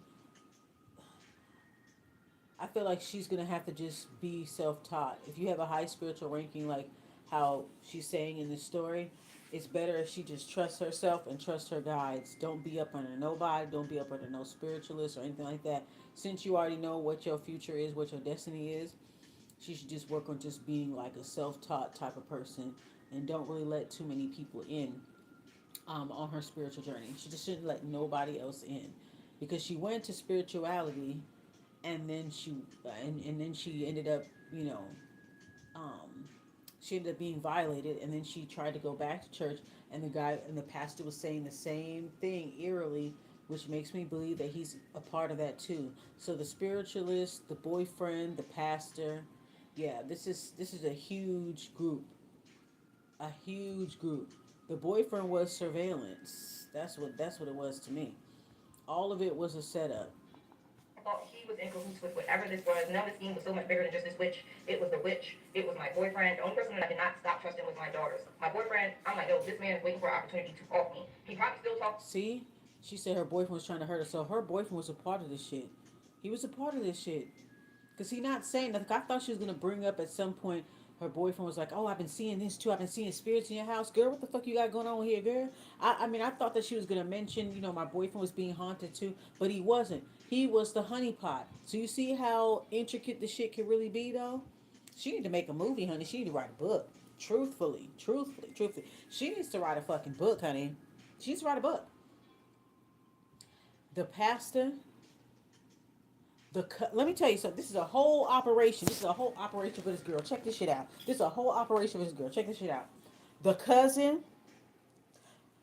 I feel like she's gonna have to just be self-taught. If you have a high spiritual ranking, like how she's saying in this story, it's better if she just trusts herself and trusts her guides. Don't be up under nobody. Don't be up under no spiritualist or anything like that. Since you already know what your future is, what your destiny is, she should just work on just being like a self-taught type of person and don't really let too many people in on her spiritual journey. She just shouldn't let nobody else in because she went to spirituality and then and then she ended up, you know, um, she ended up being violated, and then she tried to go back to church, and the guy and the pastor was saying the same thing eerily, which makes me believe that he's a part of that too. So the spiritualist, the boyfriend, the pastor, yeah, this is a huge group, a huge group. The boyfriend was surveillance. That's what it was to me. All of it was a setup. I thought he was in cahoots with whatever this was. Now the scheme was so much bigger than just this witch. It was the witch. It was my boyfriend. The only person that I did not stop trusting was my daughters. My boyfriend, I'm like, yo, this man is waiting for an opportunity to off me. He probably still talks. See, she said her boyfriend was trying to hurt her, so her boyfriend was a part of this shit. He was a part of this shit. Cause he not saying nothing. I thought she was gonna bring up at some point. Her boyfriend was like, "Oh, I've been seeing this too. I've been seeing spirits in your house, girl. What the fuck you got going on here, girl?" I mean, I thought that she was gonna mention, my boyfriend was being haunted too, but he wasn't. He was the honeypot. So you see how intricate the shit can really be, though. She need to make a movie, honey. She need to write a book. Truthfully, truthfully, truthfully, she needs to write a fucking book, honey. She needs to write a book. The pastor, let me tell you something. This is a whole operation. This is a whole operation for this girl. Check this shit out. This is a whole operation for this girl. Check this shit out. The cousin,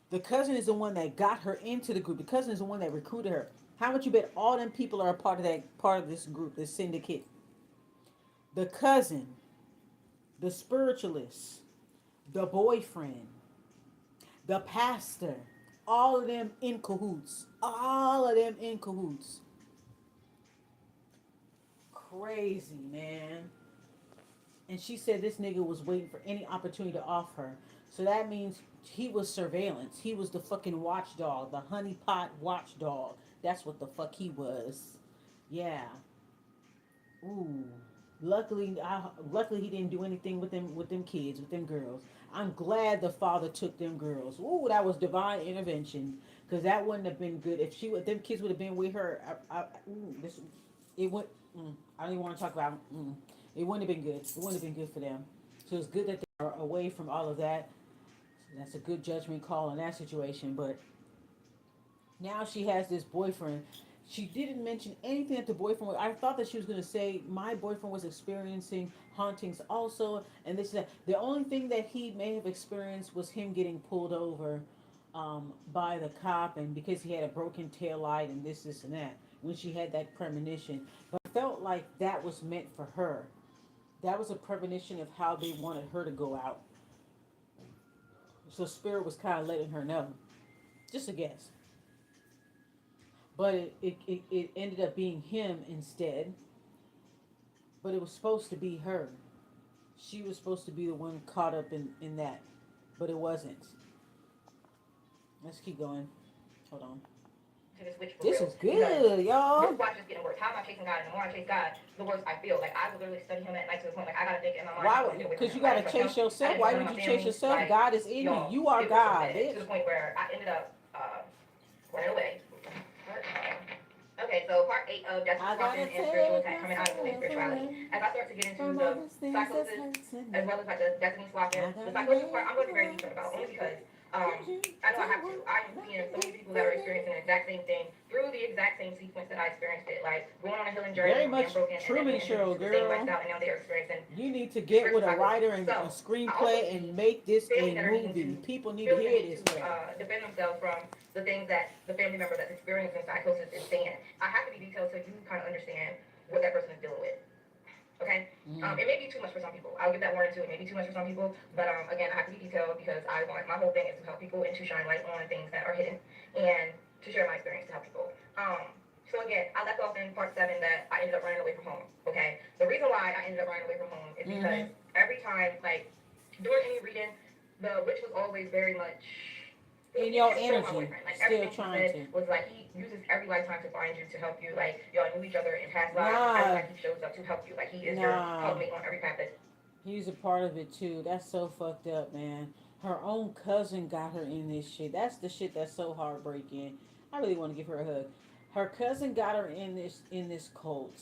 the cousin is the one that got her into the group. The cousin is the one that recruited her. How much you bet all them people are a part of this group, this syndicate? The cousin, the spiritualist, the boyfriend, the pastor, all of them in cahoots. All of them in cahoots. Crazy, man. And she said this nigga was waiting for any opportunity to off her. So that means he was surveillance. He was the fucking watchdog, the honeypot watchdog. That's what the fuck he was. Yeah. Ooh. Luckily he didn't do anything with them kids, with them girls. I'm glad the father took them girls. Ooh, that was divine intervention. Cause that wouldn't have been good if them kids would have been with her. It would. I don't even want to talk about. It wouldn't have been good. It wouldn't have been good for them. So it's good that they are away from all of that. So that's a good judgment call in that situation. But now she has this boyfriend. She didn't mention anything that the boyfriend was. I thought that she was going to say my boyfriend was experiencing hauntings also, and this and that. The only thing that he may have experienced was him getting pulled over by the cop, and because he had a broken tail light and this and that. When she had that premonition, but I felt like that was meant for her. That was a premonition of how they wanted her to go out. So Spirit was kind of letting her know. Just a guess. But it ended up being him instead. But it was supposed to be her. She was supposed to be the one caught up in that. But it wasn't. Let's keep going. Hold on. To this witch for This real. is good, y'all. This watch is getting worse. How am I chasing God? And the more I chase God, the worse I feel. Like I would literally study Him at night to the point like I gotta think in my mind. Why? Because you gotta chase yourself. Why would you chase yourself? Like, God is in you. You are God, so bitch. to the point where I ended up running away. Okay, so part 8 of Destiny's Walking and Spiritual Attack, coming out of the way spirituality. As I start to get into the psychosis, as well as like the Destiny Swapping, the psychosis part, I'm going to be very detailed about, only because I know I have to. I am seeing so many people that are experiencing the exact same thing through the exact same sequence that I experienced it, like going on a healing journey, Very much broken, Truman Show, the same girl. lifestyle, and now they are experiencing. You need to get with a writer and a screenplay and make this a movie. People need to hear this. Defend themselves from the things that the family member that's experiencing psychosis is saying. I have to be detailed so you kind of understand what that person is dealing with. Okay? It may be too much for some people. I'll give that warning too. It may be too much for some people. But again, I have to be detailed because my whole thing is to help people and to shine light on things that are hidden and to share my experience to help people. So again, I left off in part 7 that I ended up running away from home. Okay? The reason why I ended up running away from home is because every time, like, during any reading, the witch was always very much In he your controlled my energy, boyfriend. Like still everything he trying said to. was like he uses every lifetime to find you to help you. Like y'all knew each other in past lives. Every Nah, time he shows up to help you, like he is your nah. helpmate on every path that. He's a part of it too. That's so fucked up, man. Her own cousin got her in this shit. That's the shit that's so heartbreaking. I really want to give her a hug. Her cousin got her in this cult.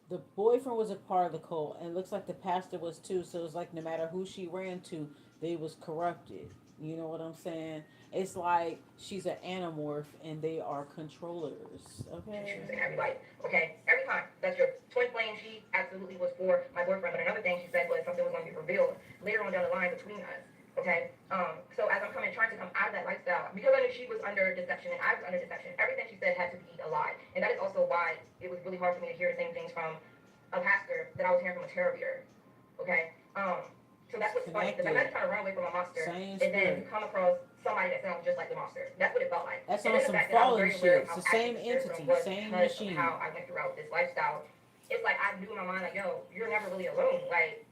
The boyfriend was a part of the cult, and it looks like the pastor was too. So it's like no matter who she ran to, they was corrupted. You know what I'm saying? It's like she's an anamorph, and they are controllers. To Okay. choose in every life. Okay, every time. That's your twin flame. She absolutely was for my boyfriend. But another thing she said was something was going to be revealed later on down the line between us. Okay, so as I'm trying to come out of that lifestyle, because I knew she was under deception and I was under deception, everything she said had to be a lie, and that is also why it was really hard for me to hear the same things from a pastor that I was hearing from a tarot reader. Okay, so that's what's funny because I'm not Connected. trying to run away from a monster, Same and then you spirit. come across somebody that sounds just like the monster. That's what it felt like. That's And on then the some fact that I was fallen very aware shit. of It's how the active same the spirit realm entity, was same because of machine. how I went throughout this lifestyle. It's like I knew in my mind, like, yo, you're never really alone. Like,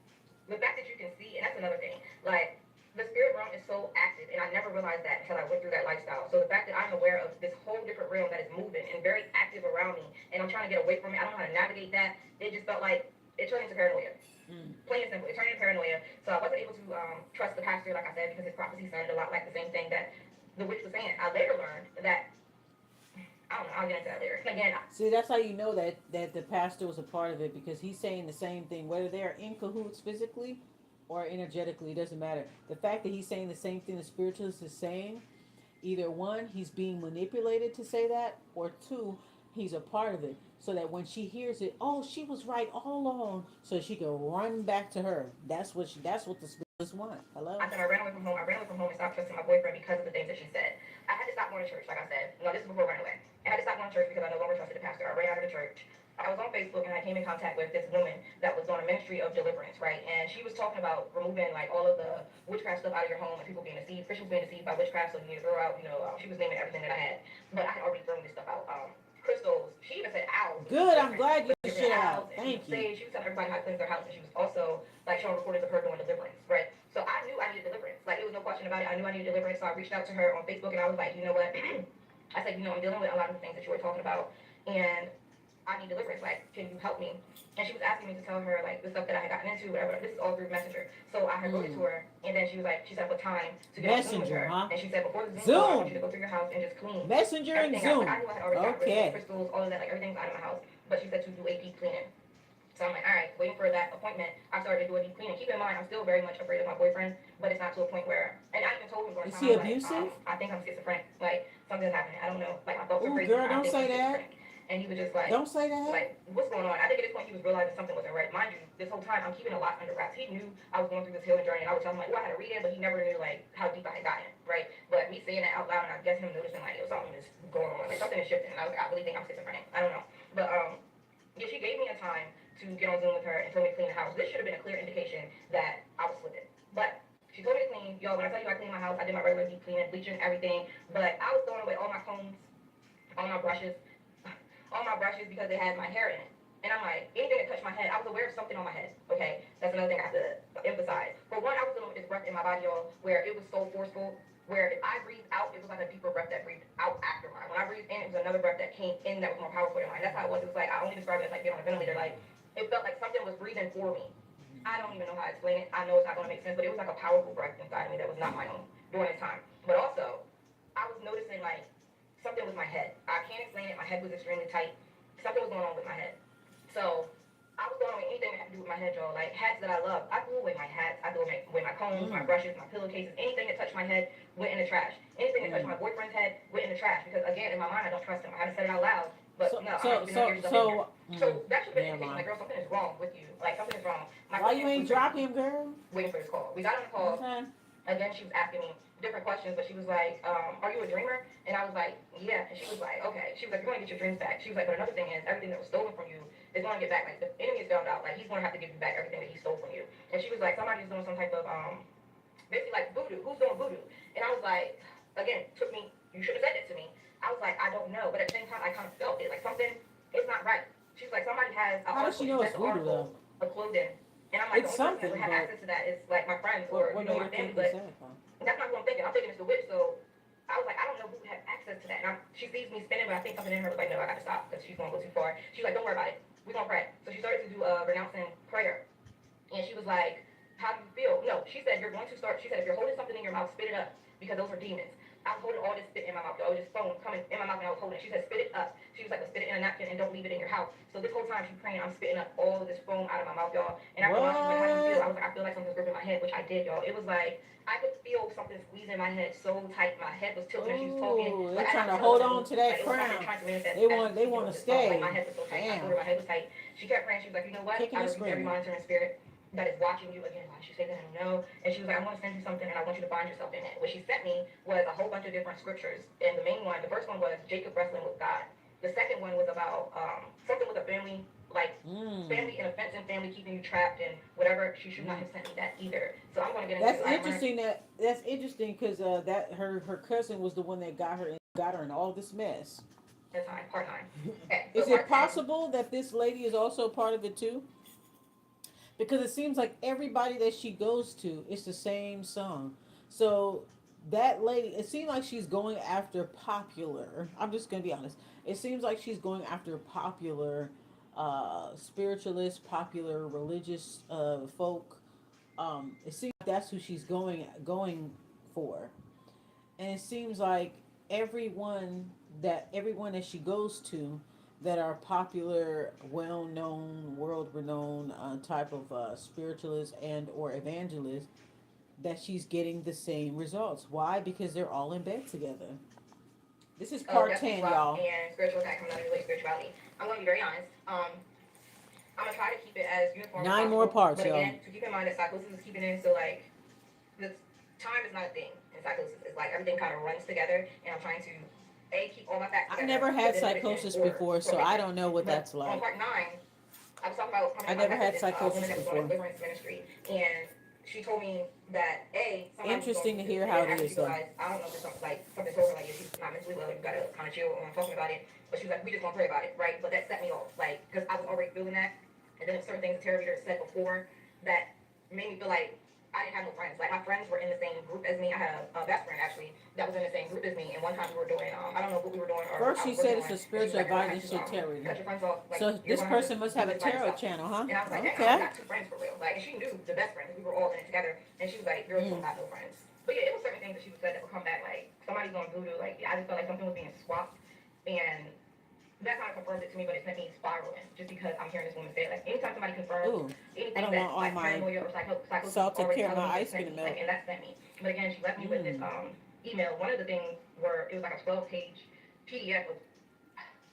the fact that you can see, and that's another thing, like, the spirit realm is so active, and I never realized that until I went through that lifestyle. So the fact that I'm aware of this whole different realm that is moving and very active around me, and I'm trying to get away from it, I don't know how to navigate that. It just felt like it turned into paranoia. Mm. Plain and simple, it turned into paranoia. So I wasn't able to trust the pastor, like I said, because his prophecy sounded a lot like the same thing that the witch was saying. I later learned that I don't know. I'll get into that later. Again, See, that's how you know that the pastor was a part of it because he's saying the same thing, whether they're in cahoots physically or energetically, it doesn't matter. The fact that he's saying the same thing the spiritualist is saying, either one, he's being manipulated to say that, or two, he's a part of it. So that when she hears it, oh, she was right all along, so she can run back to her. That's what the spiritualists want. Hello. I said I ran away from home. I ran away from home and stopped trusting my boyfriend because of the things that she said. I had to stop going to church, like I said. No, this is before I ran away. I had to stop going to church because I no longer trusted the pastor. I ran out of the church. I was on Facebook and I came in contact with this woman that was on a ministry of deliverance, right? And she was talking about removing like all of the witchcraft stuff out of your home and people being deceived, Christians being deceived by witchcraft, so you need to throw out, she was naming everything that I had. But I had already thrown this stuff out. Crystals. She even said owls, which was Good. I'm different. glad you But she shit said owls out. and she was Thank you. sage. She was telling everybody how to cleanse their house, and she was also like showing recordings of her doing deliverance, right? So I knew I needed deliverance. Like, there was no question about it. I knew I needed deliverance. So I reached out to her on Facebook and I was like, you know what? I said, I'm dealing with a lot of the things that you were talking about. And I need deliverance. Like, can you help me? And she was asking me to tell her, like, the stuff that I had gotten into, whatever. This is all through Messenger. So I had wrote it to her. And then she was like, she set up a time to get on Zoom with Messenger, her. huh? And she said, before the Zoom call, I want you Zoom. to go through your house and just clean Messenger and everything out. Like, Zoom. I knew I had already got rid of the Okay. crystals, all of that. Like, everything's out of my house. But she said to do a deep cleaning. So I'm like, all right, waiting for that appointment. I started to do a deep cleaning. Keep in mind, I'm still very much afraid of my boyfriend, but it's not to a point where. And I even told him during Is time, he I was like, abusive? I think I'm schizophrenic. Like, something's happening. I don't know. Like, my thoughts are Ooh, crazy. girl, I don't think I'm say that. schizophrenic. And he was just Don't say that. what's going on? I think at this point he was realizing something wasn't right. Mind you, this whole time I'm keeping a lot under wraps. He knew I was going through this healing journey, and I would tell him like, "Oh, I had to read it," but he never knew like how deep I had gotten, right? But me saying that out loud, and I guess him noticing like, "Yo, something is going on, like something is shifting." And I really think I'm schizophrenic. I don't know, but yeah, she gave me a time to get on Zoom with her and told me to clean the house. This should have been a clear indication that I was slipping, but. She told me to clean. Yo, when I tell you I cleaned my house, I did my regular deep cleaning, bleaching, everything. But I was throwing away all my combs, all my brushes, all my brushes because they had my hair in it. And I'm like, anything that touched my head, I was aware of something on my head. Okay, that's another thing I have to emphasize. For one, I was dealing with this breath in my body, y'all, where it was so forceful. Where if I breathed out, it was like a deeper breath that breathed out after mine. When I breathed in, it was another breath that came in that was more powerful than mine. That's how it was. It was like I only describe it as like being on a ventilator. Like it felt like something was breathing for me. I don't even know how to explain it. I know it's not going to make sense, but it was like a powerful breath inside of me that was not my own during this time. But also, I was noticing like something with my head. I can't explain it. My head was extremely tight. Something was going on with my head. So I was throwing away anything that had to do with my head, y'all. Like hats that I love. I threw away my hats. I threw away my combs, my brushes, my pillowcases. Anything that touched my head went in the trash. Anything that touched my boyfriend's head went in the trash. Because again, in my mind, I don't trust him. I had to say it out loud. But So no, I'm so not even so years up in so. here. So that should have been an Never indication, mind. like, girl, something is wrong with you. Like, something is wrong. My Why you friend ain't was drop him, girl? waiting for this call. We got on the call. Okay. Again, she was asking me different questions, but she was like, are you a dreamer? And I was like, yeah. And she was like, okay. She was like, you're going to get your dreams back. She was like, but another thing is, everything that was stolen from you is going to get back. Like, the enemy has found out. Like, he's going to have to give you back everything that he stole from you. And she was like, somebody's doing some type of, basically like voodoo. Who's doing voodoo? And I was like, again, took me, you should have said it to me. I was like, I don't know. But at the same time, I kind of felt it. Like, something, it's not right. She's like, somebody has an How does article. she She know said it's the voodoo article though? of clothing. And And I'm like, It's the only person that something, would have but access to that is like my friends what or what made my her family. think it's But that? Huh? that's not who I'm thinking. I'm thinking it's the witch. So I was like, I don't know who would have access to that. And she sees me spinning, but I think something in her was like, no, I got to stop because she's going to go too far. She's like, don't worry about it. We're going to pray. So she started to do a renouncing prayer. And she was like, how do you feel? No, she said, you're going to start. She said, if you're holding something in your mouth, spit it up because those are demons. I was holding all this spit in my mouth. All this foam coming in my mouth and I was holding it. She said, spit it up. She was like, well, spit it in a napkin and don't leave it in your house. So this whole time she's praying, I'm spitting up all of this foam out of my mouth, y'all. And after a while, she was like, how do you feel? I What? was like, I feel like something's gripping my head, which I did, y'all. It was like, I could feel something squeezing my head so tight. My head was tilting and she was talking. Oh, they're Like, I trying didn't to tell her hold what to on move. to Like, that it was something crown. trying to manifest They as want she's they speaking want over to this song. Like, my stay. head was so tight. I told Damn, her my head was tight. She kept praying. She was like, you know what? kicking I and rebuke every screaming. monitoring spirit that is watching you again. Why did she say that? I don't know. And she was like, I want to send you something and I want you to find yourself in it. What she sent me was a whole bunch of different scriptures. And the main one, the first one was Jacob wrestling with God. The second one was about something with a family, like Mm. family and offense and family keeping you trapped and whatever. She should not Mm. have sent me that either. So I'm going to get into, That's I'm going to, interesting. That's interesting because that her cousin was the one that got her in all this mess. that's time, part 9. Okay, so Is it part 10. possible that this lady is also part of it too? Because it seems like everybody that she goes to, it's the same song. So that lady, it seems like she's going after popular. I'm just gonna be honest. It seems like she's going after popular, spiritualist, popular religious folk. It seems like that's who she's going for, and it seems like everyone that she goes to that are popular, well-known, world-renowned type of spiritualist and or evangelist, that she's getting the same results. Why? Because they're all in bed together. This is Of part Destiny 10, Swap y'all. and Spiritual Attack coming out of Relate Spirituality. I'm going to be very honest. I'm going to try to keep it as uniform as 9 more possible. parts, But y'all. again, to keep in mind that psychosis is keeping in, so like, the time is not a thing in psychosis. It's like everything kind of runs together, and I'm trying to keep all my facts I together, never but had then put it in psychosis order before, for so I picture. don't know what But that's on like. part 9, I was talking about coming I in never contact with had this woman psychosis that was doing a before. deliverance ministry, and she told me that somebody was going Interesting to through this, hear and how then it after is, she though. realized, I don't know if it's something like something told her like, if she's not mentally well, you gotta kind of chill on talking about it. But she was like, we just gonna pray about it, right? But that set me off, like, because I was already feeling that, and then certain things the Terror Reader said before that made me feel like I didn't have no friends. Like my friends were in the same group as me. I had a best friend actually that was in the same group as me. And one time we were doing, I don't know what we were doing or First, I she was working said on. it's a And she was spiritual like, you're gonna advisor. have She to said tarot. cut your friends off. Like So you're this gonna have to person must do have a this by tarot yourself. channel, huh? And I was like, dang, I only Okay. got 2 friends for real. Like, and she knew the best friends. We were all in it together. And she was like, girl, you don't Mm. got no friends. But yeah, it was certain things that she would say that would come back. Like somebody's on voodoo. Like I just felt like something was being swapped. And that kind of confirmed it to me, but it sent me spiraling just because I'm hearing this woman say it. Like anytime somebody confirms Ooh, I anything don't want that all like my paranoia or psychosis salted already caramel telling me, it ice sent cream to me. Like, melt. and that sent me. But again, she left me with this Mm. email. One of the things were it was like a 12-page PDF of.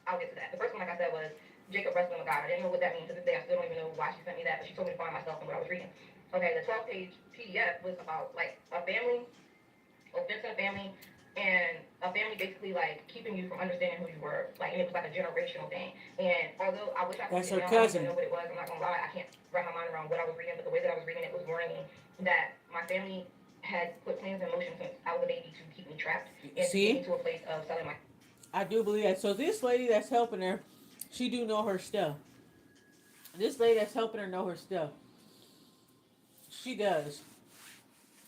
I'll get to that. The first one, like I said, was Jacob wrestling with God. I didn't know what that means to this day. I still don't even know why she sent me that, but she told me to find myself in what I was reading. Okay, the 12-page PDF was about like a family, offense in a family, and a family basically like keeping you from understanding who you were. Like, and it was like a generational thing. And although I wish I could That's read it her now, I don't even cousin. know what it was. I'm not gonna lie, I can't wrap my mind around what I was reading. But the way that I was reading it was warning me that my family had put plans in motion since I was a baby to keep me trapped and to get me See, to a place of selling my. I do believe that. So this lady that's helping her, she do know her stuff. This lady that's helping her know her stuff. She does.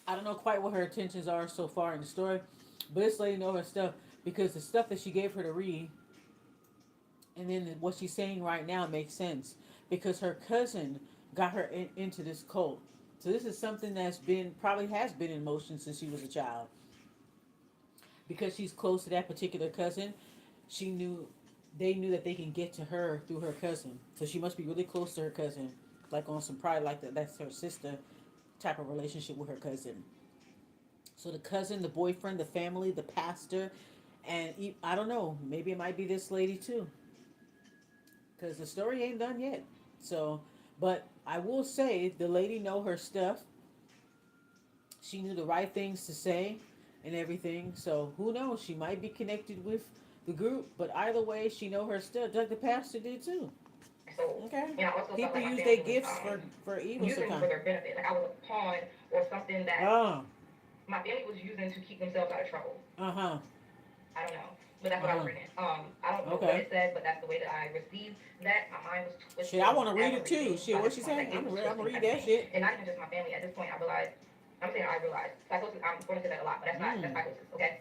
I don't know quite what her intentions are so far in the story, but this lady know her stuff because the stuff that she gave her to read, and then what she's saying right now makes sense because her cousin got her into this cult. So this is something that's been probably has been in motion since she was a child. Because she's close to that particular cousin, she knew they knew that they can get to her through her cousin. So she must be really close to her cousin, like on some pride, like that. That's her sister type of relationship with her cousin. So the cousin, the boyfriend, the family, the pastor, and I don't know. Maybe it might be this lady too, because the story ain't done yet. So, but I will say the lady know her stuff. She knew the right things to say and everything. So who knows? She might be connected with the group, but either way, she know her stuff. Doug the pastor did too. Soul. Okay. And I also felt People like my use their family was gifts for evil using me for sometimes. their benefit. Like I was a pawn or something that Oh. my family was using to keep themselves out of trouble. Uh huh. I don't know. But that's what I was Uh-huh. reading. I don't know what Okay. it said, but that's the way that I received that. My mind was Shit, twisted I for want to read it too. everything Shit, by what this she point. say? Like it was I'm gonna twisting read that everything, shit. and not even just my family. At this point, I realized. I'm saying I realized psychosis. I'm going to say that a lot, but that's Mm. psychosis. Okay.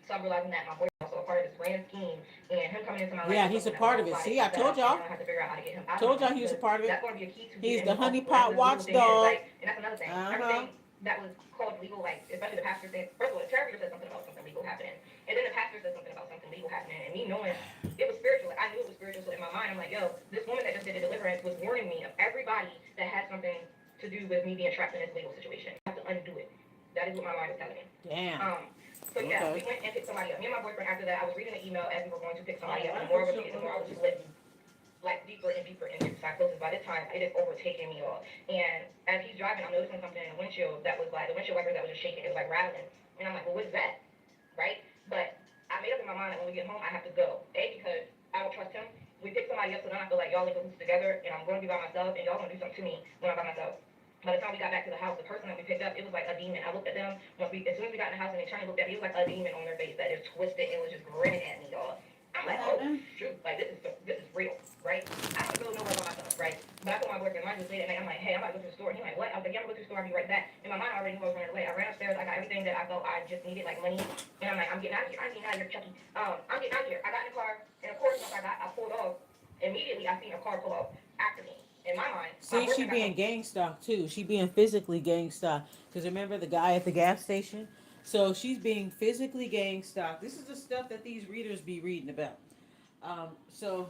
So I'm realizing that my boyfriend also a part of this grand scheme, and him coming into my life Yeah, was he's a something that was part so of it. See, exotic I told that you y'all. know I have to figure out how to get him out of my Told y'all life he was a because part of it. that's going to be a key to He's getting the me off whatever honeypot this legal thing is. watchdog. Like, and that's another thing. Uh huh. Everything that was called legal, like especially the pastor thing. First of all, the tarot reader said something about something legal happening, and then the pastor said something about something legal happening, and me knowing it was spiritual. Like, I knew it was spiritual. So in my mind, I'm like, yo, this woman that just did a deliverance was warning me of everybody that had something to do with me being trapped in this legal situation. I have to undo it. That is what my mind was telling me. Damn. So yeah, we Okay. went and picked somebody up. Me and my boyfriend after that, I was reading an email as we were going to pick somebody up. And the more I was reading, the more I was slipping like deeper and deeper into psychosis. By this time, it is overtaking me all. And as he's driving, I'm noticing something in the windshield that was like the windshield wipers that was just shaking. It was like rattling. And I'm like, well, what's that? Right? But I made up in my mind that when we get home, I have to go. A, because I don't trust him. We pick somebody up, so then I feel like y'all ain't gonna put this together, and I'm going to be by myself, and y'all gonna do something to me when I'm by myself. By the time we got back to the house, the person that we picked up, it was like a demon. I looked at them as soon as we got in the house, and they turned and looked at me. It was like a demon on their face that just twisted and was just grinning at me, y'all. I'm What like, oh happened? shoot, like this is real, right? I don't go nowhere by myself, right? But I told my boyfriend, mind you, late at night, I'm like, hey, I'm about to go to the store. And he's like, what? I was like, yeah, I'm gonna go to the store. I'll be right back. In my mind, I already knew I was running away. I ran upstairs. I got everything that I felt I just needed, like money. And I'm like, I'm getting out of here. I'm getting out of here, Chucky. I'm getting out of here. I got in the car, and of course, once I pulled off. Immediately, I seen a car pull off after me. In my mind, my See, she boyfriend got being home. gangsta too. She being physically gangsta. Because remember the guy at the gas station? So she's being physically gangsta. This is the stuff that these readers be reading about. So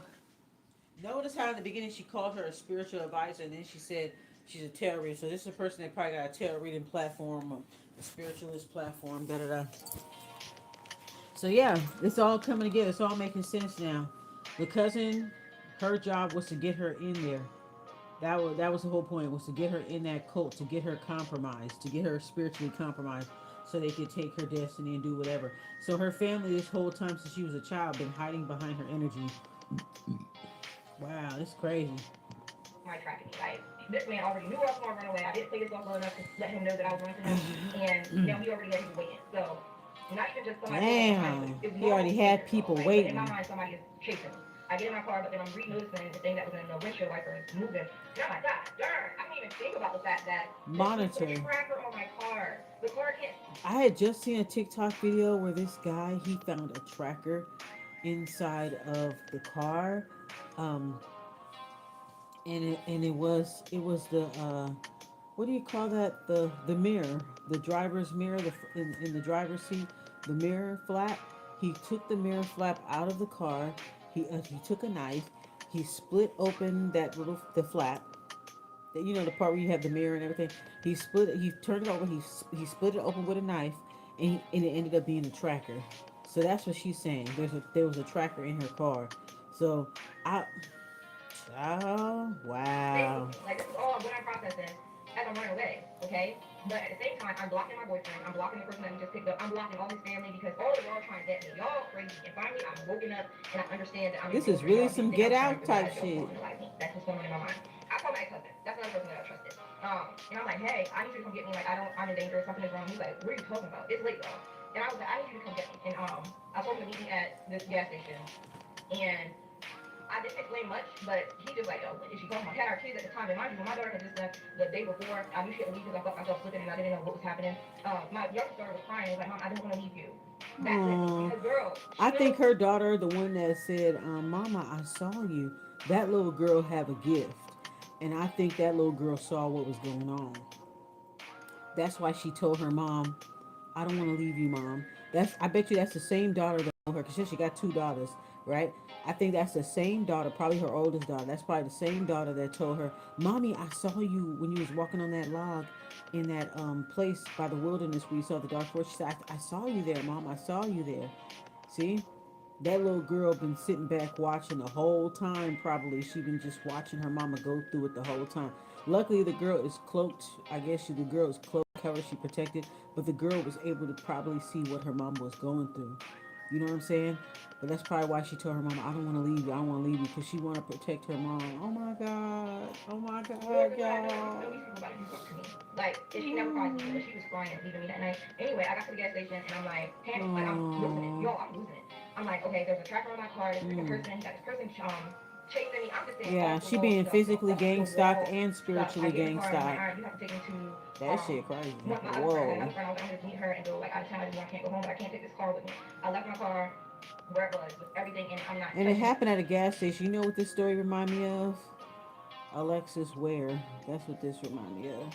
notice how in the beginning she called her a spiritual advisor, and then she said she's a tarot reader. So this is a person that probably got a tarot reading platform, a spiritualist platform, da da da. So yeah, it's all coming together. It's all making sense now. The cousin, her job was to get her in there. That was the whole point, was to get her in that cult, to get her compromised, to get her spiritually compromised, so they could take her destiny and do whatever. So her family this whole time since she was a child been hiding behind her energy. Wow, this is crazy. My tracking me. Like this man already knew I was gonna run away. I didn't play this off well enough to let him know that I was running to him, and now he already had people waiting. So not even just somebody pulling up behind, but Damn, it's he normal already had behavior, y'all. people Like, but in my waiting. mind, somebody is chasing me. I get in my car, but then I'm re-noticing the thing that was in the windshield wiper is moving. And I'm like, God darn, I didn't even think about the fact that this dude put a Monitor. tracker on my car. The car can't. I had just seen a TikTok video where this guy, he found a tracker inside of the car, um, and it was the what do you call that, the mirror, the driver's mirror, in the driver's seat, the mirror flap. He took the mirror flap out of the car. He took a knife. He split open that little the flap. The part where you have the mirror and everything. He split it. He turned it over. He split it open with a knife, and it ended up being a tracker. So that's what she's saying. There was a tracker in her car. So I oh Stay wow. moving. Like this is all what I'm processing as I'm running away, okay? But at the same time, I'm blocking my boyfriend. I'm blocking the person that we just picked up. I'm blocking all his family because all of y'all trying to get me. Y'all crazy. And finally, I'm woken up and I understand that I'm in This is danger. really Y'all do some think get I'm trying out to type realize y'all shit. falling in line with me. That's what's going on in my mind. I call my ex-husband. That's another person that I trusted. And I'm like, hey, I need you to come get me. Like, I'm in danger. Something is wrong. He's like, what are you talking about? It's late, y'all. And I was like, I need you to come get me. And I told him to meet me at this gas station. And I didn't explain much, but he just like, yo, is she talking about? I had our kids at the time, and mind you, when my daughter had just left the day before, I knew she had to leave because I felt myself slipping and I didn't know what was happening. My youngest daughter was crying. I was like, Mom, I didn't want to leave you. That's it. Aw. Because girl, I she think knows. her daughter, the one that said, Mama, I saw you. That little girl have a gift. And I think that little girl saw what was going on. That's why she told her mom, I don't want to leave you, mom. I bet you that's the same daughter that told her, because she got two daughters, right? I think that's the same daughter, probably her oldest daughter. That's probably the same daughter that told her, Mommy, I saw you when you was walking on that log in that place by the wilderness where you saw the dark forest. She said, I saw you there, Mom. I saw you there. See? That little girl been sitting back watching the whole time. Probably she been just watching her mama go through it the whole time. Luckily, the girl is cloaked. I guess the girl is cloaked, covered, she protected. But the girl was able to probably see what her mama was going through. You know what I'm saying? But that's probably why she told her mama, I don't want to leave you. I don't want to leave you, because she want to protect her mom. Oh my God. Oh my Well, God, because when I y'all. know these people about to do something to me. Like, and she never cried to me, but she was crying leaving me that night. Anyway, I got to the gas station and I'm like, panicked. Like, I'm losing it. Oh. Yo, I'm losing it. I'm like, okay, there's a tracker on my car, this freaking Mm. person, he got this person chasing me. I'm just saying Yeah, off the she wall being stuff, yo, physically off gang the stalked wall and stuff. I spiritually get in the gang car and I'm like, stalked. all right, you have to take me to That shit crazy. my other friend. I have another Whoa. friend. I was like, I'm just meet her and go like out of town. I just know I can't go home, but I can't take this car with me. I left my car where it was with everything in it. I'm not And it touching it. happened at a gas station. You know what this story remind me of? Alexis Ware. That's what this remind me of.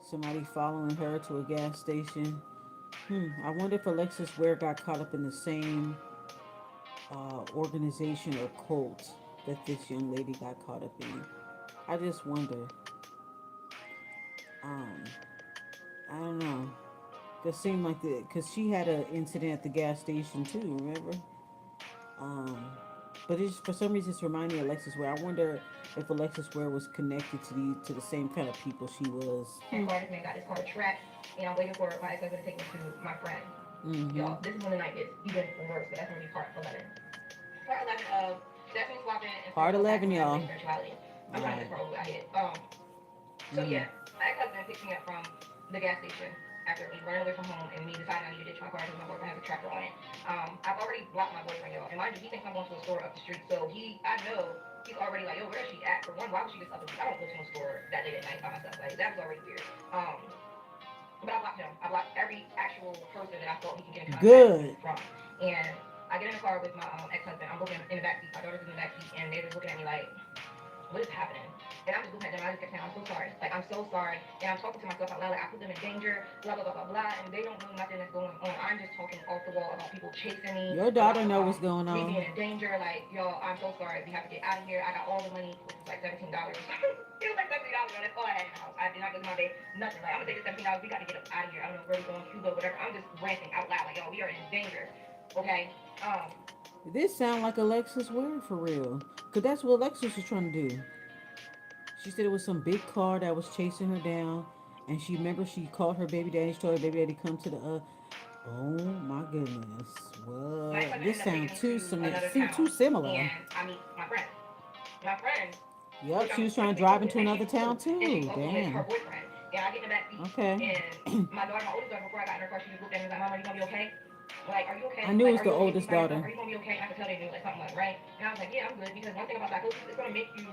Somebody following her to a gas station. I wonder if Alexis Ware got caught up in the same organization or cult that this young lady got caught up in. I just wonder. Um, I don't know. It seemed like because she had an incident at the gas station too. Remember? Um, but it's for some reason it's reminding me of Alexis Ware. I wonder if Alexis Ware was connected to the same kind of people she was. And car, this man got his car trapped, and I'm waiting for my ex-husband to take me to my friend. Mm-hmm. Y'all, this is when the night gets even worse, but that's gonna be part 11. Part 11 of Destiny Swapping and Part Circle Back 11, to My y'all. Everyday Spirituality. I'm All trying to get right. this part over. I hit it. So Mm. yeah, my ex-husband picked me up from the gas station after me running away from home and me deciding I need to ditch my car because my boyfriend has a tracker on it. I've already blocked my boyfriend, y'all. And mind you, he thinks I'm going to a store up the street. So I know he's already like, yo, where is she at? For one, why would she just up the street? I don't go to no store that late at night by myself. Like, that was already weird. But I blocked him. I blocked every actual person that I thought he could get in contact Good. from. And I get in the car with my ex-husband. I'm looking in the backseat. My daughter's in the backseat, and they're just looking at me like, what is happening? And I'm just looking at them. I just kept saying, I'm so sorry. Like, I'm so sorry. And I'm talking to myself out loud. Like, I put them in danger, blah, blah, blah, blah, blah. And they don't know nothing that's going on. I'm just talking off the wall about people chasing me. Your daughter About know what's going me on. being in danger. Like, y'all, I'm so sorry. We have to get out of here. I got all the money, which was like $17. It was like $17. That's all I had in the house. I did not go to my bank. Nothing. Like, I'm going to take this $17. We got to get up out of here. I don't know where we're going, Cuba, whatever. I'm just ranting out loud. Like, y'all, we are in danger. Okay? This sound like Alexis Ware for real. Cause that's what Alexis was trying to do. She said it was some big car that was chasing her down, and she remember she called her baby daddy. She told her baby daddy come to the. Oh my goodness! My What? cousin This ended up sound taking me to too similar. another Too town, similar. and I meet my friend. My friend, Yep, which she I'm was trying to extremely drive cool with, into and another she's town cool, and she's too. also with her Damn. boyfriend. And I get in the back seat, Okay. and my daughter, my oldest daughter, before I got in her car, she just looked at me and was like, "Mama, are you gonna be okay? Like, are you okay? I knew it Like, was are the you okay? oldest Anybody know? daughter. Are you gonna be okay?" And I could tell they knew like something was right. And I was like, "Yeah, I'm good," because one thing about psychosis, it's gonna make you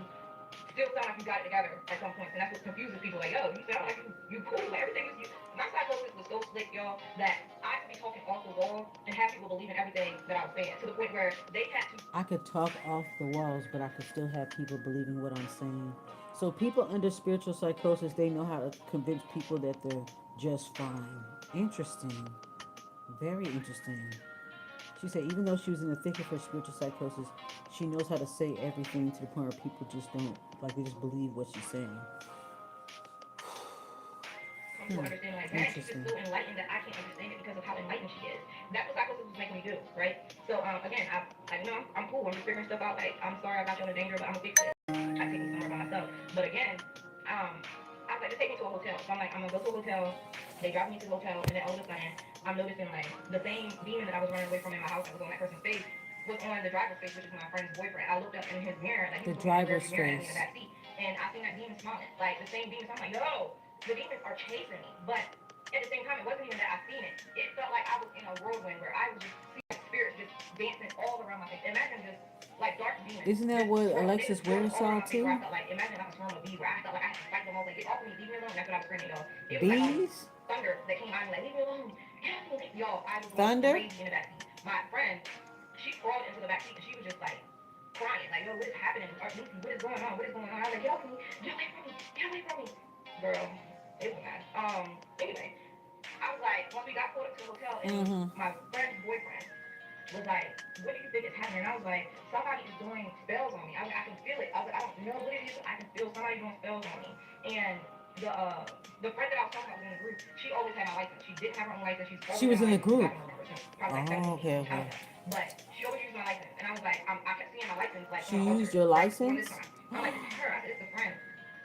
still sound like you got it together at some point, and that's what confuses people. Like, yo, you sound like you cool, like everything is you. My psychosis was so slick, y'all, that I could be talking off the wall and have people believing everything that I was saying to the point where they had to. I could talk off the walls, but I could still have people believing what I'm saying. So people under spiritual psychosis, they know how to convince people that they're just fine. Interesting. Very interesting. She said even though she was in the thick of her spiritual psychosis, she knows how to say everything to the point where people just don't like they just believe what she's saying. Come to understand like that. She's just Interesting. so enlightened that I can't understand it because of how enlightened she is. That's what psychosis was making me do, right? So again, I'm cool. I'm just figuring stuff out. Like, I'm sorry I got you in danger, but I'm gonna fix it. I take me somewhere by myself. But again, I was like, just take me to a hotel. So I'm like, I'm gonna go to a hotel. They drive me to the hotel, and then all of a sudden, I'm noticing like the same demon that I was running away from in my house that was on that person's face was on the driver's face, which is my friend's boyfriend. I looked up in his mirror, like he The was looking in the driver's rearview mirror at me in face. the back seat, and I seen that demon smiling, like the same demon. So I'm like, yo, the demons are chasing me, but at the same time, it wasn't even that I seen it. It felt like I was in a whirlwind where I was just seeing spirits just dancing all around my face. Imagine just like dark demons. Isn't that Just what swirling. They Alexis just swirling Ware all saw around my face where I too? felt like, imagine like a swarm of bees where I felt like I had to fight them all. Like, get off of me, leave me alone. That's what I was screaming, y'all. It was like Bees? thunder that came out and like, leave me alone. Help me. Y'all, I was going Thunder? crazy in the backseat. My friend, she crawled into the backseat and she was just like crying. Like, yo, what is happening? Lucy, what is going on? What is going on? I was like, get off me. Get away from me. Get away from me. Girl, it was bad. Anyway. I was like, once we got pulled up to the hotel, and Mm-hmm. my friend's boyfriend was like, what do you think is happening? And I was like, somebody is doing spells on me. I can feel it. I was like, I don't know what it is, but I can feel somebody doing spells on me. And the friend that I was talking about was in the group. She always had my license. She didn't have her own license. She's She always was had in my the license. I group. don't remember since probably like Oh, 17, okay, 18. I okay. don't know. But she always used my license. And I was like, I kept seeing my license like She on used altar, your right before this license? time. I'm like, this is her. I said, it's the friend.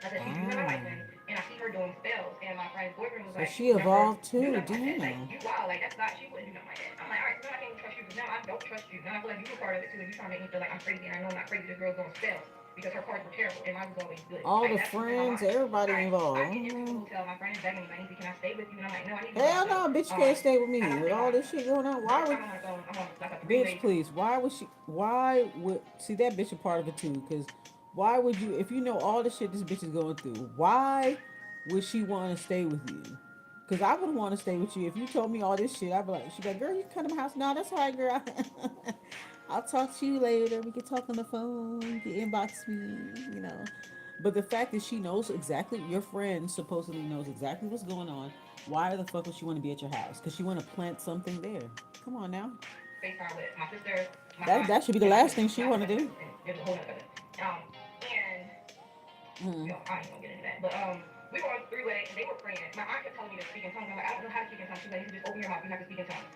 I said, she's using my Ah. license, and I see her doing spells. And my friend's boyfriend was So like, she she would never evolved do too. nothing like that. Like, Damn. you wild. Like, that's not, she wouldn't do nothing like that. I'm like, all right, so now I can't even trust you, because now I don't trust you. Now I feel like you were part of it, too, and you trying to make me feel like I'm crazy, and I know I'm not crazy. This girl's doing spells. because her cards were terrible and mine was always good. All Like the that's what's in my friends, mind. everybody Alright, I involved. get into the Mhm. hotel, my friend is begging me, like, can I stay with you? And I'm like, no, I need to go by Hell myself. no, bitch, you can't stay with I me don't with stay by all this myself. shit going on. The Why next would, time I'm on the phone, I'm on like a three bitch, way. please? Why would she? Why would see that bitch a part of it too? Because why would you? If you know all the shit this bitch is going through, why would she want to stay with you? Because I would want to stay with you if you told me all this shit. I'd be like, she'd be like, girl, you can come to my house. No, that's all right, girl. I'll talk to you later. We can talk on the phone. You can inbox me. You know. But the fact that she knows exactly, your friend supposedly knows exactly what's going on. Why the fuck would she want to be at your house? Because she want to plant something there. Come on now. FaceTime with my sister, my That aunt, that should be the and my last cousin. thing she Not the want to cousin, do. and there's a whole other cousin. And Mm-hmm. yo, I ain't gonna get into that. But we were on three way and they were praying. My aunt kept telling me to speak in tongues. I'm like, I don't know how to speak in tongues. She's like, you can just open your mouth. You have to speak in tongues.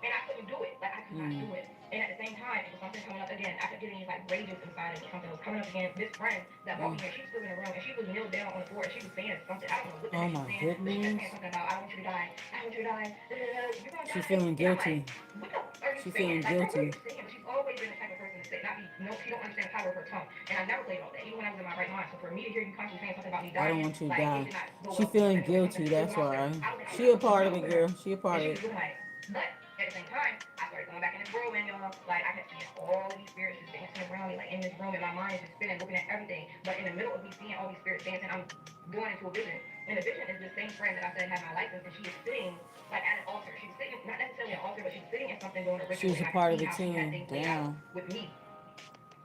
And I couldn't do it. Like I could not Mm. do it. And at the same time, it was something coming up again. I kept getting these like rages inside of me. Something was coming up again. This friend that brought Mm. me here, she was still in the room and she was kneeled down on the floor and she was saying something. I don't know what the Oh heck she my was saying, but she kept saying goodness. something about I want you to die. I want you to die. You're gonna She die. feeling And I'm like, guilty. what the are you She saying? feeling Like, girl, what are guilty. you saying? But she's always been the type of person to say, not be, no, she don't understand the power of her tongue. And I never played all that, even when I was in my right mind. So for me to hear you constantly saying something about me I don't dying, want you to like it die. did not go She well with me. feeling Especially when it comes guilty. to That's doing my spirit. why. I was like, She a I'm supposed to part be of it, done with her. girl. She a And part of she it. was looking like, but at the same time, I started going back in this whirlwind, y'all. Like I kept seeing all these spirits just dancing around me, like in this room, and my mind is just spinning, looking at everything. But in the middle of me seeing all these spirits dancing, I'm going into a vision. And the vision is the same friend that I said had my license, and she is sitting like at an altar. She was sitting, not necessarily an altar, but she was sitting in something doing a She ritual, was and a I could part see of it how she had too. things laid out Damn. with me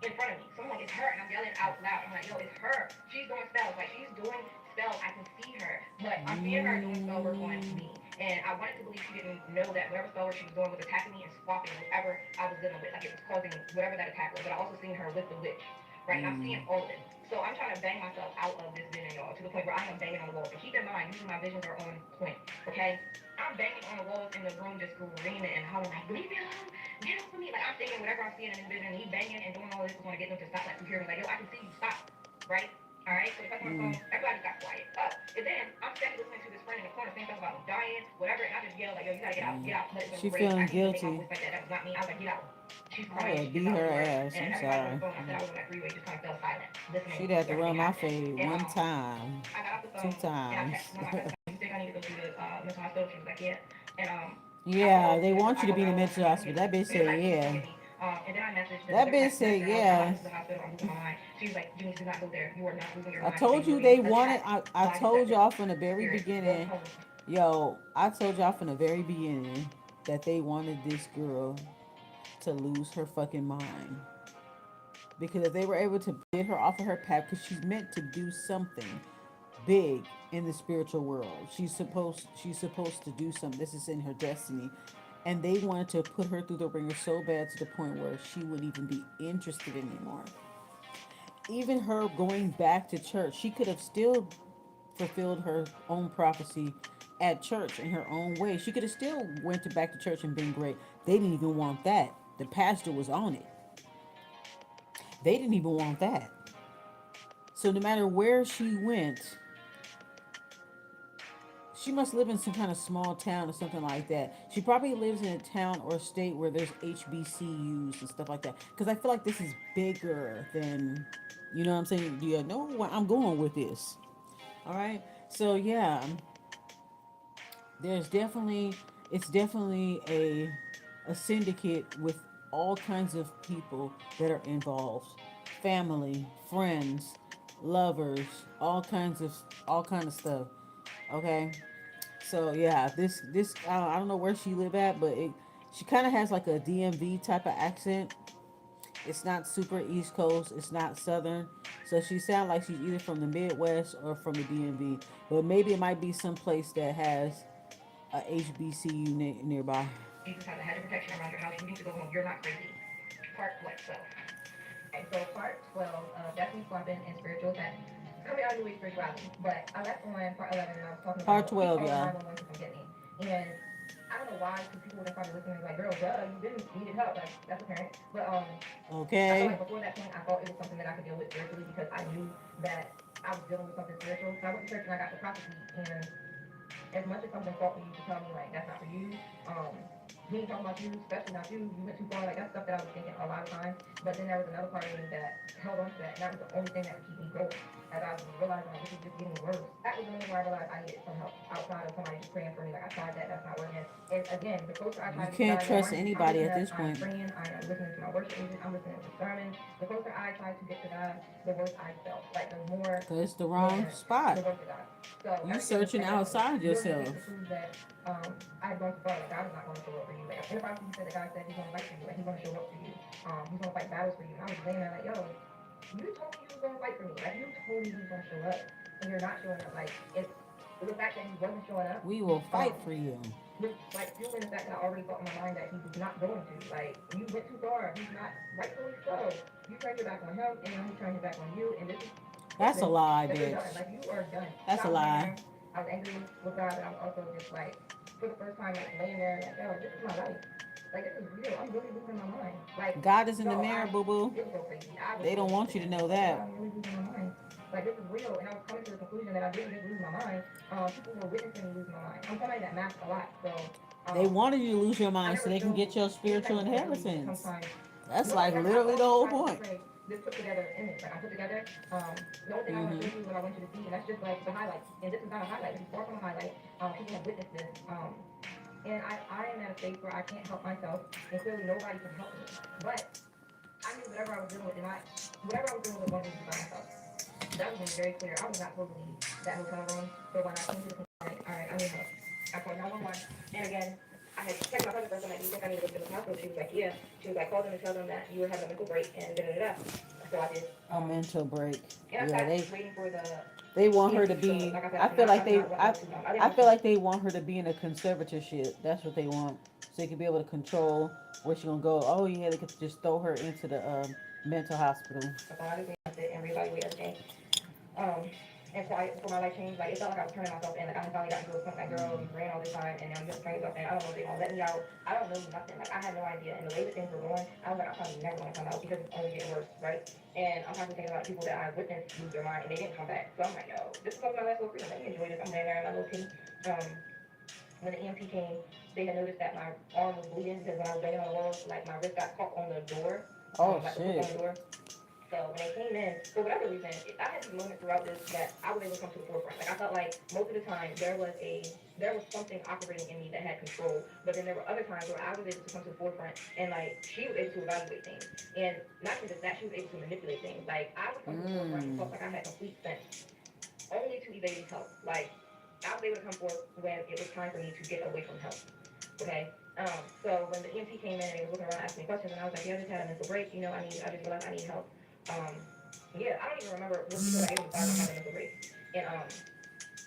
in front of me. So I'm like, it's her, and I'm yelling out loud. I'm like, yo, it's her. She's doing spells. Like she's doing spells. I can see her, but I'm seeing her doing spell work on Mm. me. And I wanted to believe she didn't know that whatever spell work she was doing was attacking me and swapping whatever I was dealing with. Like it was causing whatever that attack was. But I also seen her with the witch, right? And I'm Mm. seeing all of it. So I'm trying to bang myself out of this vision, y'all, to the point where I am banging on the walls. And keep in mind, usually my visions are on point, okay? I'm banging on the walls in the room, just screaming and hollering like, leave me alone, get off of me. Like I'm thinking whatever I'm seeing in this vision, he banging and doing all this is going to get them to stop, like to hear me. Like, yo, I can see you, stop, right? All right, so the person on the Mm. phone, everybody got quiet. And then I'm standing listening to this friend in the corner saying something about me dying, whatever, and I just yell like, yo, you gotta Mm. get out, but it's in She rage. feeling I can't even make my guilty. voice like that. That was not me. I was like, get out. She's I crying. would She just beat not her with the word. ass. And I'm everybody on the sorry. phone, I said Mm. I was on that three-way, just kind of fell silent, listening She'd to have to everything run my happening. fade And one time, I got off the two phone and I times. texted one of my cousins. You think I need to go to the mental hospital? She was like, yeah. And I Yeah, called they because want I you to called be in the 911 mental saying, come get hospital. me. That bitch She was said, like, please come yeah. get me. And then I messaged the That nurse bitch messaged said, her. I was like, I'm about yeah. to go to the hospital. I'm losing my mind. She was like, Janice, do not go there. You are not losing your I mind. She said, told you you are being they wanted. attacked I by told deceptive y'all from the very spirits. Walk beginning. home. Yo, I told y'all from the very beginning that they wanted this girl to lose her fucking mind. Because if they were able to get her off of her path, because she's meant to do something big in the spiritual world. She's supposed to do something. This is in her destiny. And they wanted to put her through the ringer so bad to the point where she wouldn't even be interested anymore. Even her going back to church, she could have still fulfilled her own prophecy at church in her own way. She could have still went to back to church and been great. They didn't even want that. The pastor was on it. They didn't even want that. So no matter where she went, she must live in some kind of small town or something like that. She probably lives in a town or a state where there's HBCUs and stuff like that. Because I feel like this is bigger than, you know what I'm saying? Do you know where I'm going with this? All right. So yeah, there's definitely it's definitely a syndicate with all kinds of people that are involved, family, friends, lovers, all kind of stuff. Okay, so yeah, this I don't know where she live at, but she kind of has like a DMV type of accent. It's not super East Coast. It's not Southern. So she sounds like she's either from the Midwest or from the DMV. But maybe it might be some place that has a HBCU nearby. Jesus has a hedge of protection around your house. You need to go home. You're not crazy. Part what? So. Okay, so part 12 of Destiny Swapping and Spiritual Attack. It's coming out of New Age Spirituality, but I left on part 11 and I was talking Part about he 12, called y'all. 911 to come get me. And I don't know why, because people would have probably listening like, girl, duh, you didn't needed help. Like, that's apparent. But I felt Okay. like before that point, I thought it was something that I could deal with spiritually because I knew that I was dealing with something spiritual. So I went to church and I got the prophecy. And as much as something fought for you to tell me, like, that's not for you, um, he ain't talking about you, especially not you. You went too far. Like that's stuff that I was thinking a lot of times. But then there was another part of me that held on to that, and that was the only thing that would keep me going. As I was realizing like this is just getting worse. That was the moment where I realized I needed some help outside of somebody just praying for me. Like I tried that, that's not working. And again, the closer I try You to get to can't God, the more trust I'm anybody waking at up, this I'm point. praying, I am listening to my worship music, I'm listening to sermons. The closer I try to get to God, the worse I felt. Like the more Cause it's the than wrong spot. the work of God. So You everything was searching like that was outside building the yourself. case to prove that I had gone too far. Like God is not going to show up for you. Like in the prophecy, he said that God said he's going to fight for you. Like he's going to show up for you. He's going to fight battles for you. And I was laying there like, yo, you told me you was going to fight for me. Like you told me you was going to show up, and you're not showing up. Like it's the fact that he wasn't showing up. We will Um, fight for you. was like fueling the fact that I already thought in my mind that he was not going to. Like you went too far. He's not rightfully so. You turned your back on him, and now he's turning his back on you. And this is That's a listen, lie, that you're done. bitch. Like you are done. That's So a I was laying lie. there. I was angry with God, but I was also just like, for the first time, like laying there, like, yo, this is my life. Like this is real. I'm really losing my mind. Like, God is in the yo, mirror, boo boo. it was so crazy. I was They don't really want you to sitting there know like, yo, that. I'm really losing my mind. Like this is real, and I was coming to the conclusion that I didn't just lose my mind. People were witnessing me lose my mind. I'm somebody that masks a lot, so They um, wanted you to lose your I mind so never they can showed get your any type spiritual of vulnerability when it comes inheritance. time. That's No, like like I've literally the always whole tried to point. portray this put together image. Like I'm put together. The only thing I want to Mm-hmm. show you is what I want you to see, and that's just like the highlights. And this is not a highlight. This is far from a highlight. People have witnessed this. And I am at a stage where I can't help myself, and clearly nobody can help me. But I knew whatever I was dealing with, and whatever I was dealing with wasn't by myself. That was made very clear. I was not supposed to leave that hotel room. So when I came to the conclusion, all right, I need help. I called 911. And again, I had texted my cousin first. I'm like, do you think I need to go to the hospital? She was like, yeah. She was like, call them and tell them that you were having a mental break and da da da. So I did. A mental break. And I Yeah, sat they waiting for the they want her EMT to to show up. be. Like I said, I feel like I'm not rushing it too long. I didn't I rush feel it. like they want her to be in a conservatorship. That's what they want, so they can be able to control where she's gonna go. Oh yeah, they could just throw her into the mental hospital. So I just need to sit and reevaluate everything. um, and quiet before my life changed. Like it felt like I was turning myself in. Like I had finally gotten to a point like, girl, you ran all this time, and now you're just turning yourself in. I don't know if they're gonna let me out. I don't know nothing. Like I had no idea. And the way that things were going, I was like, I'm probably never gonna come out because it's only getting worse, right? And I'm constantly thinking about people that I witnessed lose their mind and they didn't come back. So I'm like, yo, this is something my last little freedom. Let me enjoy this. I'm laying there in my little pee. Um, when the EMT came, they had noticed that my arm was bleeding because when I was laying on the wall, like my wrist got caught on the door, Oh like the hook on shit. the door. So when they came in, for whatever reason, I had these moments throughout this that I was able to come to the forefront. Like I felt like most of the time there was something operating in me that had control. But then there were other times where I was able to come to the forefront and like she was able to evaluate things. And not even just that, she was able to manipulate things. Like I would come to the forefront and felt like I had complete sense, only to evade help. Like I was able to come forth when it was time for me to get away from help. Okay. So when the EMT came in and he was looking around asking me questions, and I was like, yeah, I just had a mental break. You know, I just realized I need help. Um, yeah, I don't even remember what details I gave him besides I had a mental break. And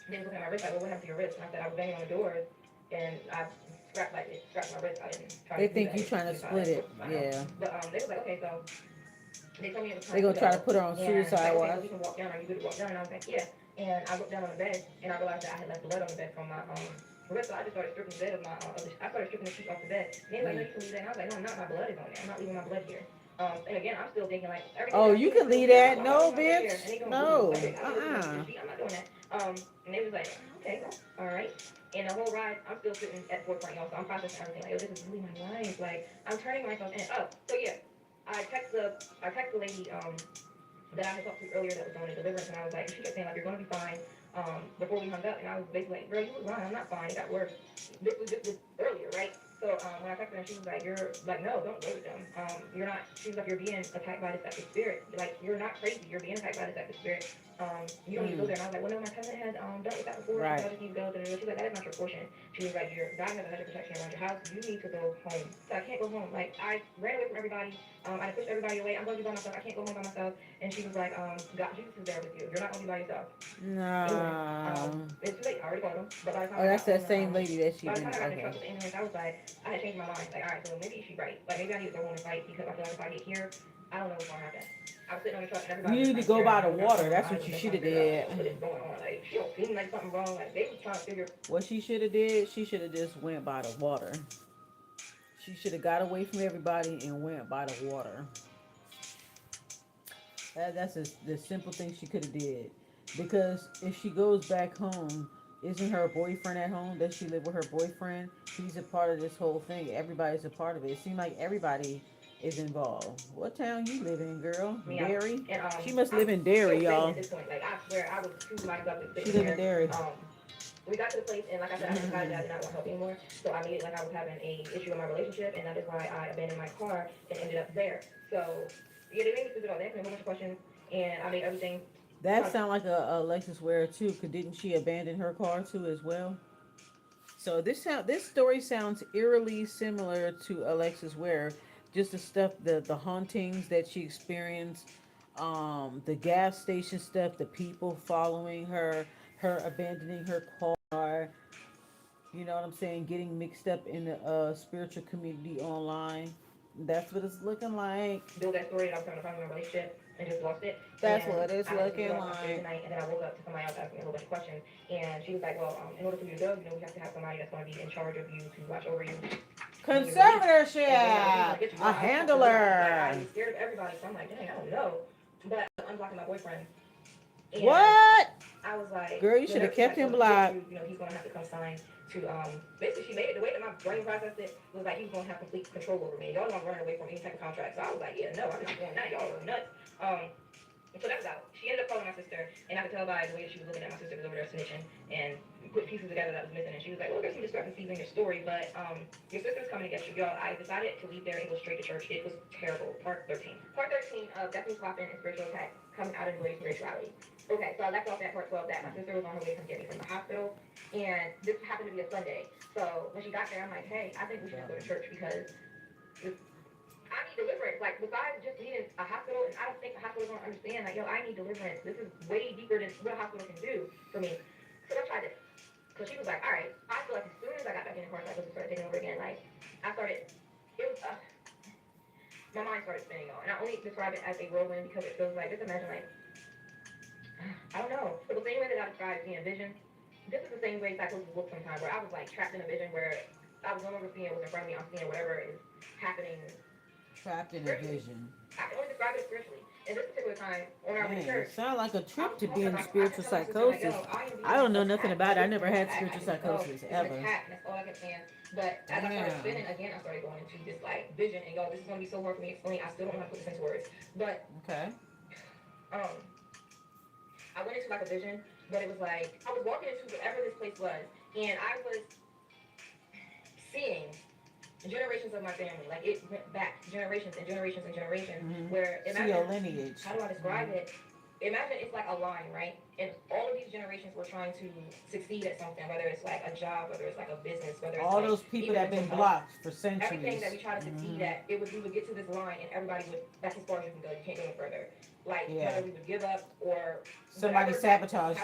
they was looking at my wrist like, well, what happened to your wrist? And I said, I was banging on the doors, and I scratched my wrist. I didn't try They to do think that. you It's trying to suicide. split Of it. course, I know. Yeah. But they was like, okay, so they told me it was They time to gonna try to go. put her on And suicide like, okay, so watch. we can walk down. Are you good to walk down? And I was like, yeah. And I looked down on the bed, and I realized that I had left blood on the bed from my wrist. So I just started stripping the bed of my, I started stripping the sheet off the bed. And they were like, no, you can leave that. And I was like, no, I'm not. My blood is on there. I'm not leaving my blood here. And again, I'm still thinking like everything Oh, that I you see is can still leave here. I'm that. like, I'm not No, leaving my blood here. bitch. And they doing voodoo. No. Like, I'm looking at the sheet. I'm not doing that. And they was like, okay, well, all right. And the whole ride, I'm still sitting at forefront, y'all. So I'm processing everything. Like, oh, this is really my life. Like, I'm turning myself in. Oh, so yeah, I text the lady that I had talked to earlier that was doing a deliverance, and I was like, she kept saying like, you're gonna be fine. Before we hung up, and I was basically like, girl, you was lying. I'm not fine. It got worse. This was earlier, right? So when I texted her, she was like, you're like, no, don't go with them. You're not. She was like, you're being attacked by this active spirit. Like, you're not crazy. You're being attacked by this active spirit. You don't need to go there. And I was like, well, no, my cousin had dealt with that before. Right. So I just need to go. She's like, that is not your portion. She was like, your God has a hedge of protection around your house. You need to go home. So I can't go home. Like, I ran away from everybody. I pushed everybody away. I'm going to be by myself. I can't go home by myself. And she was like, God, Jesus is there with you. You're not going to be by yourself. Anyway, No. it's too late. I already called them. But by the time Oh, I that's got on that the, same lady that she by the been. time I got in the truck Okay. with the ambulance, I was like, I had changed my mind. Like, all right, so maybe she's right. Like, maybe I need to go home and fight because I feel like if I get here, I don't know what's going to happen. I was sitting on the truck and everybody You was need to trying to go figure by out the water. That's I what was you just should trying to have figure out did. what is going on. Like, she don't seem like something wrong. Like, they was trying to figure. What she should have did, she should have just went by the water. She should have got away from everybody and went by the water. That's the simple thing she could have did. Because if she goes back home, Isn't her boyfriend at home? Does she live with her boyfriend? He's a part of this whole thing. Everybody's a part of it. It seems like everybody is involved. What town you live in, girl? Yeah. Derry? And She must I'm live in still Derry, fading y'all. at this point. Like I swear, I was 2 lines up and She sitting live in there. Derry. We got to the place, and like I said, I decided that I did not want help anymore. So I made it like I was having a issue in my relationship, and that is why I abandoned my car and ended up there. So yeah, they made me stupid all day. They asked me a whole bunch of questions, and I made everything. That sound like a Alexis Ware too. Cause didn't she abandon her car too as well? So this story sounds eerily similar to Alexis Ware. Just the stuff, the hauntings that she experienced, the gas station stuff, the people following her, her abandoning her car. You know what I'm saying? Getting mixed up in the spiritual community online. That's what it's looking like. Build that story that I was trying to find in my relationship and just lost it. That's And what it's I had to get looking off my spirit like. tonight, and then I woke up to somebody else asking me a whole bunch of questions. And she was like, well, in order for you to go, we have to have somebody that's going to be in charge of you, to watch over you. Conservatorship. A I handler. was scared of everybody, so I'm like, dang, I don't know. But I'm unblocking my boyfriend. And What? I was like, Girl, you should have kept him blocked. he's going to have to come sign to, basically she made it, the way that my brain processed it was like he was going to have complete control over me. Y'all know I'm running away from any type of contract. So I was like, yeah, no, I'm not doing that. Y'all are nuts. So that was out. She ended up calling my sister, and I could tell by the way that she was looking at my sister was over there snitching and put pieces together that was missing. And she was like, well, there's some discrepancies in your story, but your sister's coming to get you. Y'all, I decided to leave there and go straight to church. It was terrible. Part 13. Part 13 of Definitely Swapping and Spiritual Attack, coming out of the way of spirituality. Okay, so I left off at part 12 that my sister was on her way to get me from the hospital, and this happened to be a Sunday. So when she got there, I'm like, hey, I think we should go to church because I need deliverance. Like, besides just needing a hospital, and I don't think the hospital's gonna understand, like, yo, I need deliverance. This is way deeper than what a hospital can do for me. So I tried it. So she was like, all right. I feel like as soon as I got back in the car, I started taking over again. Like, it was, my mind started spinning, y'all. And I only describe it as a whirlwind because it feels like, just imagine, like, I don't know. So the same way that I described seeing a vision, this is the same way psychosis looks sometimes, where I was, like, trapped in a vision where I was no longer seeing what's in front of me. I'm seeing whatever is happening. Trapped in a vision. I can only describe it spiritually. In this particular time, when I was in Man, church, it sounds like a I trip was to be talking in about, I spiritual kept telling my sister, like, yo, psychosis. I am I being don't know nothing attacked. about it. I Like, never it's an had attack. spiritual I just know psychosis it's an ever. attack, and that's all I kept saying. But as I started spinning again, I started going into this like vision, and yo, this is gonna be so hard for me to explain. I still don't know how to put this into words. But Okay. um, I went into like a vision, but it was like I was walking into whatever this place was, and I was seeing generations of my family. Like it went back generations and generations and generations. Where See your lineage. how do I describe it? Imagine it's like a line, right? And all of these generations were trying to succeed at something, whether it's like a job, whether it's like a business, whether it's all like those people even that have been mental health. blocked for centuries. Everything that we try to succeed at, it was we would get to this line and everybody would, that's as far as you can go. You can't go no further. Like whether we would give up or somebody sabotaged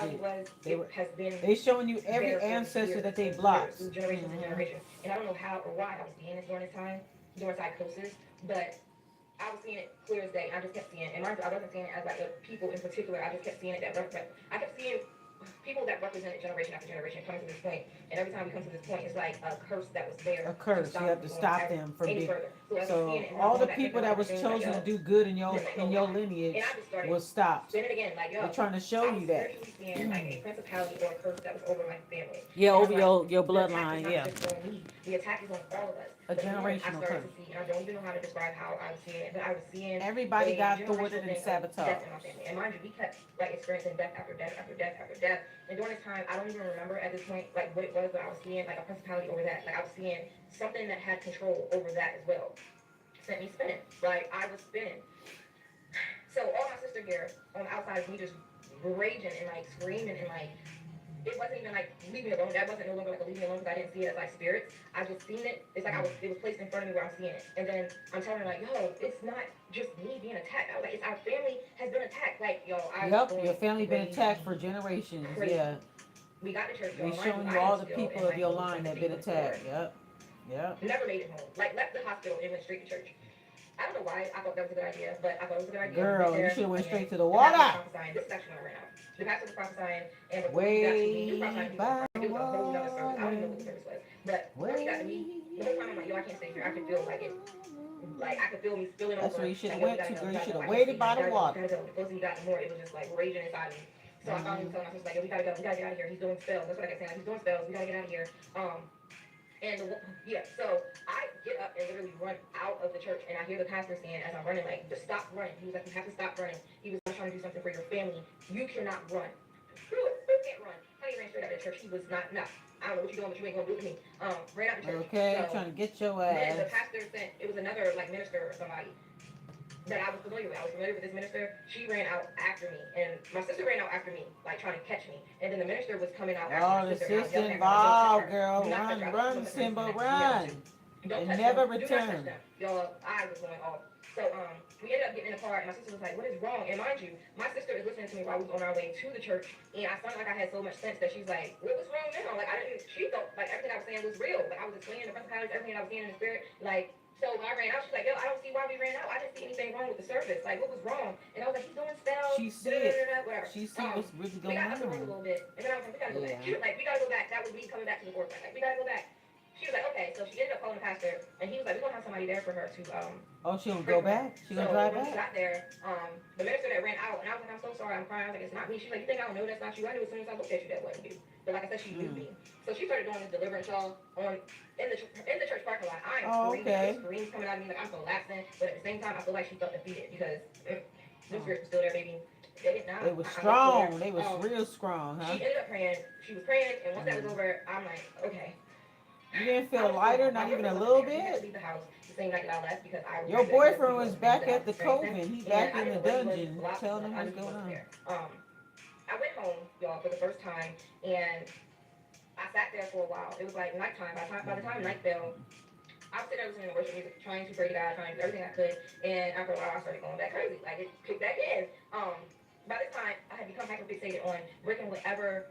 you. has been They showing you every there for ancestor years that they and blocked. through generations and generations. And I don't know how or why I was seeing this during this time, during psychosis, but I was seeing it clear as day. I just kept seeing, and mind you, I wasn't seeing it as like a people in particular. I just kept seeing it I kept seeing people that represented generation after generation coming to this point. And every time we come to this point, it's like a curse that was there. A curse. You have to stop them from being. Further. So all the people that was chosen to do good in your lineage was stopped. Then again, like yo, they're trying to show you that. Seeing like a principality or a curse that was over my family. Yeah, over like, your bloodline. Yeah. The attack is on all of us. A generational curse. I don't even know how to describe how I was seeing it, but I was seeing everybody got thwarted and sabotaged. And mind you, we kept like experiencing death after death after death after death. And during this time, I don't even remember at this point like what it was, but I was seeing like a principality over that. Like I was seeing something that had control over that as well. Sent me spinning. Like I was spinning. So all my sister here on the outside of me just raging and like screaming and like it wasn't even like leave me alone. That wasn't no longer like a leave me alone because I didn't see it as like spirits. I just seen it. It's like it was placed in front of me where I'm seeing it. And then I'm telling her like, yo, it's not just me being attacked. I was like, it's our family has been attacked. Like, yo, your family been attacked for generations. Crazy. Yeah. We got to church. They're showing you all the people of your line that been attacked. Yep. Yep. Never made it home. Like left the hospital and went straight to church. I don't know why I thought that was a good idea, but I thought it was a good idea. Girl, you should have went straight to the water. This is actually when I ran out. The pastor was prophesying, and before he got to me, he was prophesying, it was a whole other service. I don't even know what the service was. But before he got to me, the whole time I'm like, yo, I can't stay here. I can feel like it. Like, I could feel me spilling over. That's where you should have went to, girl. You should have waited by the water. The closer he got, the more it was just like raging inside me. So I finally was telling my sister, like, yo, we gotta get out of here. He's doing spells. That's what I kept saying. Like, he's doing spells. We gotta get out of here. Yeah, so I get up and literally run out of the church, and I hear the pastor saying as I'm running, like, just stop running. He was like, you have to stop running. He was trying to do something for your family. You cannot run. Who can't run? How you ran straight out of the church? He was not. I don't know what you're doing, but you ain't gonna do it to me. Ran out of the church. Okay, So trying to get your then ass. the pastor sent. It was another like minister or somebody that I was familiar with. I was familiar with this minister. She ran out after me, and my sister ran out after me, like trying to catch me. And then the minister was coming out after Oh, my the sister. And I was sister yelling at her, like, don't touch involved, her. girl. Do not touch her. Run, Don't touch her. Simba, Never run. to. Don't And touch never them. Do not touch return. them. Y'all, I was going off. So we ended up getting in the car, and my sister was like, "What is wrong?" And mind you, my sister is listening to me while we was on our way to the church, and I sounded like I had so much sense that she's like, "What was wrong now?" Like I didn't. She thought like everything I was saying was real. Like I was explaining the principalities, everything I was seeing in the spirit. Like so when I ran out, she's like, "Yo, I don't see why we ran out. I didn't see anything wrong with the service. Like what was wrong?" And I was like, "He's doing spells." She see it. Whatever. She see what's really We going got up the room a on. little bit, and then I was like, "We gotta go back." She was like, "We gotta go back." That was me coming back to the forefront. Like we gotta go back. She was like, okay. So she ended up calling the pastor, and he was like, we're gonna have somebody there for her to Oh, she gonna go back? She gonna drive when back? she got there, the minister that ran out, and I was like, I'm so sorry, I'm crying. I was like, it's not me. She's like, you think I don't know that's not you? I knew as soon as I looked at you that wasn't you. But like I said, she knew me. So she started doing this deliverance, y'all, in the church parking lot. I am screaming, screams coming out of me like I'm collapsing, but at the same time, I feel like she felt defeated because the spirit was still there, baby. They was strong. They was real strong, huh? She ended up praying. She was praying, and once that was over, I'm like, okay. You didn't feel lighter, not even a little bit? We had to leave the house the same night that I left because I was Your boyfriend was back at the coven. He back in the dungeon telling him what's going on. I went home, y'all, for the first time, and I sat there for a while. It was like nighttime. By the time night fell, I was sitting there listening to worship music, trying to pray to God, trying to do everything I could, and after a while, I started going back crazy. Like, it kicked back in. By this time, I had become hyper-fixated on breaking whatever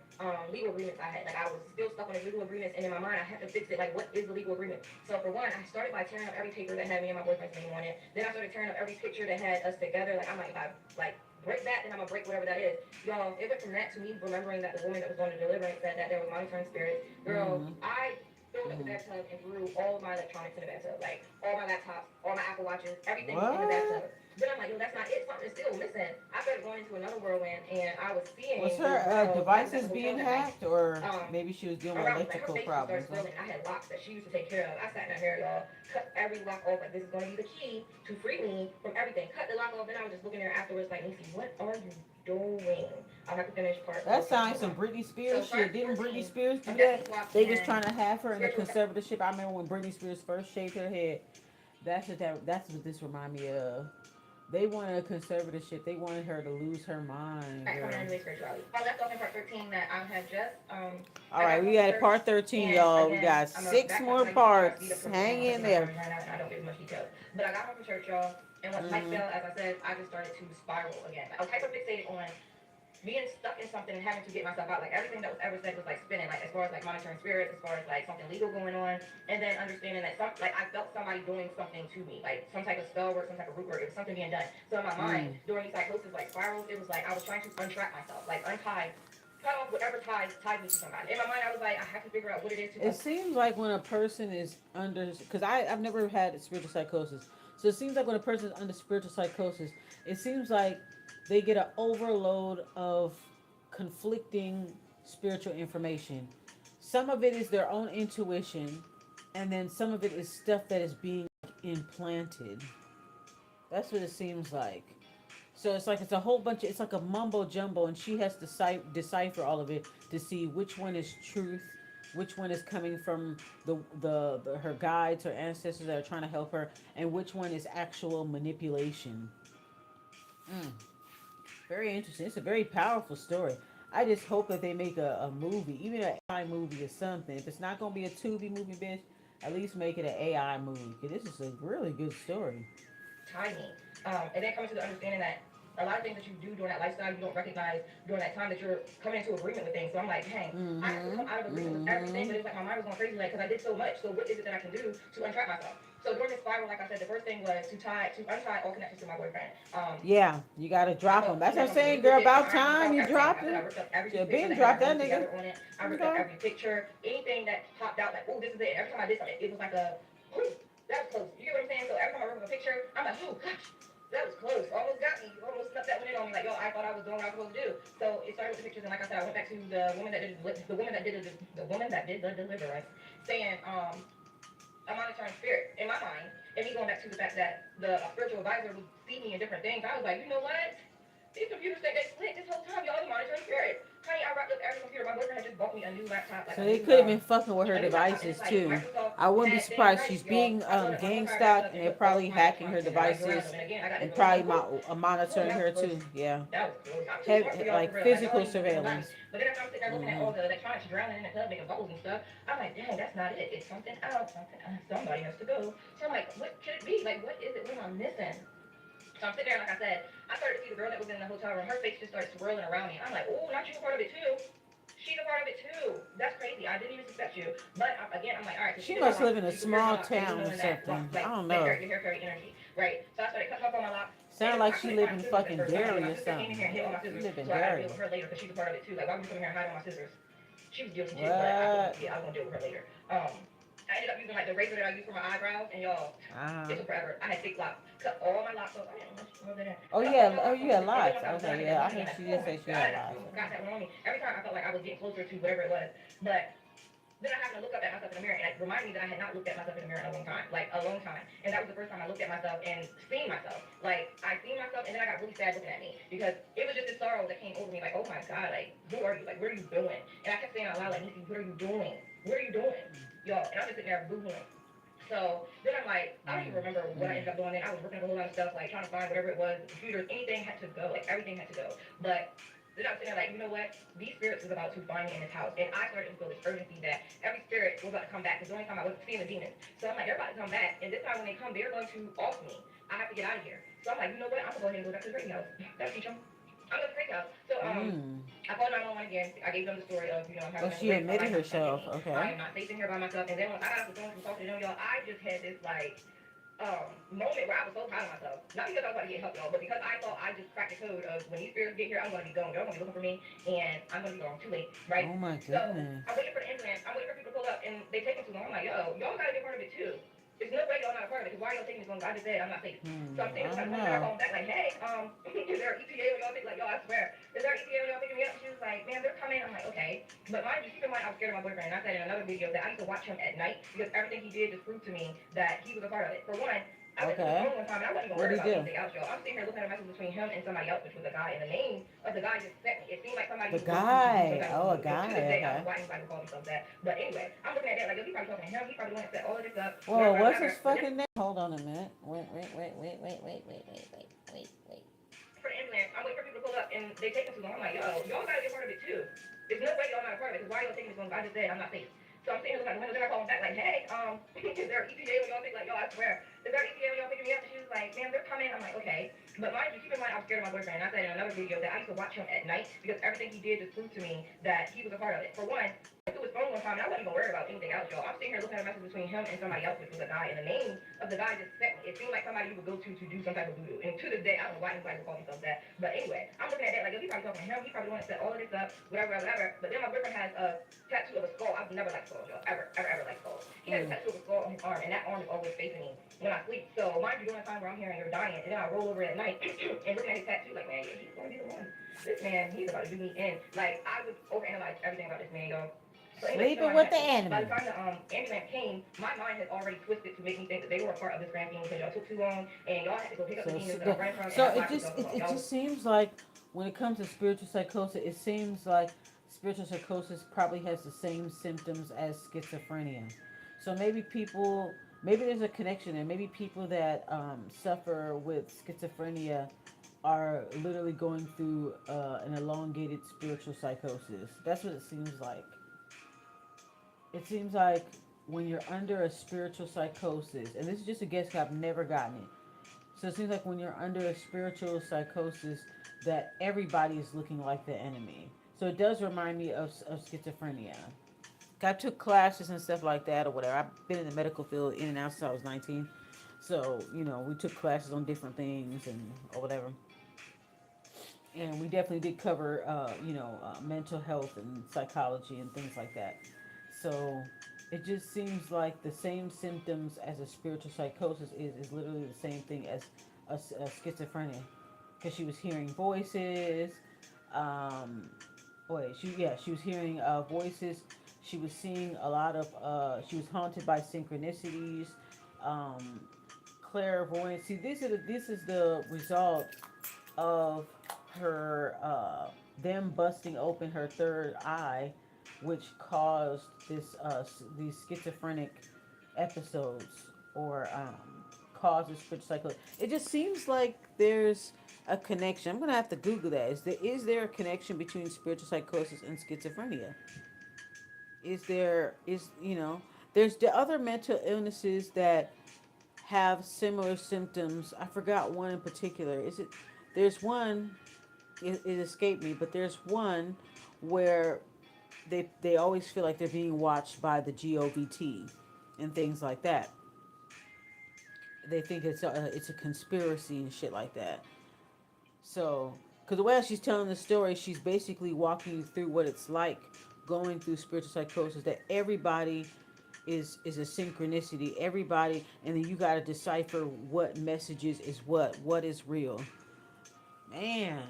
legal agreements I had. Like, I was still stuck on the legal agreements, and in my mind, I had to fix it. Like, what is the legal agreement? So, for one, I started by tearing up every paper that had me and my boyfriend's name on it. Then I started tearing up every picture that had us together. Like, I'm like, if I, break that, then I'm going to break whatever that is. Y'all, it went from that to me remembering that the woman that was going to deliverance said that there was monitoring spirits. Girl, I filled up the bathtub and threw all my electronics in the bathtub. Like, all my laptops, all my Apple Watches, everything was in the bathtub. Then I'm like, yo, that's not it. Something is still missing. I started going into another whirlwind, and I was seeing. Was her devices being hacked, or maybe she was dealing with electrical problems? I had locks that she used to take care of. I sat in her, y'all, cut every lock off. Like, this is going to be the key to free me from everything. Cut the lock off, and I was just looking there afterwards, like, Niecy, what are you doing? I'll have to finish part. That sounds some Britney Spears shit. Didn't Britney Spears do that? They was trying to have her in the conservatorship. I remember when Britney Spears first shaved her head. That's what this remind me of. They wanted a conservatorship. They wanted her to lose her mind. I left off in part 13 that I had just. All right, we got part 13, y'all. We got 6 more parts. Hang in there. I don't give much detail. But I got home from church, y'all. And once Mike fell, as I said, I just started to spiral again. I was hyper fixated on being stuck in something and having to get myself out. Like everything that was ever said was like spinning. Like as far as like monitoring spirits, as far as like something legal going on, and then understanding that I felt somebody doing something to me, like some type of spell work, some type of root work. It was something being done. So in my mind, during these psychosis like spirals, it was like I was trying to untrap myself, like untie. Cut off whatever tied me to somebody. In my mind, I was like, I have to figure out what it is. It seems like when a person is under, because I've never had spiritual psychosis, so it seems like when a person is under spiritual psychosis, it seems like they get an overload of conflicting spiritual information. Some of it is their own intuition, and then some of it is stuff that is being implanted. That's what it seems like. So it's like it's a whole bunch of, it's like a mumbo jumbo, and she has to decipher all of it to see which one is truth, which one is coming from the her guides, her ancestors that are trying to help her, and which one is actual manipulation. Very interesting. It's a very powerful story. I just hope that they make a movie, even an AI movie or something. If it's not gonna be a Tubi movie, bitch, at least make it an AI movie. Cause this is a really good story. Tiny. And then coming to the understanding that a lot of things that you do during that lifestyle, you don't recognize during that time that you're coming into agreement with things. So I'm like, hey, I have to come out of agreement with everything, but it's like my mind was going crazy, like, because I did so much. So what is it that I can do to untrap myself? So during this spiral, like I said, the first thing was to untie all connections to my boyfriend. Yeah, you gotta drop them. That's what I'm saying, girl. About time you dropped it. You been dropped that nigga. I ripped up every picture, anything that popped out, like, oh, this is it. Every time I did something, it was like a, ooh, that was close. You get what I'm saying? So every time I rip up a picture, I'm like, oh gosh, that was close. Almost got me. Almost snuck that one in. on me like, yo, I thought I was doing what I was supposed to do. So it started with the pictures, and like I said, I went back to the woman that did the woman that did the deliverance, saying, a monitoring spirit in my mind, and me going back to the fact that the spiritual advisor would see me in different things. I was like, you know what? These computers think they slick this whole time. Y'all the monitoring spirit. Honey, I wrapped up every computer. My boyfriend had just bought me a new laptop, like So they could have been fucking with her a new laptop, and devices it's like too. Microsoft I wouldn't be had things surprised. right, She's y'all. being I told gang her I got stalked, stuff and and they're put all probably my hacking her content that I devices, grounded. And again, I got this and little probably like, woo, monitoring that her was close. too. Yeah, That was close. I'm too smart for y'all for like real. Like y'all physical ain't even thinking about me. surveillance. But then after I'm sitting there looking at Hmm. all the electronics drowning in the club, making bubbles and stuff, I'm like, dang, that's not it. It's something else. Something else. Somebody has to go. So I'm like, what could it be? Like, what is it? What am I missing? So I'm sitting there, like I said, I started to see the girl that was in the hotel room. Her face just started swirling around me. I'm like, oh, not you a part of it too. She's a part of it too. That's crazy. I didn't even suspect you. But again, I'm like, all right, so she She did my must live locks. in a She prepared my small locks. So you town or knowing that, something. I like, don't that know. carry, your hair carry energy, right? So I started cutting off all my locks. Sound And like I she couldn't live find in my scissors at fucking first. I'm like, Derry my or sister came in something. here and hid all my She scissors. live in So I got to deal Derry. with her later because she's a part of it too. Like, why would you come in here and hide all my scissors? She was guilty too, but What? I was gonna deal with her later. I ended up using like the razor that I use for my eyebrows, and y'all, Uh-huh. it took forever. I had fake locks, cut all my locks off. I didn't know she was in there. Oh Cut all yeah. my Oh, locks you off, had and then lots. once I was done, I Okay. hit that Yeah, I money again. heard Like, she oh did my say she god, had and I lots. almost forgot that one on me. Every time I felt like I was getting closer to whatever it was, but then I happened to look up at myself in the mirror, and it reminded me that I had not looked at myself in the mirror in a long time, like a long time. And that was the first time I looked at myself and seen myself. Like I seen myself, and then I got really sad looking at me because it was just this sorrow that came over me. Like, oh my god, like who are you? Like what are you doing? And I kept saying out loud, like Nisi, what are you doing? What are you doing, y'all? And I'm just sitting there boohooing. So then I'm like, I don't even remember what I ended up doing. Then I was working a whole lot of stuff, like trying to find whatever it was, the computers, anything had to go, like everything had to go. But then I was sitting there like, you know what? These spirits was about to find me in this house. And I started to feel this urgency that every spirit was about to come back. Because the only time I wasn't seeing the demons. So I'm like, they're about to come back. And this time when they come, they're going to off me. I have to get out of here. So I'm like, you know what? I'm going to go ahead and go back to the great house. That'll teach them. I'm going to the great house. So Mm. I called 911 again. I gave them the story of, Oh, having been she raped. My admitted life was herself. taken. Okay. I am not safe in here by myself. And then when I got off the phone from talking to them, y'all, I just had this like moment where I was so proud of myself. Not because I was about to get help, y'all, but because I thought I just cracked the code of when these spirits get here, I'm gonna be gone. Y'all gonna be looking for me, and I'm gonna be gone. Too late, right? Oh my So goodness. I'm waiting for the ambulance. I'm waiting for people to pull up, and they take them too long. I'm like, yo, y'all gotta be a part of it too. There's no way y'all not a part of it. Cause why y'all taking this long? I just said I'm not safe. So I'm I saying, like, don't one girl know. calling back, like, hey, is there an ETA when y'all pick? Like, y'all, I swear, is there an ETA when y'all picking me up? She was like, man, they're coming. I'm like, okay, but mind you, keep in mind, I was scared of my boyfriend. And I said in another video that I used to watch him at night because everything he did just proved to me that he was a part of it. For one, I went to the Okay. phone one time and I wasn't even What'd worried he about do? anything else, y'all. I'm sitting here looking at a message between him and somebody else, which was a guy, and the name of the guy just sent me. It seemed like somebody The who was going to do some guy. type of Oh, a voodoo. And to guy. this day, I don't Okay. know why anybody would call themselves that. But anyway, I'm looking at that like, yo, he probably talking to him. He probably the one that set all of this up, Whoa, whatever, what's whatever. his But then fucking name? Hold on a minute. Wait. for the ambulance, I'm waiting for people to pull up, and they take them too long. I'm like, yo, y'all gotta be a part of it too. There's no way y'all not a part of it, because why y'all taking this long? I just said I'm not safe. So I'm sitting here looking at the window, then I call them back like, hey, is there an ETA when y'all pick? Like, yo, I swear, is there an ETA when y'all picking me up? And she was like, man, they're coming. I'm like, okay. But mind you, keep in mind, I was scared of my boyfriend. And I said in another video that I used to watch him at night because everything he did just proved to me that he was a part of it. For one, through his phone one time, and I wasn't even worried about anything else, y'all. I'm sitting here looking at a message between him and somebody else, which was a guy, and the name of the guy just sent me. It seemed like somebody you would go to do some type of voodoo. And to this day, I don't know why anybody would call themselves that. But anyway, I'm looking at that like, yo, he probably talking to him. He probably the one that set all of this up, whatever. But then my boyfriend has a tattoo of a skull. I've never liked skulls, y'all. Ever liked skulls. He has a tattoo of a skull on his arm, and that arm is always facing me when I sleep. So mind you, during the time where I'm hearing you're dying, and then I roll over at night and looking at his tattoo, like, man, yeah, he's gonna be the one. This man, he's about to do me in. Like, I would overanalyze everything about this man, y'all. So anyway, Sleeping with the by the enemy. time the ambulance came, my mind had already twisted to make me think that they were a part of this grand scheme because y'all took too long and y'all had to go pick up the So, demons that I'm running from, and so that's why it I took just so long. it Y'all, just seems like when it comes to spiritual psychosis, it seems like spiritual psychosis probably has the same symptoms as schizophrenia. So maybe there's a connection there. Maybe people that suffer with schizophrenia are literally going through an elongated spiritual psychosis. That's what it seems like. It seems like when you're under a spiritual psychosis, and this is just a guess, 'cause I've never gotten it. So it seems like when you're under a spiritual psychosis, that everybody is looking like the enemy. So it does remind me of schizophrenia. I took classes and stuff like that or whatever. I've been in the medical field in and out since I was 19. So, we took classes on different things and or whatever. And we definitely did cover, mental health and psychology and things like that. So it just seems like the same symptoms as a spiritual psychosis is literally the same thing as a schizophrenia. because she was hearing voices. Um, she was hearing voices. She was seeing a lot of. She was haunted by synchronicities, um, clairvoyance. See, this is the result of her them busting open her third eye, which caused these schizophrenic episodes or causes spiritual psychosis. It just seems like there's a connection. I'm gonna have to Google that. Is there a connection between spiritual psychosis and schizophrenia? Is there's the other mental illnesses that have similar symptoms. I forgot one in particular. Is it there's one it escaped me, but there's one where they always feel like they're being watched by the GOVT and things like that. They think it's a conspiracy and shit like that. So, because the way she's telling the story, she's basically walking you through what it's like going through spiritual psychosis. That everybody is a synchronicity. Everybody, and then you got to decipher what messages is what is real. Man,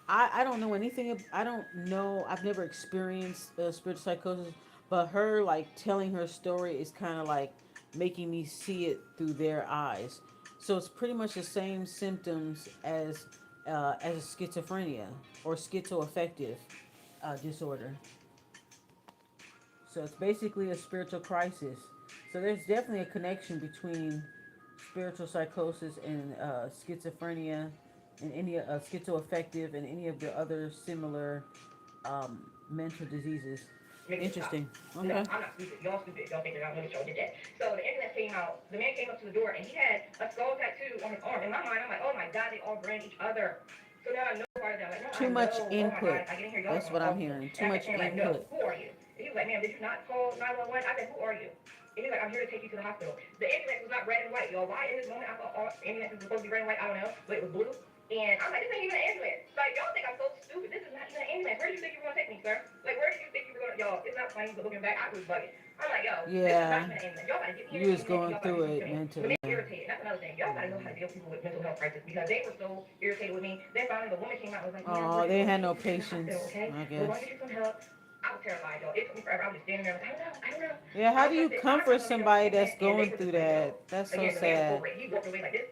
I don't know anything. I don't know. I've never experienced spiritual psychosis, but her like telling her story is kind of like making me see it through their eyes. So it's pretty much the same symptoms as a schizophrenia or schizoaffective disorder. So it's basically a spiritual crisis. So there's definitely a connection between spiritual psychosis and schizophrenia and any schizoaffective and any of the other similar mental diseases. Interesting. No, Okay. I'm not stupid. Y'all stupid. Y'all think that I know that y'all did that. So the internet came out. The man came up to the door and he had a skull tattoo on his arm. In my mind, I'm like, oh my god, they all brand each other. So now I know part of that. Like, no, Too I much know. Oh my input. god, I get in here. Y'all are That's going what to I'm me. hearing. And Too I much kept saying like, no, input. who are you? And he was like, ma'am, did you not call 911? I said, who are you? And he's like, I'm here to take you to the hospital. The ambulance was not red and white, y'all. Why in this moment I thought all ambulances were supposed to be red and white? I don't know, but it was blue. And I'm like, this ain't even an ambulance. Like, y'all think I'm so stupid. This is not even an ambulance. Where did you think you were going to take me, sir? Like, where did you think you were going to, y'all, it's not funny, but looking back, I was bugging. I'm like, yo, this is not Yeah. even an ambulance. Y'all got to get me in You an was ambulance and going y'all got to through do something it to me. mentally. But they're Yeah. irritated. That's another thing. Y'all got to know how to deal with people with mental health crisis because they were so irritated with me. Then finally the woman came out and was like, ma'am, Oh, we're they going had to no take you to the patience, hospital, okay? I We're guess. going to get you some help. I was terrified, y'all. It took me forever. I was just standing there like, I don't know. Yeah, I how do was you like, I'm not comfort going to be somebody okay. that's And they going were through just like, yo. that? That's so Again, the man was sad. over it. He walked away like this.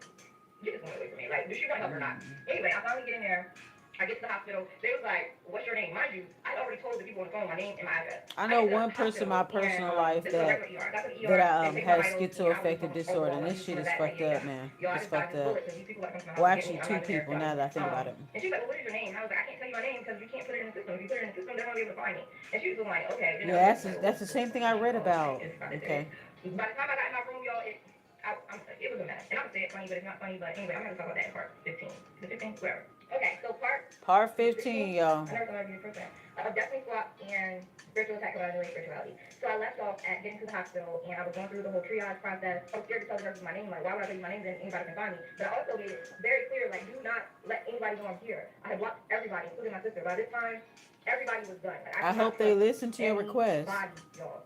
Get this one away from me. Like, does she want help or not? Mm. Anyway, I finally get in there. I get to the hospital. They was like, what's your name? Mind you, I already told the people on the phone my name and my address. I I know get to the one person in hospital my and personal life this is a regular ER. I got to the ER. They take my has vitals and I was schizoaffective on disorder, overall. and Like, this you shit coming is back? Like, fucked yeah, up, yeah. man. Yo, I It's just dodged fucked this up. bullet because these people are coming to my Well, house to get actually, me. I'm two not even there people. trying. Now that I think about it, And she's like, well, what is your name? And I was like, I can't tell you my name because you can't put it in the system. If you put it in the system, they're going to be able to find me. And she was like, okay. Then yeah, I was like, that's the same thing I read oh, okay. about. It's about to do it. Okay. By the time I got in my room, y'all, it was a mess. And I'm gonna say it funny, but it's not funny. But anyway, I'm gonna talk about that in part 15. Is it 15? Whatever. Okay, so Part spiritual. 15, y'all. I never thought I'd be the first one. Destiny swap and spiritual attack about doing spirituality. So I left off at getting to the hospital, and I was going through the whole triage process. I was scared to tell the nurses my name. Like, why would I tell you my name? Then anybody can find me. But I also made it very clear, like, do not let anybody know I'm here. I had blocked everybody, including my sister. By this time, everybody was done. Like, I I could hope not they trust listen to your request. anybody, y'all.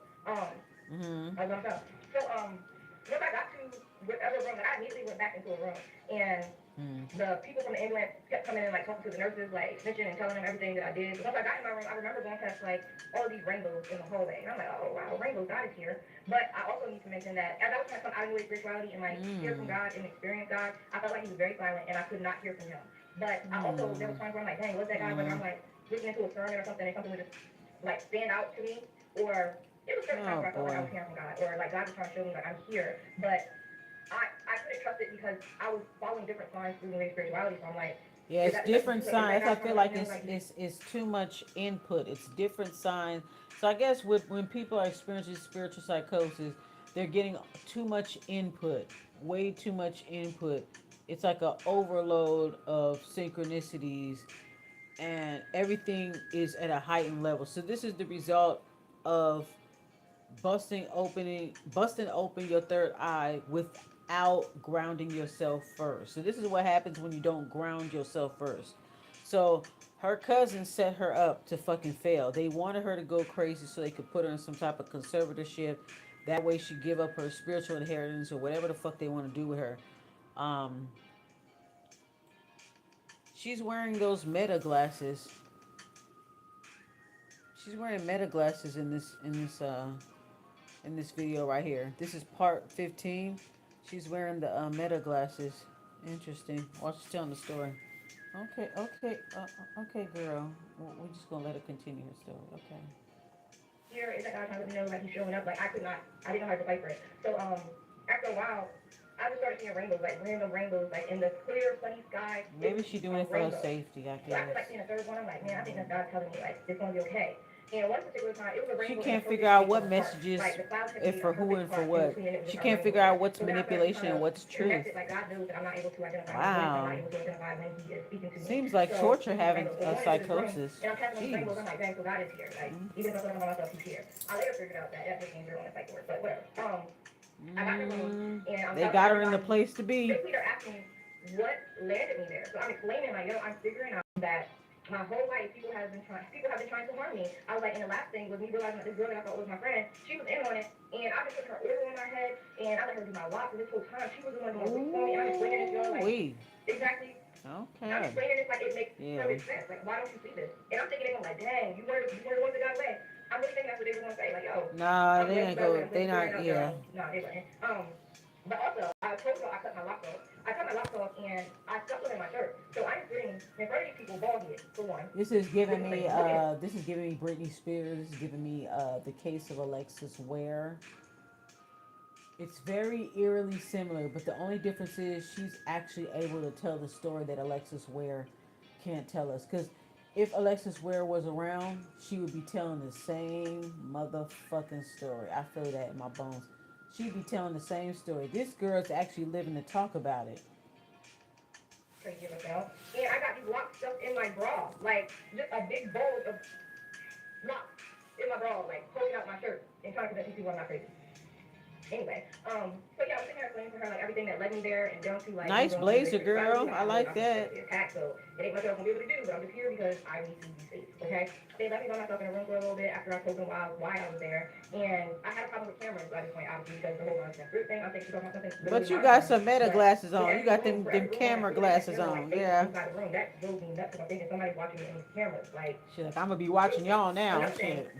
Mm-hmm. I was gonna tell. So once I got to whatever room, I immediately went back into a room, and Mm. the people from the ambulance kept coming in, like talking to the nurses, like snitching and telling them everything that I did. So once I got in my room, I remember going past like all of these rainbows in the hallway, and I'm like, oh wow, rainbows, God is here. But I also need to mention that as I was trying to come out of the way spirituality and like hear from God and experience God, I felt like He was very silent, and I could not hear from Him. But I also there was times where I'm like, dang, what's that guy? Whether I'm like listening to a sermon or something, and something would just like stand out to me, or it was certain times where I felt like I was hearing from God, or like God was trying to show me like I'm here, but I couldn't trust it because I was following different signs through the way spirituality. So I'm like, Yeah, is it's that different is that signs. I God feel trying to like let me know like it's too much input. It's different signs. So I guess when people are experiencing spiritual psychosis, they're getting too much input, way too much input. It's like a overload of synchronicities, and everything is at a heightened level. So this is the result of busting open your third eye without grounding yourself first. So this is what happens when you don't ground yourself first. So her cousin set her up to fucking fail. They wanted her to go crazy so they could put her in some type of conservatorship. That way she give up her spiritual inheritance or whatever the fuck they want to do with her. Um, She's wearing those Meta glasses. She's wearing Meta glasses in this video right here. This is part 15. She's wearing the Meta glasses. Interesting. While she's telling the story. Okay, girl. We're just gonna let her continue her story. Okay. Here is that guy trying to let me know like he's showing up. Like I didn't know how to fight for it. So after a while, I just started seeing rainbows, like random rainbows, like in the clear, sunny sky. Maybe she's doing it for her safety, I So after guess. like seeing the third one, I'm like, man, I think that's God telling me like it's gonna be okay. And one particular time, it was a She rainbow. can't figure out what messages, like the clouds had if made for a who perfect and for spot in what. between, and it was She just a can't rainbow. figure out what's So then I started to manipulation kind and of what's connect truth. it, like God knows that I'm not able to identify when I'm not Wow. able to identify when He is speaking to me. Seems like So torture these having rainbows. So a going into this room, psychosis. and I'm casting these Jeez. rainbows. I'm like, dang, so God is here. Like even if I'm talking about myself, He's here. I later figured out that just means you're on a psych ward, but whatever. I got in the room and I'm They telling got her in the everybody. place to be. Basically, they're asking me what landed me there. So I'm explaining, like, yo, I'm figuring out that my whole life people have been trying to harm me. I was like, and the last thing was me realizing that this girl that I thought was my friend, she was in on it, and I just put her oil on my head, and I let her do my locks, and this whole time she was the one doing this for me. I'm explaining this, girl, like, exactly. Okay. I'm explaining this like it makes perfect sense. Like, why don't you see this? And I'm thinking, they're like, dang, you were the ones that got away. I'm really thinking that's what they were gonna say, like, yo. Nah, they ain't go. They not. Yeah. No, they wouldn't. But also, I told you I cut my locks off. I cut my locks off and I stuck them in my shirt. So I'm sitting in front of these people bald headed, for one. This is giving me. This is giving me Britney Spears. This is giving me the case of Alexis Ware. It's very eerily similar, but the only difference is she's actually able to tell the story that Alexis Ware can't tell us. Because if Alexis Ware was around, she would be telling the same motherfucking story. I feel that in my bones. She'd be telling the same story. This girl's actually living to talk about it. Crazy myself. And I got these locks stuck in my bra. Like, just a big bulge of locks in my bra, like, pulling out my shirt and trying to convince these people I'm not crazy. Anyway, so yeah, I was sitting there explaining to her like everything that led me there and down to like nice blazer, girl. I like that. Attack, so it ain't much I'm gonna be able to do, but I'm just here because I need to be safe. Okay, they let me by myself in a room for a little bit after I told them why I was there, and I had a problem with cameras at this point, obviously because the whole group thing. I think she's talking about something. But you got some Meta glasses on. You got them camera glasses on. Yeah. Inside the room, that drove me nuts because I'm thinking somebody's watching me in these cameras. Like, shit, like, I'm gonna be watching y'all now. Shit.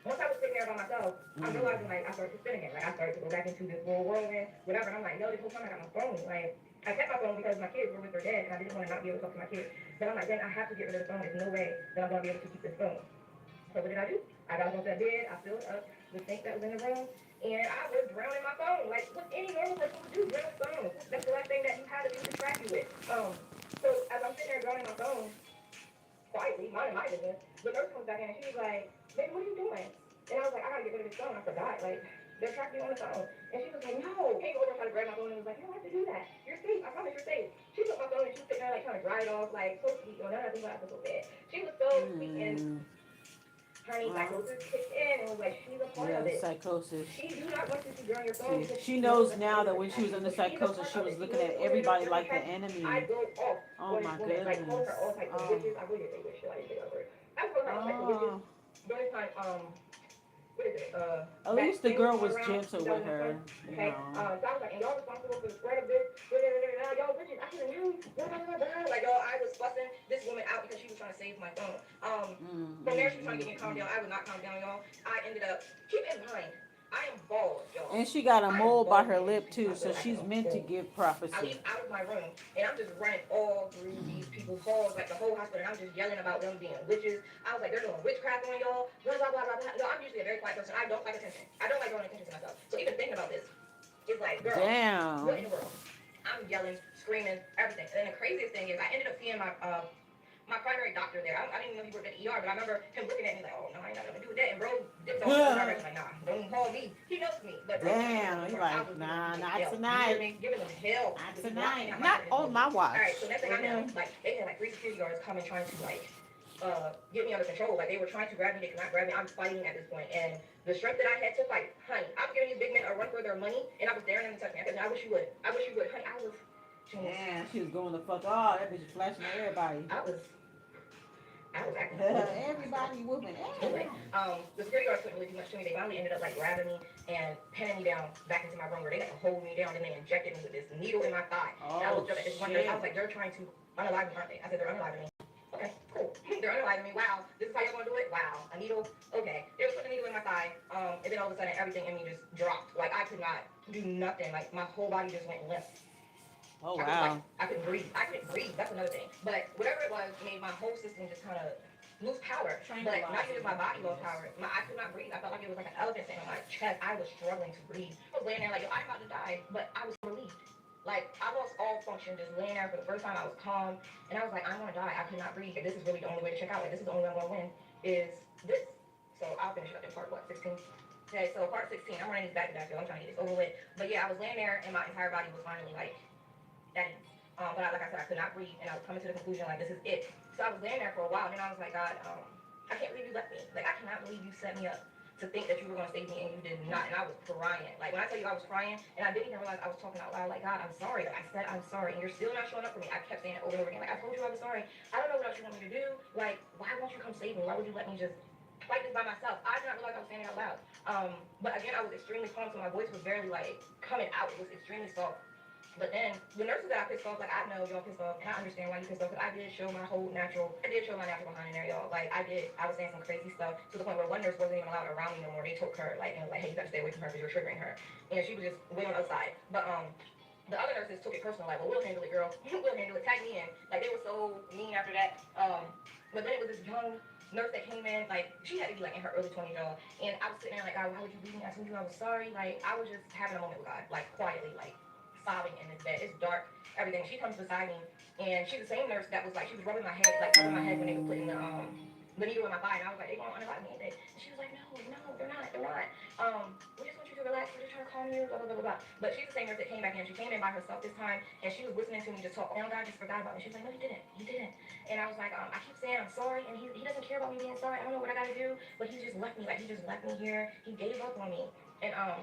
Once I was sitting there by myself, I'm realizing like I started to spin again. Like I started to go back into this little whirlwind, whatever. And I'm like, no, this whole time I got my phone. Like I kept my phone because my kids were with their dad, and I didn't want to not be able to talk to my kids. But I'm like, then I have to get rid of the phone. There's no way that I'm gonna be able to keep this phone. So what did I do? I got up on that bed. I filled up the sink that was in the room, and I was drowning my phone. Like what any normal person would do, drown a phone. That's the last thing that you have to do to distract you with. So as I'm sitting there drowning my phone, quietly, minding my business, the nurse comes back in and she was like, baby, what are you doing? And I was like, I gotta get rid of this phone. I forgot. Like, they're tracking me on the phone. And she was like, no. Came over and tried to grab my phone and was like, you don't have to do that. You're safe. I promise you're safe. She took my phone and she was sitting there like trying to dry it off, like so sweet. Well, none of I feel so bad. She was so sweet and honey, psychosis kicked in and was like, she's a part of it. Psychosis. She do not want you to be on your phone. She knows now that when she was under psychosis, she was looking at everybody like the enemy. I go off. Oh my goodness. Like calling her all types of witches. I really didn't say witch. I didn't say that word. I was calling her all types of witches. During time, what is it? At least the girl was gentle with her. Okay. So I was like, and y'all responsible for the spread of this. Y'all witches. I should have knew. Like, y'all, I was fussing this woman out because she was trying to save my phone. From there, she was trying to get me to calm down. I would not calm down, y'all. I ended up, keep in mind, I am bald, y'all. And she got a mole by her lip too, so she's meant to give prophecy. I leave out of my room, and I'm just running all through these people's halls, like the whole hospital, and I'm just yelling about them being witches. I was like, they're doing witchcraft on y'all, blah, blah, blah, blah, blah. No, I'm usually a very quiet person. I don't like attention. I don't like drawing attention to myself. So even thinking about this, it's like, girl, damn. What in the world? I'm yelling, screaming, everything. And then the craziest thing is I ended up seeing my primary doctor there. I didn't even know he worked at the ER, but I remember him looking at me like, oh, no, I ain't got nothing to do with that. And bro dipped off the direction like, nah, don't even call me. He knows me. But damn, he's like, nah, not tonight. Giving them hell. Not tonight. Not on my watch. All right, so next thing I know, like, they had like 3 security guards coming trying to like get me under control. Like, they were trying to grab me. They could not grab me. I'm fighting at this point. And the strength that I had to fight, honey, I was giving these big men a run for their money, and I was daring them to touch me. I said, I wish you would. I wish you would. Honey, I was... Damn, she was going the fuck off. That bitch was flashing at everybody. I was acting. Everybody whooping. Anyway, the security guards couldn't really do much to me. They finally ended up like grabbing me and pinning me down back into my room where they had to hold me down and they injected me with this needle in my thigh. And I looked up at this one nurse. I was like, they're trying to unaliving, aren't they? I said, they're unaliving me. Okay, cool. They're unaliving me. Wow. This is how you're gonna do it? Wow. A needle? Okay. They was putting a needle in my thigh. And then all of a sudden everything in me just dropped. Like I could not do nothing. Like my whole body just went limp. Oh wow. I couldn't breathe. I couldn't breathe. That's another thing. But whatever it was made my whole system just kind of lose power. But not even just my body lost power. I could not breathe. I felt like it was like an elephant sitting on my chest. I was struggling to breathe. I was laying there like, yo, I'm about to die. But I was relieved. Like I lost all function just laying there for the first time. I was calm and I was like, I'm gonna die. I could not breathe. This is really the only way to check out. Like this is the only way I'm gonna win is this. So I'll finish it up in part what, 16? Okay, so part 16. I'm running these back to back, I'm trying to get this over with. But yeah, I was laying there and my entire body was finally like at ease. But like I said, I could not breathe, and I was coming to the conclusion like this is it. So I was laying there for a while, and then I was like, God, I can't believe you left me. Like I cannot believe you set me up to think that you were gonna save me, and you did not. And I was crying. Like when I tell you I was crying, and I didn't even realize I was talking out loud. Like God, I'm sorry. Like I said I'm sorry, and you're still not showing up for me. I kept saying it over and over again. Like I told you I was sorry. I don't know what else you want me to do. Like why won't you come save me? Why would you let me just fight this by myself? I did not realize I was saying it out loud. But again, I was extremely calm, so my voice was barely like coming out. It was extremely soft. But then the nurses that I pissed off, like I know y'all pissed off, and I understand why you pissed off, because I did show my whole natural, I did show my natural behind in there, y'all. Like I did, I was saying some crazy stuff to the point where one nurse wasn't even allowed around me no more. They took her, like, and like, hey, you gotta stay away from her because you're triggering her, and she was just way on the other side. But the other nurses took it personal, like, well, we'll handle it, girl, we'll handle it, tag me in. Like they were so mean after that. But then it was this young nurse that came in, like she had to be like in her early 20s, y'all. And I was sitting there like, God, why would you leave me? I told you I was sorry. Like I was just having a moment with God, like quietly, like sobbing in this bed. It's dark, everything. She comes beside me, and she's the same nurse that was like, she was rubbing my head, like rubbing my head when they were putting the needle in my thigh. And I was like, they gonna unalive me, ain't they? And she was like, no, no, they're not, they're not. We just want you to relax. We're just trying to calm you, blah blah blah blah blah. But she's the same nurse that came back in. She came in by herself this time, and she was listening to me just talk. Oh God, I just forgot about me. She was like, no, you didn't, you didn't. And I was like, I keep saying I'm sorry, and he doesn't care about me being sorry. I don't know what I gotta do, but he just left me. Like he just left me here. He gave up on me, and I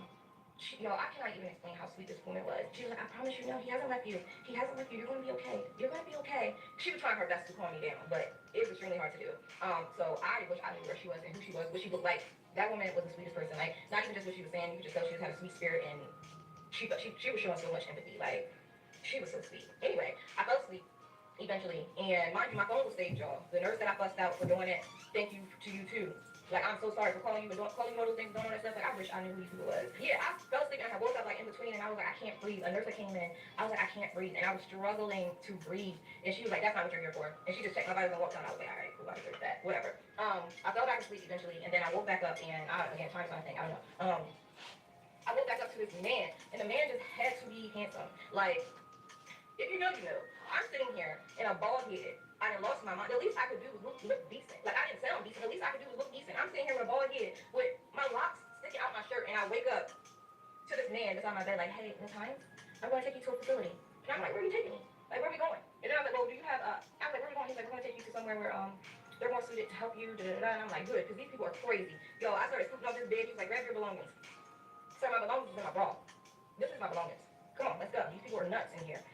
cannot even explain how sweet this woman was. She was like, I promise you, no, he hasn't left you. He hasn't left you. You're going to be okay. You're going to be okay. She was trying her best to calm me down, but it was extremely hard to do. So I wish I knew where she was and who she was, what she looked like. That woman was the sweetest person. Like, not even just what she was saying. You could just tell she just had a sweet spirit, and she was showing so much empathy. Like, she was so sweet. Anyway, I fell asleep eventually, and mind you, my phone was saved, y'all. The nurse that I fussed out for doing it, thank you to you too. Like, I'm so sorry for calling you and calling you all those things, doing all that stuff. Like, I wish I knew who you was. Yeah, I fell asleep and I woke up like in between, and I was like, I can't breathe. A nurse that came in, I was like, I can't breathe, and I was struggling to breathe. And she was like, that's not what you're here for. And she just checked my vitals and walked out. I was like, all right, cool, I deserve that, whatever. I fell back asleep eventually, and then I woke back up, and again, time is not a thing. I don't know. I woke back up to this man, and the man just had to be handsome. Like, if you know, you know. I'm sitting here in a bald head. I done lost my mind. The least I could do was look decent. Like I didn't sound decent. The least I could do was look decent. I'm sitting here with a bald head with my locks sticking out my shirt, and I wake up to this man beside my bed, like, hey, Miss Hines, I'm going to take you to a facility. And I'm like, where are you taking me? Like, where are we going? And then I was like, well, do you have I was like, where are we going? He's like, we're going to take you to somewhere where they're more suited to help you. Da, da, da. And I'm like, good, because these people are crazy. Yo, I started scooping up this bed. He was like, grab your belongings. So my belongings is in my bra. This is my belongings. Come on, let's go. These people are nuts in here.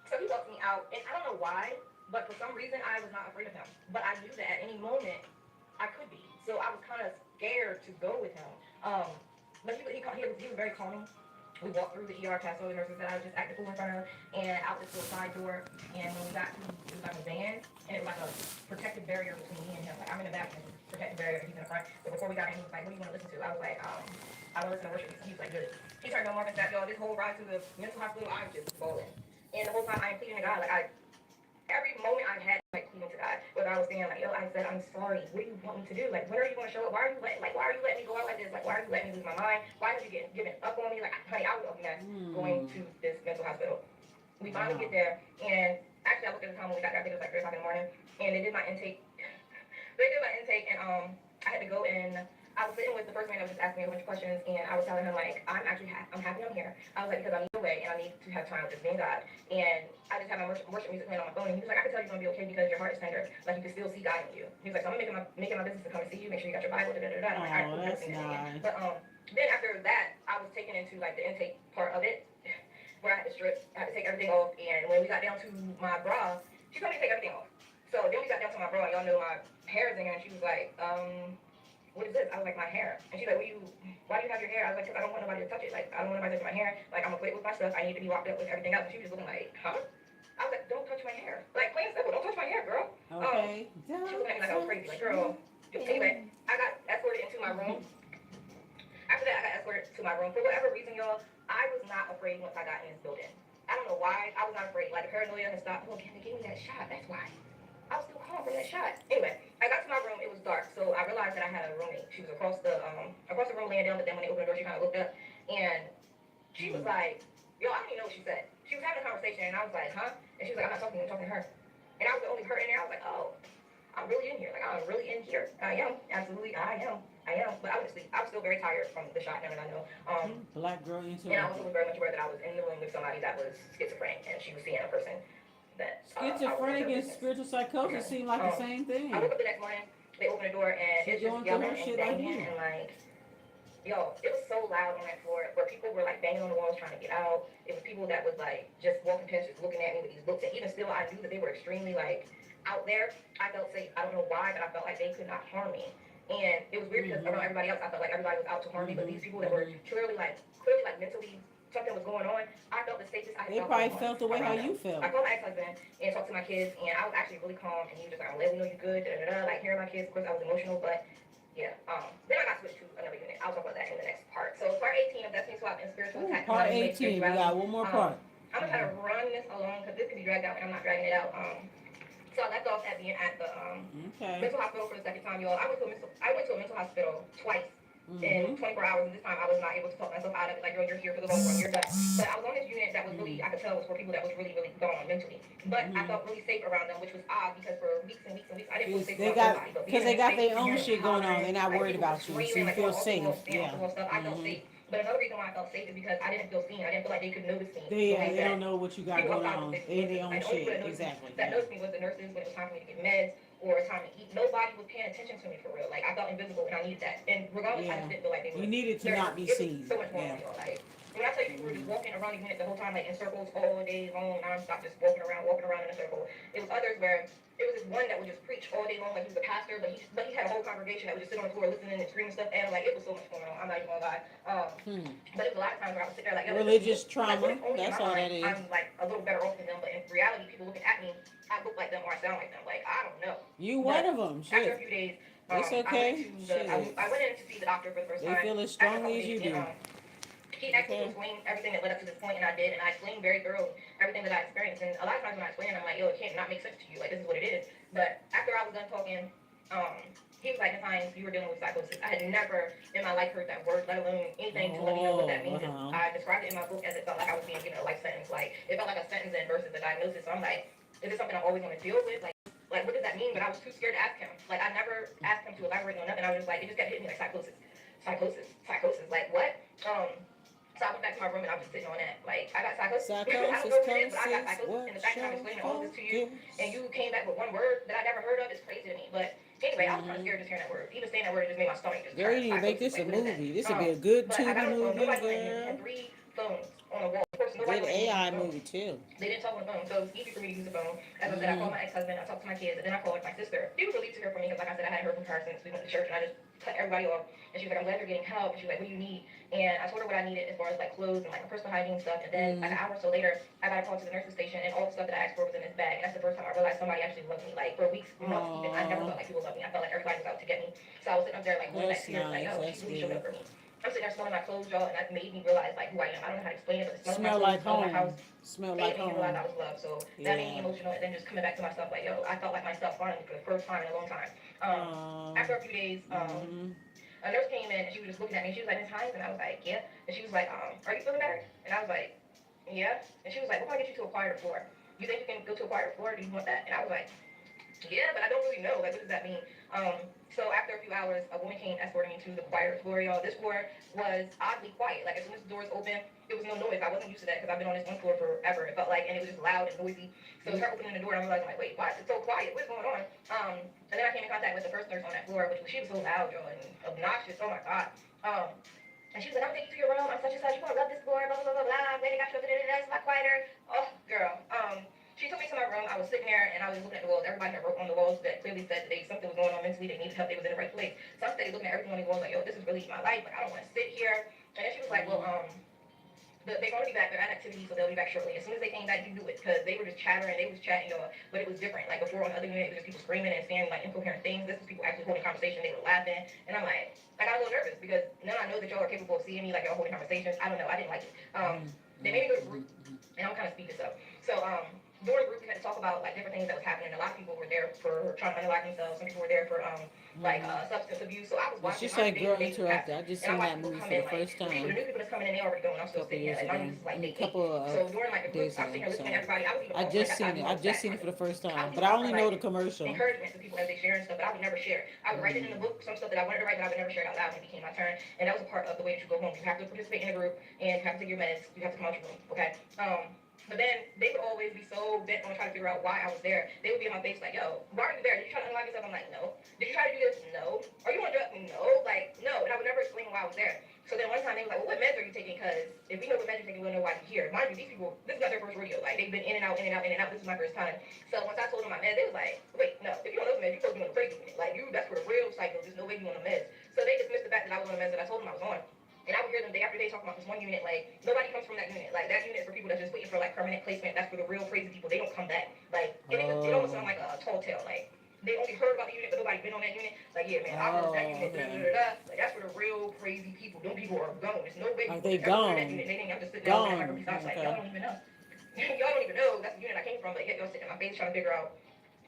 So he walked me out, and I don't know why, but for some reason I was not afraid of him. But I knew that at any moment I could be. So I was kind of scared to go with him. But he was very calming. We walked through the ER past all the nurses that I was just acting fool in front of, and out this little side door. And when we got to, it was like a van, and it was like a protective barrier between me and him. Like I'm in the back, and protective barrier, he's in the front. But before we got in, he was like, "What do you want to listen to?" I was like, "I want to listen to worship." He was like, "Good." He turned no more than that, y'all. This whole ride to the mental hospital, I was just bawling. And the whole time I am pleading to God, like every moment I've had, like pleading to God, whether I was saying like, yo, I said I'm sorry. What do you want me to do? Like, when are you going to show up? Why are you letting me go out like this? Like, why are you letting me lose my mind? Why have you given up on me? Like, honey, I was a mess going to this mental hospital. We finally get there, and actually I looked at the time when we got there. I think it was like 3 o'clock in the morning, and they did my intake. And I had to go in. I was sitting with the first man that was just asking me a bunch of questions, and I was telling him like, I'm happy I'm here. I was like, because I need away, and I need to have time with this being God. And I just had my worship music playing on my phone, and he was like, I can tell you're gonna be okay because your heart is tender. Like you can still see God in you. He was like, so I'm making my business to come and see you. Make sure you got your Bible. Da da da da. I'm like, all right, that's nice. But then after that, I was taken into like the intake part of it, where I had to strip. I had to take everything off, and when we got down to my bra, she told me to take everything off. So then we got down to my bra, y'all know my hair is in there, and she was like, what is this? I was like, my hair. And she's like, why do you have your hair? I was like, because I don't want nobody to touch it. Like, I don't want nobody touching my hair. Like, I'm gonna quit with my stuff. I need to be locked up with everything else. And she was just looking like, huh? I was like, don't touch my hair. Like, plain and simple, don't touch my hair, girl. Okay. She was looking at me like I was crazy. Like, Don't girl. touch Anyway, my I got escorted into my room. After that, I got escorted to my room. For whatever reason, y'all, I was not afraid once I got in this building. I don't know why. I was not afraid. Like, the paranoia had stopped. Oh, they gave me that shot. That's why. I was still calm from that shot. Anyway, I got to my room. It was dark, so I realized that I had a roommate. She was across the room laying down. But then when they opened the door, she kind of looked up, and she was like, "Yo, I don't even know what she said." She was having a conversation, and I was like, "Huh?" And she was like, "I'm not talking to you. I'm talking to her." And I was the only her in there. I was like, "Oh, I'm really in here. Like, I'm really in here. I am. Absolutely, I am. I am." But I was asleep. I was still very tired from the shot, now that I know. Black girl And I interrupted. also was very much aware that I was in the room with somebody that was schizophrenic, and she was seeing a person that I was in Schizophrenic her and business. spiritual psychosis Okay. seem like the same I thing. woke up the next morning. They opened the door, and She it's just going through yelling her and shit like banging, you. and like, yo, it was so loud on that floor where people were like banging on the walls trying to get out. It was people that was like just walking past, just looking at me with these books, and even still, I knew that they were extremely like out there. I felt safe. I don't know why, but I felt like they could not harm me. And it was weird because around everybody else, I felt like everybody was out to harm me, but these people that were clearly like mentally something was going on. I felt the safest I They felt probably in felt months the way how around them. you felt. I called my ex-husband and talked to my kids, and I was actually really calm, and he was just like, "I'm letting you know you good." Da, da, da. Like hearing my kids, of course, I was emotional, but yeah. Then I got switched to another unit. I'll talk about that in the next part. So part 18 of Destiny Swap and Spiritual Ooh, Attack part Combining Faith 18. We Spirituality. got one more part. I'm gonna try to run this along because this can be dragged out, and I'm not dragging it out. So I left off at being at the Okay. mental hospital for the second time, y'all. I went to a mental hospital twice in Mm-hmm. 24 hours, and this time I was not able to talk myself out of it. Like, girl, you're here for the long run, you're done. But I was on this unit that was really, I could tell was for people that was really, really gone mentally. But I felt really safe around them, which was odd because for weeks and weeks and weeks, I didn't feel safe They around got nobody. But because being they in this got space their and own hearing them shit going on. hollering, They're not like worried people were about you, so you screaming, like feel going off the safe. wall, standing off Yeah. the wall stuff, I felt safe. But another reason why I felt safe is because I didn't feel seen. I didn't feel like they could notice me the way They don't that know what you got people going outside on. the They their own like, the only people shit. Exactly. that Yeah. noticed me was the nurses when it was time for me to get meds or time to eat. Nobody was paying attention to me for real. Like, I felt invisible, and I needed that. And regardless, I Yeah. just didn't feel like they You were needed to there. not be It was seen. so much going Yeah. on, y'all. Like, when I tell you people were just walking around the unit the whole time, like in circles all day long, nonstop, just walking around in a circle. It was others where it was this one that would just preach all day long, like he was a pastor, but he had a whole congregation that would just sit on the floor listening and screaming stuff, and like it was so much going on. I'm not even gonna lie. But it was a lot of times where I would sit there like, yo, Religious like, trauma. only in That's my all mind, that is. I'm like a little better off than them, but in reality, people looking at me, I look like them or I sound like them. Like, I don't know. You one But of them. after a Shit. few days, It's I went okay. into Shit. I went in to see the doctor for the first They time feel as after a couple strongly as you days, and do. he asked me to Okay. explain everything that led up to this point, and I did, and I explained very thoroughly everything that I experienced. And a lot of times when I explain, I'm like, yo, it can't not make sense to you. Like, this is what it is. But after I was done talking, he was like, "Define, you were dealing with psychosis." I had never in my life heard that word, let alone anything to let me know what that means. I described it in my book as it felt like I was being given a life sentence. Like, it felt like a sentence in versus a diagnosis. So I'm like, is this something I always want to deal with? Like, what does that mean? But I was too scared to ask him. Like, I never asked him to elaborate on nothing. I was just like, it just kept hitting me like psychosis. Like, what? So I went back to my room and I was just sitting on that. Like, I got psychosis. I don't know what it is, but I got psychosis. And the fact that I'm explaining all of this to you and you came back with one word that I never heard of is crazy to me. But anyway, I was kind of scared just hearing that word. Even saying that word, it just made my stomach just Girl, turn. you need to make this a movie. This would be a good But I got Tubi on the phone. movie, Nobody wanted me. He girl. had 3 phones on the wall. Of course, nobody Good wanted me to use AI the phone. movie too. They didn't talk on the phone, so it was easy for me to use the phone. As I said, I called my ex-husband, I talked to my kids, and then I called my sister. She was relieved to hear from me because, like I said, I hadn't heard from her since we went to church, and I just cut everybody off. And she was like, "I'm glad you're getting help." And she was like, "What do you need?" And I told her what I needed as far as like clothes and like personal hygiene stuff. And then like an hour or so later, I got a call to the nurse's station, and all the stuff that I asked for was in this bag. And that's the first time I realized somebody actually loved me. Like for weeks, months, even I never felt like people loved me. I felt like everybody was out to get me. So I was sitting up there like holding back tears, like, "Oh, she really showed up for me." I'm sitting there smelling my clothes, y'all, and that made me realize like who I am. I don't know how to explain it, but the smell of my clothes, smell of my house, Smell it like made me home. realize I was loved. So that made me emotional. And then just coming back to myself, like, yo, I felt like myself finally for the first time in a long time. After a few days, a nurse came in and she was just looking at me. She was like, "Miss Hines," and I was like, "Yeah." And she was like, "Are you feeling better?" And I was like, "Yeah." And she was like, "What can I get you to a quieter floor? You think you can go to a quieter floor? Do you want that?" And I was like, "Yeah, but I don't really know. Like, what does that mean?" So after a few hours, a woman came escorting me to the quieter floor, y'all. This floor was oddly quiet. Like, as soon as the doors opened, it was no noise. I wasn't used to that because I've been on this one floor forever. It felt like, and it was just loud and noisy. So her opening the door, and I'm realizing, like, wait, why is it so quiet? What's going on? And then I came in contact with the first nurse on that floor, which she was so loud, y'all, and obnoxious. Oh my God. And she was like, "I'm taking you to your room. I'm such and such. You're gonna love this floor. Blah blah blah blah blah. I'm glad they got you over there. It's a lot quieter." Oh, girl. She took me to my room. I was sitting there and I was looking at the walls. Everybody had wrote on the walls that clearly said that something was going on mentally. They needed help. They was in the right place. So I'm steady looking at everything on the walls like, yo, this is really my life. Like, I don't want to sit here. And then she was like, well, they're going to be back. They're at activity, so they'll be back shortly. As soon as they came back, you knew it because they were just chattering. They was chatting, y'all. But it was different. Like before on the other unit, it was just people screaming and saying like incoherent things. This was people actually holding conversation. They were laughing, and I'm like, I got a little nervous because now I know that y'all are capable of seeing me like y'all holding conversations. I don't know. I didn't like it. They made me go to group, and I'm kind of speaking so. So during the group, we had to talk about like different things that was happening. A lot of people were there for trying to unlock themselves. Some people were there for substance abuse. So I was It's watching just my like day Girl to day was Interrupted. passing, I just and I'm seen watching that people movie come for in the like first the time new people that's coming in, they already going. I'm a still couple sitting here years like ago. mind you, this is like A day 8. couple of So during like the group, days I'm ago. sitting here listening to So everybody. I was even I off like just I thought seen you it. know I it was just that seen kind it for the of first I time, was but even I offering only know like the commercial. encouragement to people as they sharing stuff, but I would never share. I would write it in the book, some stuff that I wanted to write, but I would never share it out loud when it became my turn. And that was a part of the way that you go home. You have to participate in a group, and you have to take your meds. You have to come out your room, okay? But then they would always be so bent on trying to figure out why I was there. They would be in my face like, yo, why are you there? Did you try to unlock yourself? I'm like, no. Did you try to do this? No. Are you on drugs? No. Like, no. And I would never explain why I was there. So then one time they was like, well, what meds are you taking? Because if we know what meds you're taking, we'll know why you're here. Mind you, these people, this is not their first rodeo. Like, they've been in and out, in and out, in and out. This is my first time. So once I told them my meds, they was like, wait, no. If you on those meds, you're supposed to be on the crazy unit. Like, that's for the real cycle. There's no way you on the meds. So they dismissed the fact that I was on the meds that I told them I was on. And I would hear them day after day talking about this one unit, like, nobody comes from that unit. Like, that unit is for people that's just waiting for, like, permanent placement. That's for the real crazy people. They don't come back. Like, it almost Oh. sounds like a tall tale. Like, they only heard about the unit, but nobody been on that unit. Like, yeah, man, I heard that Oh, unit, da, da, okay. da, da. Like, that's for the real crazy people. Them people are gone. There's no way Are you they would ever go in that gone? unit. They think I'm just sitting there looking at my Gone. computer. I was like, y'all Okay. don't even know. Y'all don't even know that's the unit I came from, but yet y'all sitting in my face trying to figure out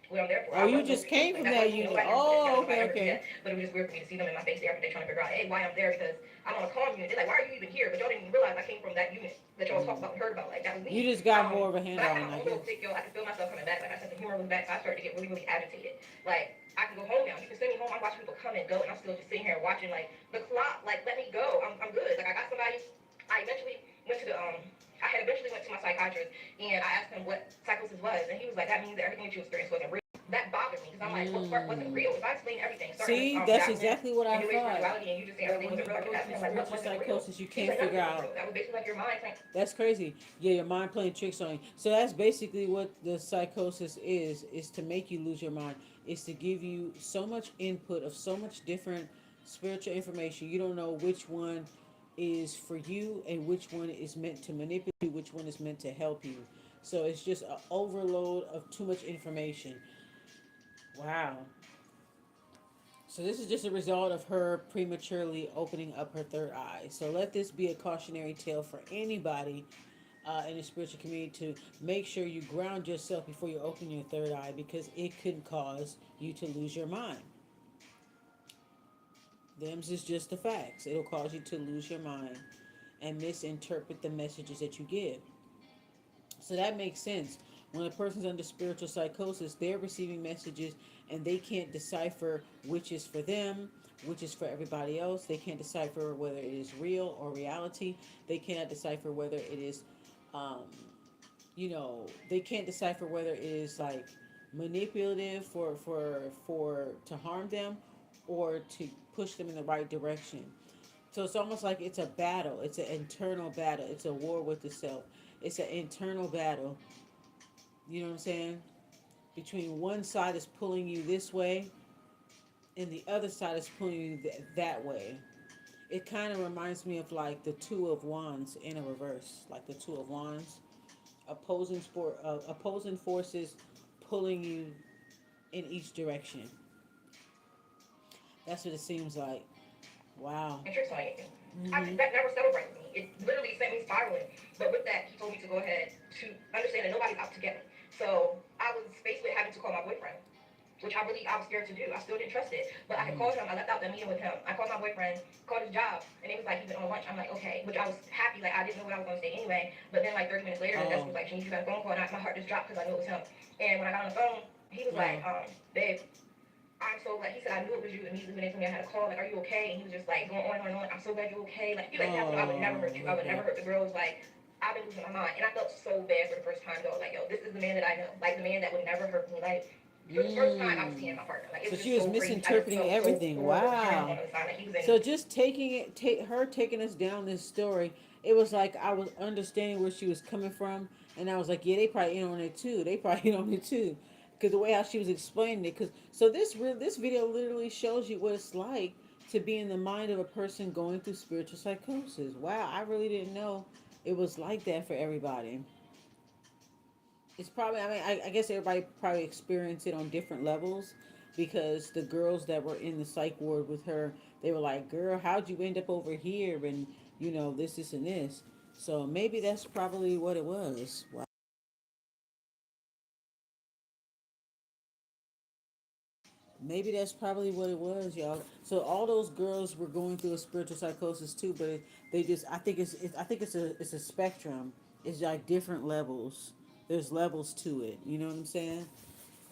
what I'm there for. Oh, I you wasn't no just patient. came Like from that that wasn't unit. nobody ever said that. Oh, Nobody okay, ever did okay. that. But it was just weird for me to see them in my face every day trying to figure out, hey, why I'm there because I'm on a calm unit. They're like, why are you even here? But y'all didn't even realize I came from that unit that y'all talked about and heard about. Like that was You me. just got more of a But I handle had on, my I own little guess. clique, yo. I could feel myself coming back. Like I said, the humor was back. So I started to get really, really agitated. Like I can go home now. You can send me home. I'm watching people come and go, and I'm still just sitting here watching like the clock. Like let me go. I'm good. Like I got somebody. I eventually went to the I had eventually went to my psychiatrist and I asked him what psychosis was, and he was like, that means that everything that you experienced wasn't real. That bothered me because I'm like, what part wasn't Mm. real? If I explain everything, starting with See, that's Jasmine exactly what and I New Age thought. spirituality, and you just say That everything when you wasn't real, I go kept asking through him like, what spiritual wasn't real? psychosis, you He's can't like, none of figure it was out. real. That was basically like your mind saying, That's crazy. Yeah, your mind playing tricks on you. So that's basically what the psychosis is to make you lose your mind. Is to give you so much input of so much different spiritual information. You don't know which one is for you and which one is meant to manipulate you, which one is meant to help you. So it's just an overload of too much information. Wow. So this is just a result of her prematurely opening up her third eye. So let this be a cautionary tale for anybody in the spiritual community to make sure you ground yourself before you open your third eye because it could cause you to lose your mind. Them's is just the facts. It'll cause you to lose your mind and misinterpret the messages that you give. So that makes sense. When a person's under spiritual psychosis, they're receiving messages and they can't decipher which is for them, which is for everybody else. They can't decipher whether it is real or reality. They cannot decipher whether it is, um, they can't decipher whether it is like manipulative for to harm them or to push them in the right direction. So it's almost like it's a battle. It's an internal battle. It's a war with the self. It's an internal battle. You know what I'm saying? Between one side is pulling you this way and the other side is pulling you that way. It kind of reminds me of like the two of wands in a reverse, like the two of wands, opposing forces pulling you in each direction. That's what it seems like. Wow. and tricks on you. Mm-hmm. That never settled right with me. It literally sent me spiraling. But with that, he told me to go ahead to understand that nobody's out to get me. So I was faced with having to call my boyfriend, which I was scared to do. I still didn't trust it. But I had called him. I left out the meeting with him. I called my boyfriend, called his job, and he was like, he went on lunch. I'm like, okay. Which I was happy. Like, I didn't know what I was going to say anyway. But then, like, 30 minutes later, the desk was like, Shanice, you got a phone call. And my heart just dropped because I knew it was him. And when I got on the phone, he was like, babe, I'm so glad. He said, I knew it was you immediately when they told me I had a call. Like, are you okay? And he was just like going on and on. I'm so glad you're okay. Like, he like, I would never hurt you. I would never hurt the girls. Like, I've been losing my mind. And I felt so bad for the first time, though. Like, yo, this is the man that I know. Like, the man that would never hurt me. Like, for the first time, I was seeing my partner. Like, it So was she just was so crazy. I just misinterpreting felt so everything. horrible for him on Wow. the side. Like, he was in. So just her taking us down this story, it was like I was understanding where she was coming from, and I was like, yeah, they probably in on it too. They probably in on it too, because the way how she was explaining it. Because so this video literally shows you what it's like to be in the mind of a person going through spiritual psychosis. Wow, I really didn't know it was like that for everybody. It's probably, I mean, I guess everybody probably experienced it on different levels, because the girls that were in the psych ward with her, they were like, girl, how'd you end up over here? And, this, and this. So maybe that's probably what it was. Wow. Maybe that's probably what it was, y'all. So all those girls were going through a spiritual psychosis too, but they just, I think I think it's a spectrum. It's like different levels. There's levels to it. You know what I'm saying?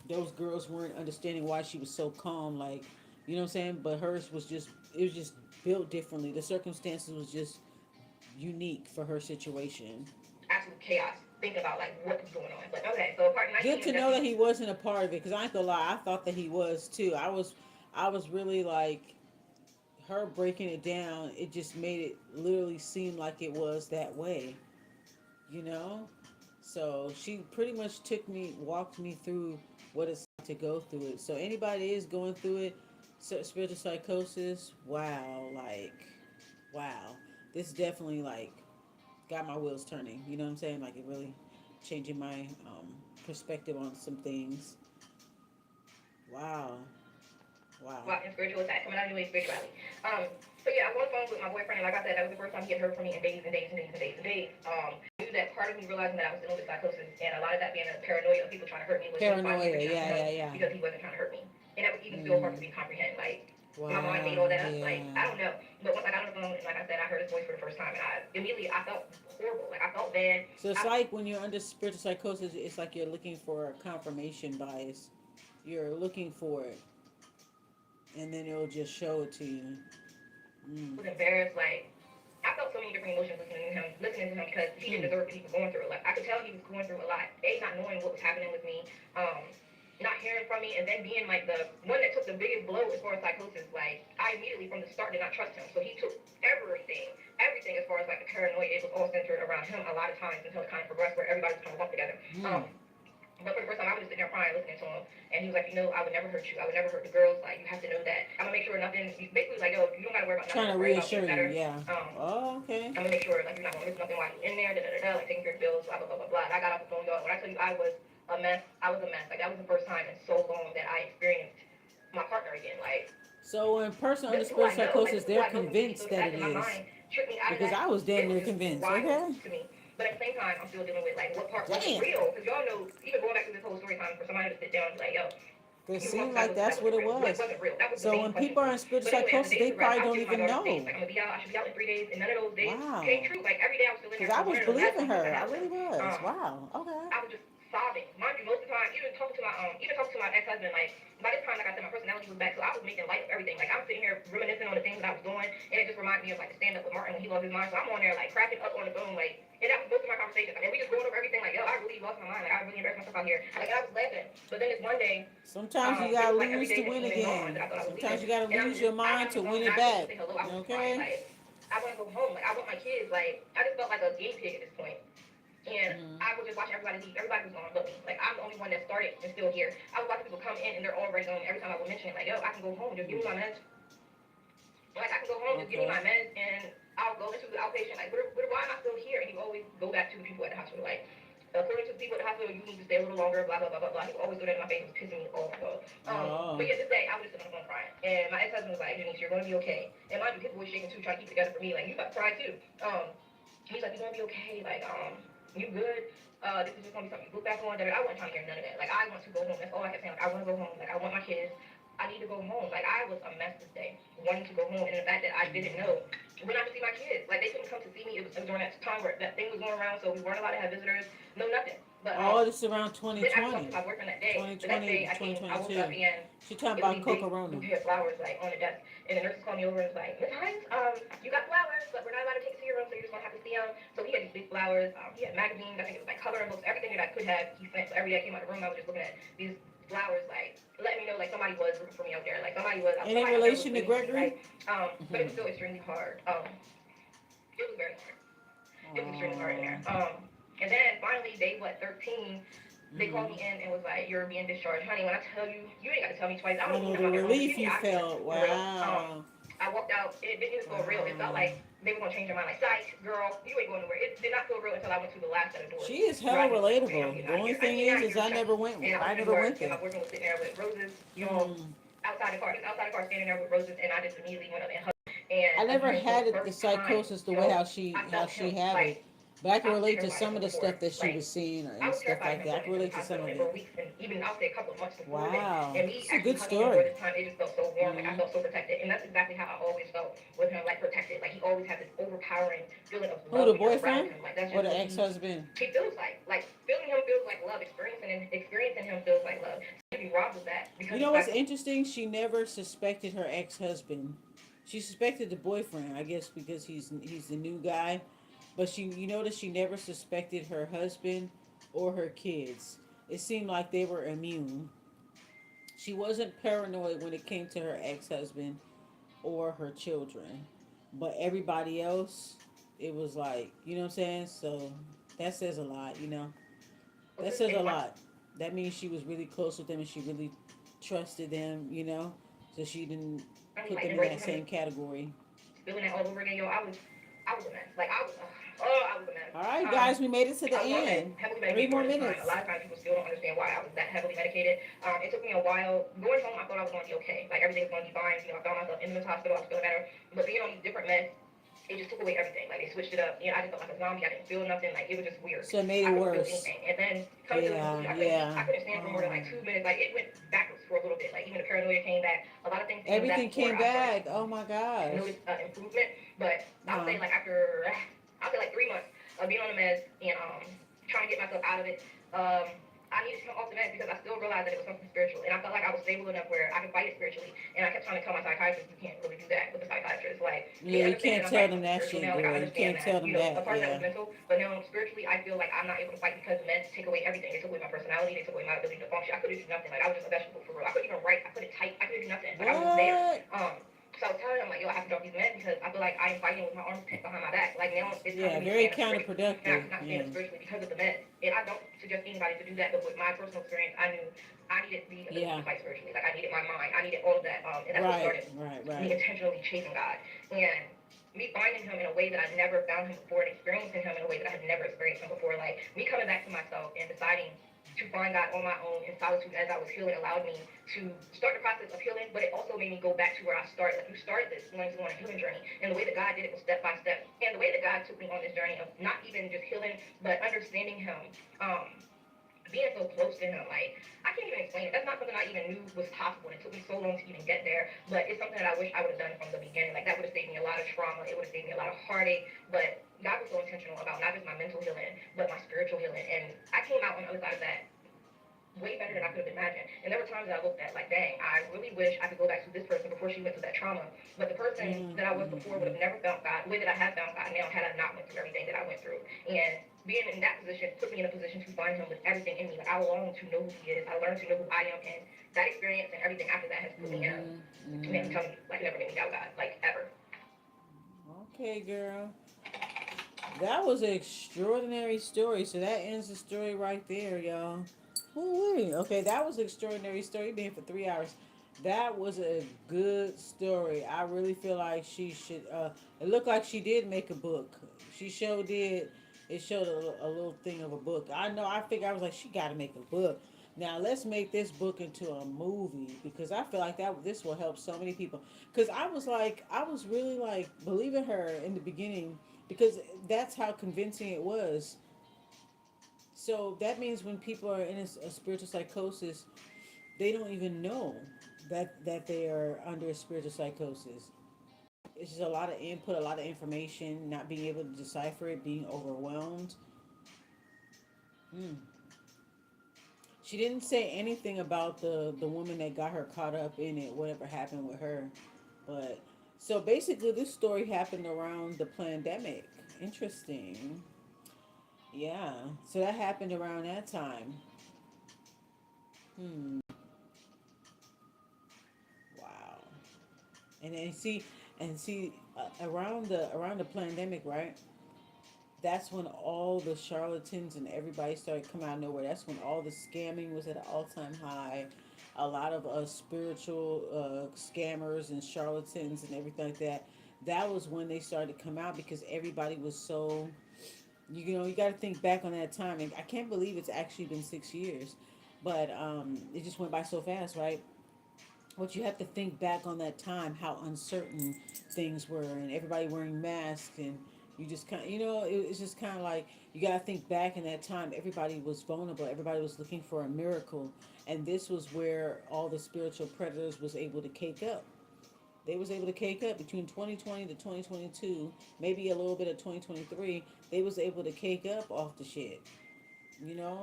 Those girls weren't understanding why she was so calm, like, you know what I'm saying? But hers was just, it was just built differently. The circumstances was just unique for her situation. Absolute chaos. Thinking about like what's going on. But okay, so part Good 19 to is know that definitely he wasn't a part of it, because I ain't gonna lie, I thought that he was too. I was really like, her breaking it down, it just made it literally seem like it was that way, you know? So she pretty much walked me through what it's like to go through it. So anybody is going through it, spiritual psychosis, wow, like, wow. This definitely, like, got my wheels turning, you know what I'm saying? Like, it really changing my perspective on some things. Wow, wow. well, in spiritual attack, coming out of your way spirituality. So yeah, I'm on the phone with my boyfriend, and like I said, that was the first time he had heard from me in days and days and days and days and days. I knew that part of me realizing that I was dealing with psychosis, and a lot of that being a paranoia of people trying to hurt me was me finally Paranoia, reaching out to yeah, him yeah, yeah. because he wasn't trying to hurt me, and that was even still hard Mm, for me to comprehend. Like my mind made all wow, that up. Like yeah. I don't know, but once I got on the phone, and like I said, I heard his voice for the first time, and I felt horrible. Like I felt bad. So it's I like when you're under spiritual psychosis, it's like you're looking for a confirmation bias. You're looking for it, and then it'll just show it to you. Mm. was embarrassed. Like I felt so many different emotions listening to him because he didn't Hmm. deserve what he was going through. Like I could tell he was going through a lot. A, not knowing what was happening with me, not hearing from me, and then being like the one that took the biggest blow as far as psychosis. Like I immediately from the start did not trust him, so he took everything as far as like the paranoia. It was all centered around him a lot of times until it kind of progressed where everybody was kind of lumped together. Hmm. But for the first time, I was just sitting there crying, listening to him, and he was like, I would never hurt you. I would never hurt the girls. Like, you have to know that. I'm gonna make sure nothing. Basically, like, yo, you don't gotta worry about nothing. Trying to Worry about reassure getting you, better. yeah. Oh, okay. I'm gonna make sure like you're not gonna miss nothing while you're in there. Da da da da. Like taking care of bills. Blah blah blah blah blah. And I got off the phone, y'all. When I tell you I was a mess, I was a mess. Like that was the first time in so long that I experienced my partner again. Like So when a person under this is who I spiritual know. Like psychosis, this is who they're I know can make me convinced feel that attacked, it and my is. mind tricked me out of Because that. I was It damn was near just convinced. wild Okay. to me. But at the same time, I'm still dealing with like what part wasn't Damn. real. Because y'all know, even going back to this whole story time, for somebody to sit down and be like, yo, It you were seemed going like through that's that what it wasn't real. What was. wasn't real? That was the So main when question people for are in me. spiritual But anyway, as the psychosis, days they progressed, probably I was don't giving my even daughter dates. know. Like, I'm gonna be out. I should be out in 3 days. And none of those days came Wow. true. Like, every day I was still in Because there I for was one of the last believing months her. I I had with really them. was. Wow. Okay. I was just sobbing. Mind you, most of the time, even talking to my ex-husband, like, by this time, like I said, my personality was back, so I was making light of everything. Like, I'm sitting here reminiscing on the things that I was doing, and it just reminded me of, like, the stand-up with Martin when he lost his mind. So I'm on there, like, cracking up on the phone, like, and that was most of my conversations. I mean, we just going over everything, like, yo, I really lost my mind. Like, I really embarrassed myself out here. Like, and I was laughing. But then this one day, Sometimes you it gotta was like every lose day to that win came and gone again. that I thought I was Sometimes leaving. you gotta And lose your I mind got on to the phone win and it I couldn't back. even say hello. I was just crying. Okay? Like, I want to go home. Like, I want my kids. Like, I just felt like a guinea pig at this point. And Mm-hmm. I was just watching everybody leave. Everybody was gone but me. Like I'm the only one that started and still here. I was watching people come in and they're already gone. Every time I would mention it, like, yo, I can go home. Just give me my meds. Like I can go home. Just give me Okay. my meds and I'll go into the outpatient. Like, why am I still here? And he would always go back to the people at the hospital. Like, according to the people at the hospital, you need to stay a little longer. Blah blah blah blah blah. He would always do that in my face. It was pissing me off. So, but Oh. yeah, this day I was just sitting on the phone crying, and my ex-husband was like, Denise, you're gonna be okay. And mind you, his voice shaking too, trying to keep it together for me. Like, you about to cry too. He's like, you're gonna be okay. Like, you good? This is just gonna be something you look back on. I wasn't trying to hear none of that. Like, I want to go home. That's all I kept saying. Like, I want to go home. Like, I want my kids. I need to go home. Like, I was a mess this day, wanting to go home, and the fact that I didn't know when I would see my kids. Like, they couldn't come to see me. It was during that time where that thing was going around, so we weren't allowed to have visitors. No, nothing. But Oh, this is around then I talked 2020. to my boyfriend that day. The next 2020 day, to I woke up 2022. and She talking it was about these big Cocorona. bouquet of flowers like on the desk, and the nurses called me over and was like, Miss Hines, you got flowers, but we're not allowed to take it to your room, so you're just gonna have to see them. So he had these big flowers. He had magazines. I think it was like coloring books, everything that I could have. He sent. So every day I came out of the room, I was just looking at these flowers, like letting me know like somebody was rooting for me out there, like Any somebody out there was relation to waiting for me, Gregory? right? But it was still extremely hard. It was very hard. It was extremely hard in there. Oh. And then finally, day 13, they called Mm-hmm. me in and was like, "You're being discharged, honey." When I tell you, you ain't got to tell me twice. I I don't know even the have my room. Just relief give me you oxygen felt. for real. Wow. I walked out. It didn't even feel real. It felt like they were gonna change their mind. Like, psych, girl, you ain't going nowhere. It did not feel real until I went to the last set of doors. She is Where I hella knew, like, okay, I'm relatable. getting The out of only here. I'm thing getting out of is here, I never Chucky. went. And I I opened the never door, went and there. my boyfriend was sitting there with roses, Mm. outside the car. He was outside the car, standing there with roses, and I just immediately went up and hugged him. And I never again, for had the it, the first time, psychosis the way yo, I how felt she him. have Like, it, but I can I've been relate to terrified of some him of the before. stuff that she Like, was seeing I and was stuff terrified of like him that. I going can into the relate to some hospital, of and it. for weeks, and even I'll say a couple of months before then. Wow, And me it's a actually good hugging him during story. this time, it just felt so warm. Like, I Hmm. felt so protected, and that's exactly how I always felt with him, like protected. Like, he always had this overpowering feeling of Who, love the when you're around boyfriend him. Like, that's or just the what ex-husband? he feels like. Like, feeling him feels like love. Experiencing him feels like love. To be robbed of that You because of know the what's fact. interesting? She never suspected her ex-husband. She suspected the boyfriend, I guess, because he's the new guy. But you notice she never suspected her husband or her kids. It seemed like they were immune. She wasn't paranoid when it came to her ex-husband or her children, but everybody else, it was like, you know what I'm saying. So that says a lot. That says a And my lot. That means she was really close with them and she really trusted them. So she didn't I mean, put like them in that embracing him, same category. feeling that all over again. Yo, I was a mess. Like, oh, I was a mess. All right, Um, guys, we made it to the I was on meds, end. heavily 3 medicated more during this time. A minutes. lot of times people still don't understand why I was that heavily medicated. It took me a while. Going home, I thought I was going to be okay. Like, everything was going to be fine. I found myself in the hospital. I was feeling better. But being on these different meds, it just took away everything. Like, they switched it up. I just felt like a zombie. I didn't feel nothing. Like, it was just weird. So it made I it couldn't feel worse. anything. And then coming to the Yeah, conclusion, I couldn't eat. yeah. I couldn't stand for more than like 2 minutes. Like, it went backwards for a little bit. Like, even the paranoia came back. A lot of things came back Everything before came I started back. Oh my gosh. notice improvement. But I would Uh-huh. say like after I would say like 3 months of being on the meds and trying to get myself out of it, I needed to come off the meds because I still realized that it was something spiritual, and I felt like I was stable enough where I could fight it spiritually. And I kept trying to tell my psychiatrist, you can't really do that with the psychiatrist. Like, Yeah, they you understand can't that I'm tell fighting them something that spiritual shit, now. Like, I girl. You understand can't that tell them a that. part of that Yeah. was mental, but now spiritually, I feel like I'm not able to fight because the meds take away everything. They took away my personality. They took away my ability to function. I couldn't do nothing. Like, I was just a vegetable for real. I couldn't even write. I couldn't type. I couldn't do nothing. Like, I was just there. What? So I was telling him like, yo, I have to drop these meds because I feel like I am fighting with my arms pinned behind my back. Like, now it's time Yeah, for me to very stand up straight, and I counterproductive. could not stand Yeah. up spiritually because of the meds. And I don't suggest anybody to do that, but with my personal experience, I knew I needed the ability Yeah. to fight spiritually. Like, I needed my mind, I needed all of that, and that's what Right, started right, me right. intentionally chasing God and me finding Him in a way that I never found Him before, and experiencing Him in a way that I had never experienced Him before. Like, me coming back to myself and deciding to find God on my own in solitude as I was healing allowed me to start the process of healing, but it also made me go back to where I started. Like, you started this wanting to go on a healing journey, and the way that God did it was step by step. And the way that God took me on this journey of not even just healing, but understanding Him, um, being so close to him, like, I can't even explain it. That's not something I even knew was possible. It took me so long to even get there, but it's something that I wish I would have done from the beginning. Like, that would have saved me a lot of trauma. It would have saved me a lot of heartache. But God was so intentional about not just my mental healing, but my spiritual healing. And I came out on the other side of that way better than I could have imagined. And there were times that I looked at like, dang, I really wish I could go back to this person before she went through that trauma. But the person Mm-hmm, that I was before would mm-hmm. have never found God the way that I have found God now had I not went through everything that I went through. And being in that position put me in a position to find him with everything in me. Like, I long to know who he is. I learned to know who I am, and that experience and everything after that has put me in a Mm-hmm, man, I'm mm-hmm. telling you, like, never made me doubt God, like, ever. Okay, girl. That was an extraordinary story. So that ends the story right there, y'all. Ooh-wee. Okay, that was an extraordinary story. Been here for 3 hours. That was a good story. I really feel like she should. It looked like she did make a book. She showed did. It showed a little thing of a book. I know. I figured I was like, she got to make a book. Now let's make this book into a movie because I feel like that this will help so many people. Because I was really like believing her in the beginning because that's how convincing it was. So that means when people are in a spiritual psychosis, they don't even know that they are under a spiritual psychosis. It's just a lot of input, a lot of information, not being able to decipher it, being overwhelmed. Mm. She didn't say anything about the woman that got her caught up in it, whatever happened with her. But so basically, this story happened around the pandemic. Interesting. Yeah. So that happened around that time. Hmm. Wow. And around the pandemic, right? That's when all the charlatans and everybody started coming out of nowhere. That's when all the scamming was at an all time high. a lot of spiritual scammers and charlatans and everything like that. That was when they started to come out because everybody was so, you know, you got to think back on that time. And I can't believe it's actually been 6 years, but it just went by so fast, right? But you have to think back on that time, how uncertain things were, and everybody wearing masks, and you just kind of, it's just kind of like you got to think back in that time. Everybody was vulnerable. Everybody was looking for a miracle, and this was where all the spiritual predators was able to cake up. They was able to cake up between 2020 to 2022, maybe a little bit of 2023. They was able to cake up off the shit,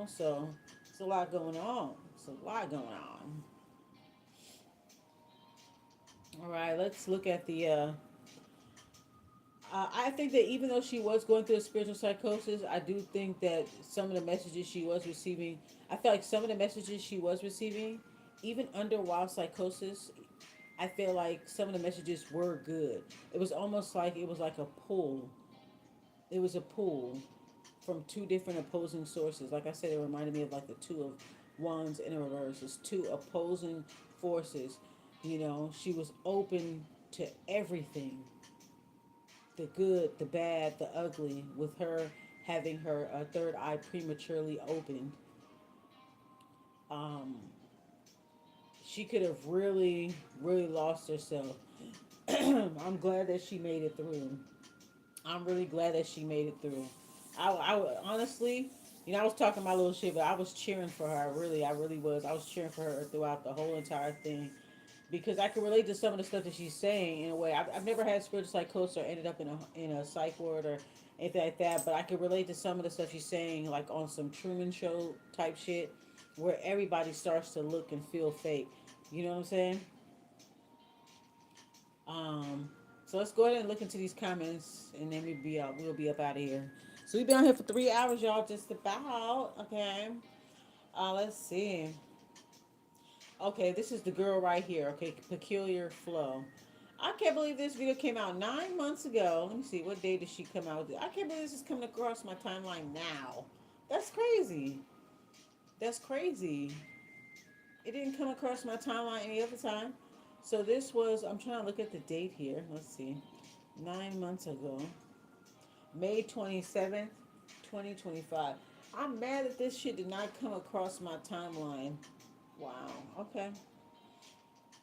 So it's a lot going on. It's a lot going on. All right, let's look at the. I think that even though she was going through a spiritual psychosis, I do think that some of the messages she was receiving, I feel like some of the messages she was receiving, even under wild psychosis, I feel like some of the messages were good. It was almost like it was like a pull. It was a pull from two different opposing sources. Like I said, it reminded me of like the two of wands in a reverse. It's two opposing forces. She was open to everything, the good, the bad, the ugly, with her having her third eye prematurely opened. Um, she could have really, really lost herself. I'm glad that she made it through. I'm really glad that she made it through. Honestly, I was talking my little shit, but I was cheering for her. I really was. I was cheering for her throughout the whole entire thing because I can relate to some of the stuff that she's saying in a way. I've never had spiritual psychosis or ended up in a psych ward or anything like that, but I can relate to some of the stuff she's saying, like on some Truman Show type shit, where everybody starts to look and feel fake. You know what I'm saying? Um, so let's go ahead and look into these comments, and then we'll be out. We'll be up out of here. So we've been on here for 3 hours, y'all. Just about. Okay. Let's see. Okay, this is the girl right here. Okay, peculiar flow. I can't believe this video came out 9 months ago. Let me see. What day did she come out with it? I can't believe this is coming across my timeline now. That's crazy. That's crazy. It didn't come across my timeline any other time. So this was, I'm trying to look at the date here. Let's see. 9 months ago. May 27th, 2025. I'm mad that this shit did not come across my timeline. Wow. Okay.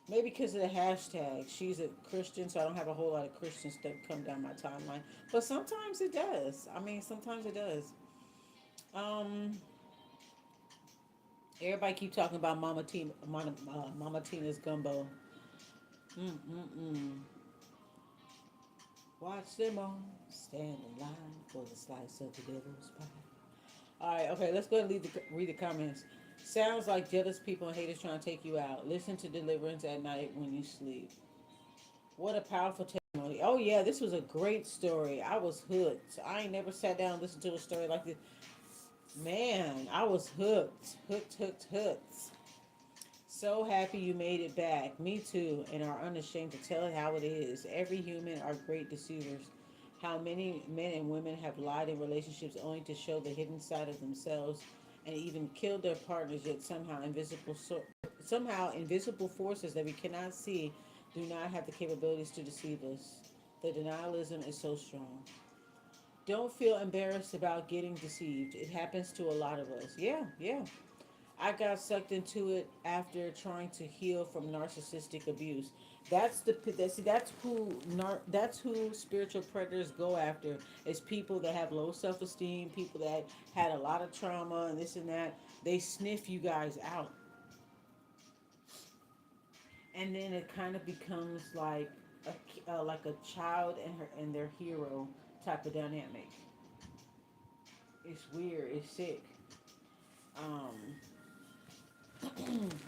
Maybe because of the hashtag. She's a Christian, so I don't have a whole lot of Christian stuff come down my timeline. But sometimes it does. I mean, sometimes it does. Um, Everybody keep talking about Mama Tina's gumbo. Mm-mm-mm. Watch them all stand in line for the slice of the devil's pie. All right, okay, let's go ahead and read the comments. Sounds like jealous people and haters trying to take you out. Listen to Deliverance at night when you sleep. What a powerful testimony. Oh, yeah, this was a great story. I was hooked. I ain't never sat down and listened to a story like this. Man, I was hooked. Hooked, hooked, hooked. So happy you made it back. Me too, and are unashamed to tell it how it is. Every human are great deceivers. How many men and women have lied in relationships only to show the hidden side of themselves and even killed their partners, yet somehow invisible forces that we cannot see do not have the capabilities to deceive us. The denialism is so strong. Don't feel embarrassed about getting deceived. It happens to a lot of us. Yeah, yeah. I got sucked into it after trying to heal from narcissistic abuse. That's who spiritual predators go after. Is people that have low self esteem, people that had a lot of trauma and this and that. They sniff you guys out, and then it kind of becomes like a child and their hero type of dynamic. It's weird. It's sick. Um,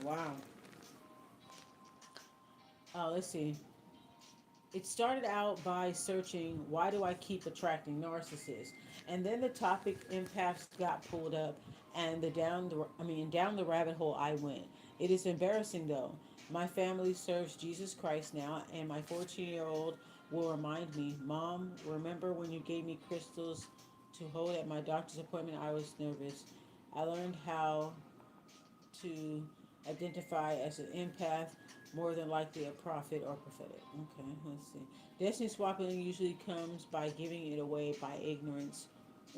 wow. Let's see. It started out by searching why do I keep attracting narcissists, and then the topic empaths got pulled up, and down the rabbit hole I went. It is embarrassing though. My family serves Jesus Christ now, and my 14-year-old will remind me, Mom, remember when you gave me crystals to hold at my doctor's appointment? I was nervous. I learned how to Identify as an empath, more than likely a prophet or prophetic. Okay, let's see. Destiny swapping usually comes by giving it away by ignorance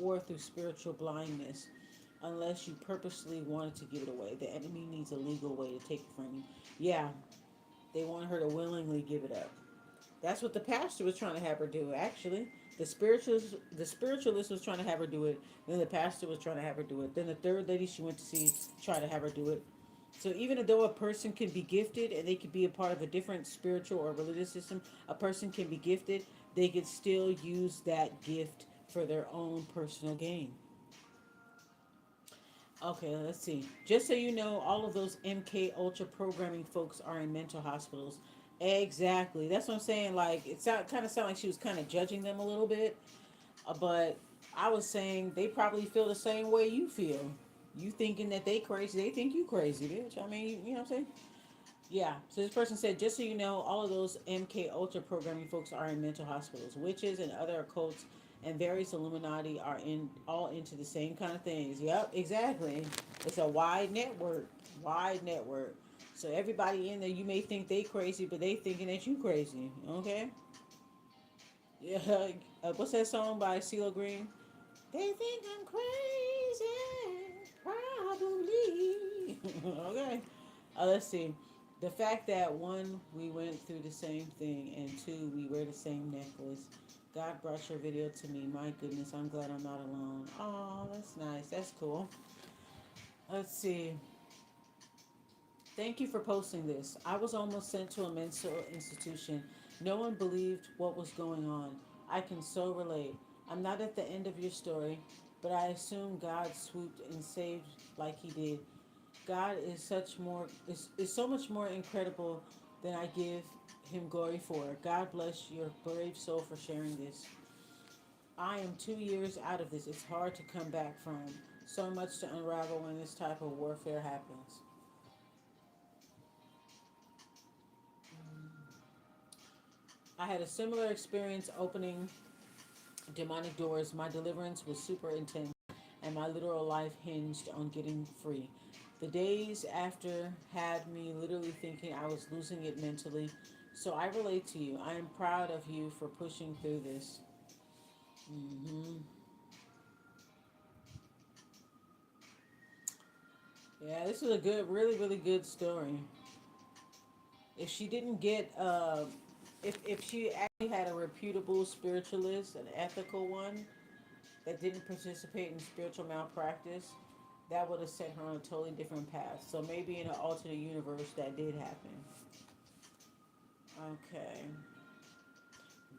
or through spiritual blindness. Unless you purposely wanted to give it away, the enemy needs a legal way to take it from you. Yeah, they want her to willingly give it up. That's what the pastor was trying to have her do. Actually, the spiritualist was trying to have her do it. Then the pastor was trying to have her do it. Then the third lady she went to see tried to have her do it. So even though a person can be gifted and they could be a part of a different spiritual or religious system, a person can be gifted. They could still use that gift for their own personal gain. Okay, let's see. Just so you know, all of those MK Ultra programming folks are in mental hospitals. Exactly. That's what I'm saying. Like kind of sound like she was kind of judging them a little bit, but I was saying they probably feel the same way you feel. You thinking that they crazy, they think you crazy, bitch. I mean, you know what I'm saying? Yeah. So this person said, just so you know, all of those MK Ultra programming folks are in mental hospitals. Witches and other occults and various Illuminati are in all into the same kind of things. Yep, exactly. It's a wide network. Wide network. So everybody in there, you may think they crazy, but they thinking that you crazy. Okay. Yeah. What's that song by CeeLo Green? They think I'm crazy, probably. Okay. Let's see. The fact that one, we went through the same thing, and two, we wear the same necklace. God brought your video to me. My goodness, I'm glad I'm not alone. Oh, that's nice. That's cool. Let's see. Thank you for posting this. I was almost sent to a mental institution. No one believed what was going on. I can so relate. I'm not at the end of your story, but I assume God swooped and saved like he did. God is so much more incredible than I give him glory for. God bless your brave soul for sharing this. I am 2 years out of this. It's hard to come back from. So much to unravel when this type of warfare happens. I had a similar experience opening demonic doors. My deliverance was super intense, and my literal life hinged on getting free. The days after had me literally thinking I was losing it mentally. So I relate to you. I am proud of you for pushing through this. Hmm. Yeah, this is a good, really, really good story. If she didn't get, if she actually had a reputable spiritualist, an ethical one, that didn't participate in spiritual malpractice, that would have set her on a totally different path. So maybe in an alternate universe that did happen. Okay.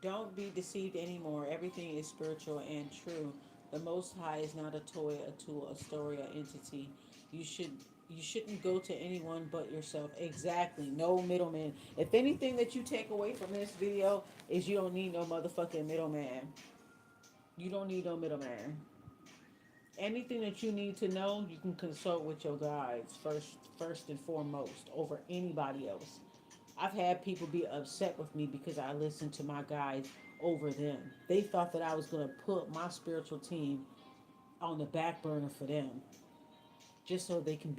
Don't be deceived anymore. Everything is spiritual and true. The Most High is not a toy, a tool, a story, an entity. You should you shouldn't go to anyone but yourself. Exactly. No middleman. If anything that you take away from this video is you don't need no motherfucking middleman. You don't need no middleman. Anything that you need to know, you can consult with your guides first and foremost over anybody else. I've had people be upset with me because I listened to my guides over them. They thought that I was going to put my spiritual team on the back burner for them just so they can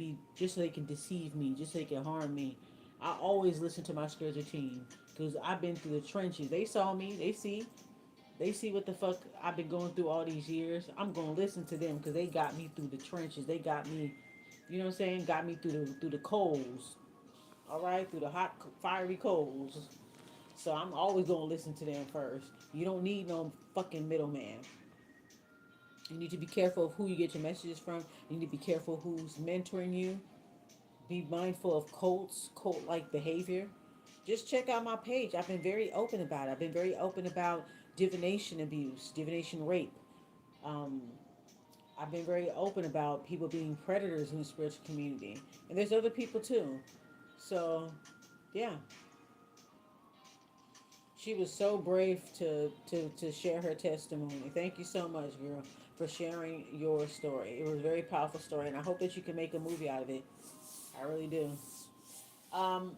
deceive me, just so they can harm me. I always listen to my spiritual team because I've been through the trenches. They saw me, they see what the fuck I've been going through all these years. I'm gonna listen to them because they got me through the trenches. They got me, you know what I'm saying? Got me through the coals. All right, through the hot, fiery coals. So I'm always gonna listen to them first. You don't need no fucking middleman. You need to be careful of who you get your messages from. You need to be careful who's mentoring you. Be mindful of cult like behavior. Just check out my page. I've been very open about it. I've been very open about divination abuse, divination rape. Um, I've been very open about people being predators in the spiritual community. And there's other people too. So, yeah. She was so brave to share her testimony. Thank you so much, girl, for sharing your story. It was a very powerful story, and I hope that you can make a movie out of it. I really do.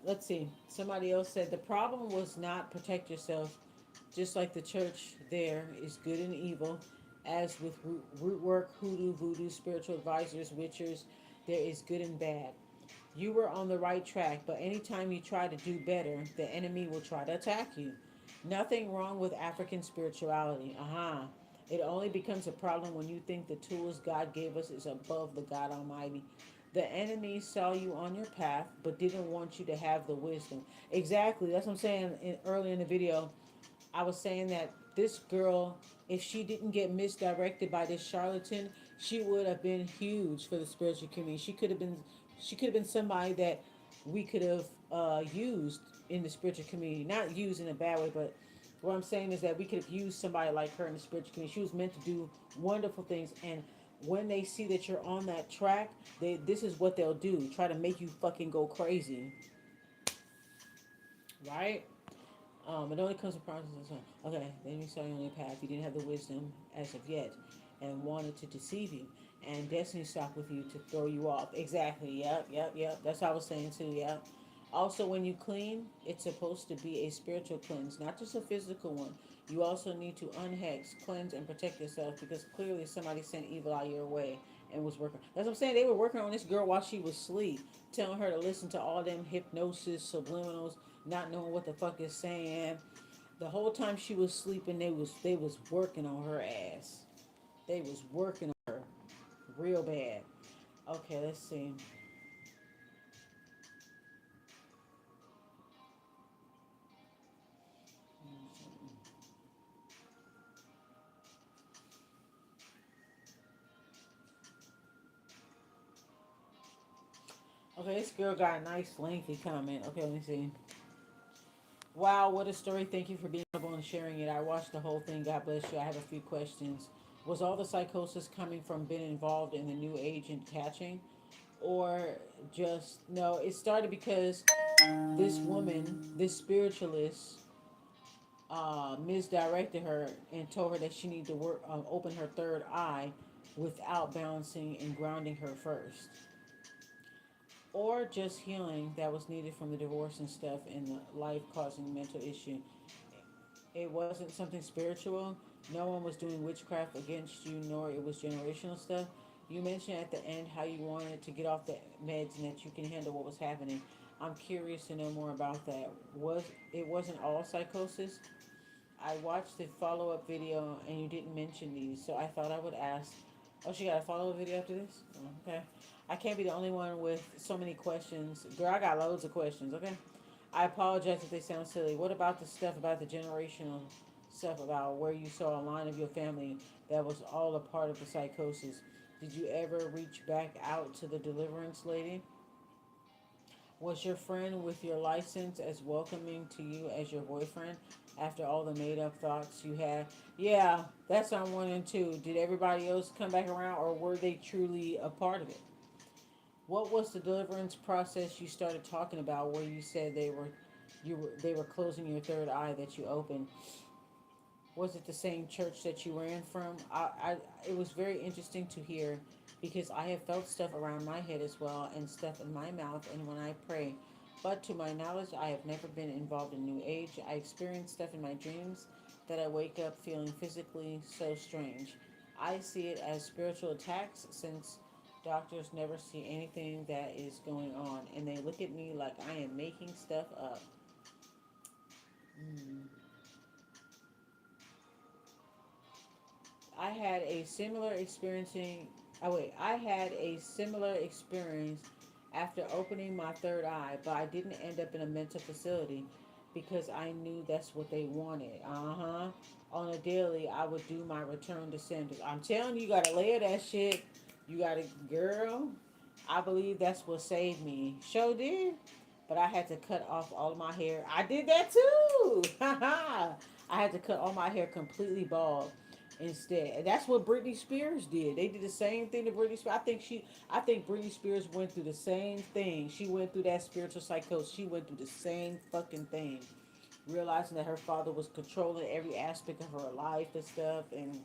Let's see. Somebody else said the problem was not protect yourself, just like the church. There is good and evil, as with root work, hoodoo, voodoo, spiritual advisors, witchers. There is good and bad. You were on the right track, but anytime you try to do better, the enemy will try to attack you. Nothing wrong with African spirituality. Uh-huh. It only becomes a problem when you think the tools God gave us is above the God Almighty. The enemy saw you on your path, but didn't want you to have the wisdom. Exactly. That's what I'm saying early in the video. I was saying that this girl, if she didn't get misdirected by this charlatan, she would have been huge for the spiritual community. She could have been somebody that we could have used in the spiritual community. Not used in a bad way, but what I'm saying is that we could have used somebody like her in the spiritual community. She was meant to do wonderful things, and when they see that you're on that track, this is what they'll do: try to make you fucking go crazy, right? It only comes with process of time. Okay, then you saw you on your path. You didn't have the wisdom as of yet and wanted to deceive you. And destiny stopped with you to throw you off. Exactly. Yep, yep, yep. That's what I was saying too. Yep. Also, when you clean, it's supposed to be a spiritual cleanse, not just a physical one. You also need to unhex, cleanse, and protect yourself because clearly somebody sent evil out your way and was working. That's what I'm saying. They were working on this girl while she was asleep, telling her to listen to all them hypnosis, subliminals, not knowing what the fuck is saying. The whole time she was sleeping, they was working on her ass. They was working on her real bad. Okay, let's see. Okay, this girl got a nice lengthy comment. Okay, let me see. Wow, what a story. Thank you for being able and sharing it. I watched the whole thing. God bless you. I have a few questions. Was all the psychosis coming from being involved in the new age and catching? Or just, no, it started because this woman, this spiritualist, misdirected her and told her that she needed to open her third eye without balancing and grounding her first. Or just healing that was needed from the divorce and stuff and the life causing mental issue. It wasn't something spiritual. No one was doing witchcraft against you, nor it was generational stuff. You mentioned at the end how you wanted to get off the meds and that you can handle what was happening. I'm curious to know more about that. Was it wasn't all psychosis? I watched the follow up video and you didn't mention these, so I thought I would ask. Oh, she got a follow up video after this? Oh, okay. I can't be the only one with so many questions. Girl, I got loads of questions, okay? I apologize if they sound silly. What about the stuff about the generational stuff about where you saw a line of your family that was all a part of the psychosis? Did you ever reach back out to the deliverance lady? Was your friend with your license as welcoming to you as your boyfriend after all the made up thoughts you had? Yeah, that's what I'm wondering too. Did everybody else come back around or were they truly a part of it? What was the deliverance process you started talking about where you said they were closing your third eye that you opened? Was it the same church that you ran from? It was very interesting to hear because I have felt stuff around my head as well and stuff in my mouth and when I pray. But to my knowledge, I have never been involved in New Age. I experience stuff in my dreams that I wake up feeling physically so strange. I see it as spiritual attacks since doctors never see anything that is going on and they look at me like I am making stuff up. Mm. I had a similar experiencing. Oh wait, I had a similar experience after opening my third eye, but I didn't end up in a mental facility because I knew that's what they wanted. Uh huh. On a daily, I would do my return to sender. I'm telling you, you gotta layer that shit. You gotta, girl. I believe that's what saved me. Show did, but I had to cut off all of my hair. I did that too. I had to cut all my hair completely bald instead. And that's what Britney Spears did. They did the same thing to Britney Spears. I think Britney Spears went through the same thing. She went through that spiritual psychosis. She went through the same fucking thing. Realizing that her father was controlling every aspect of her life and stuff. And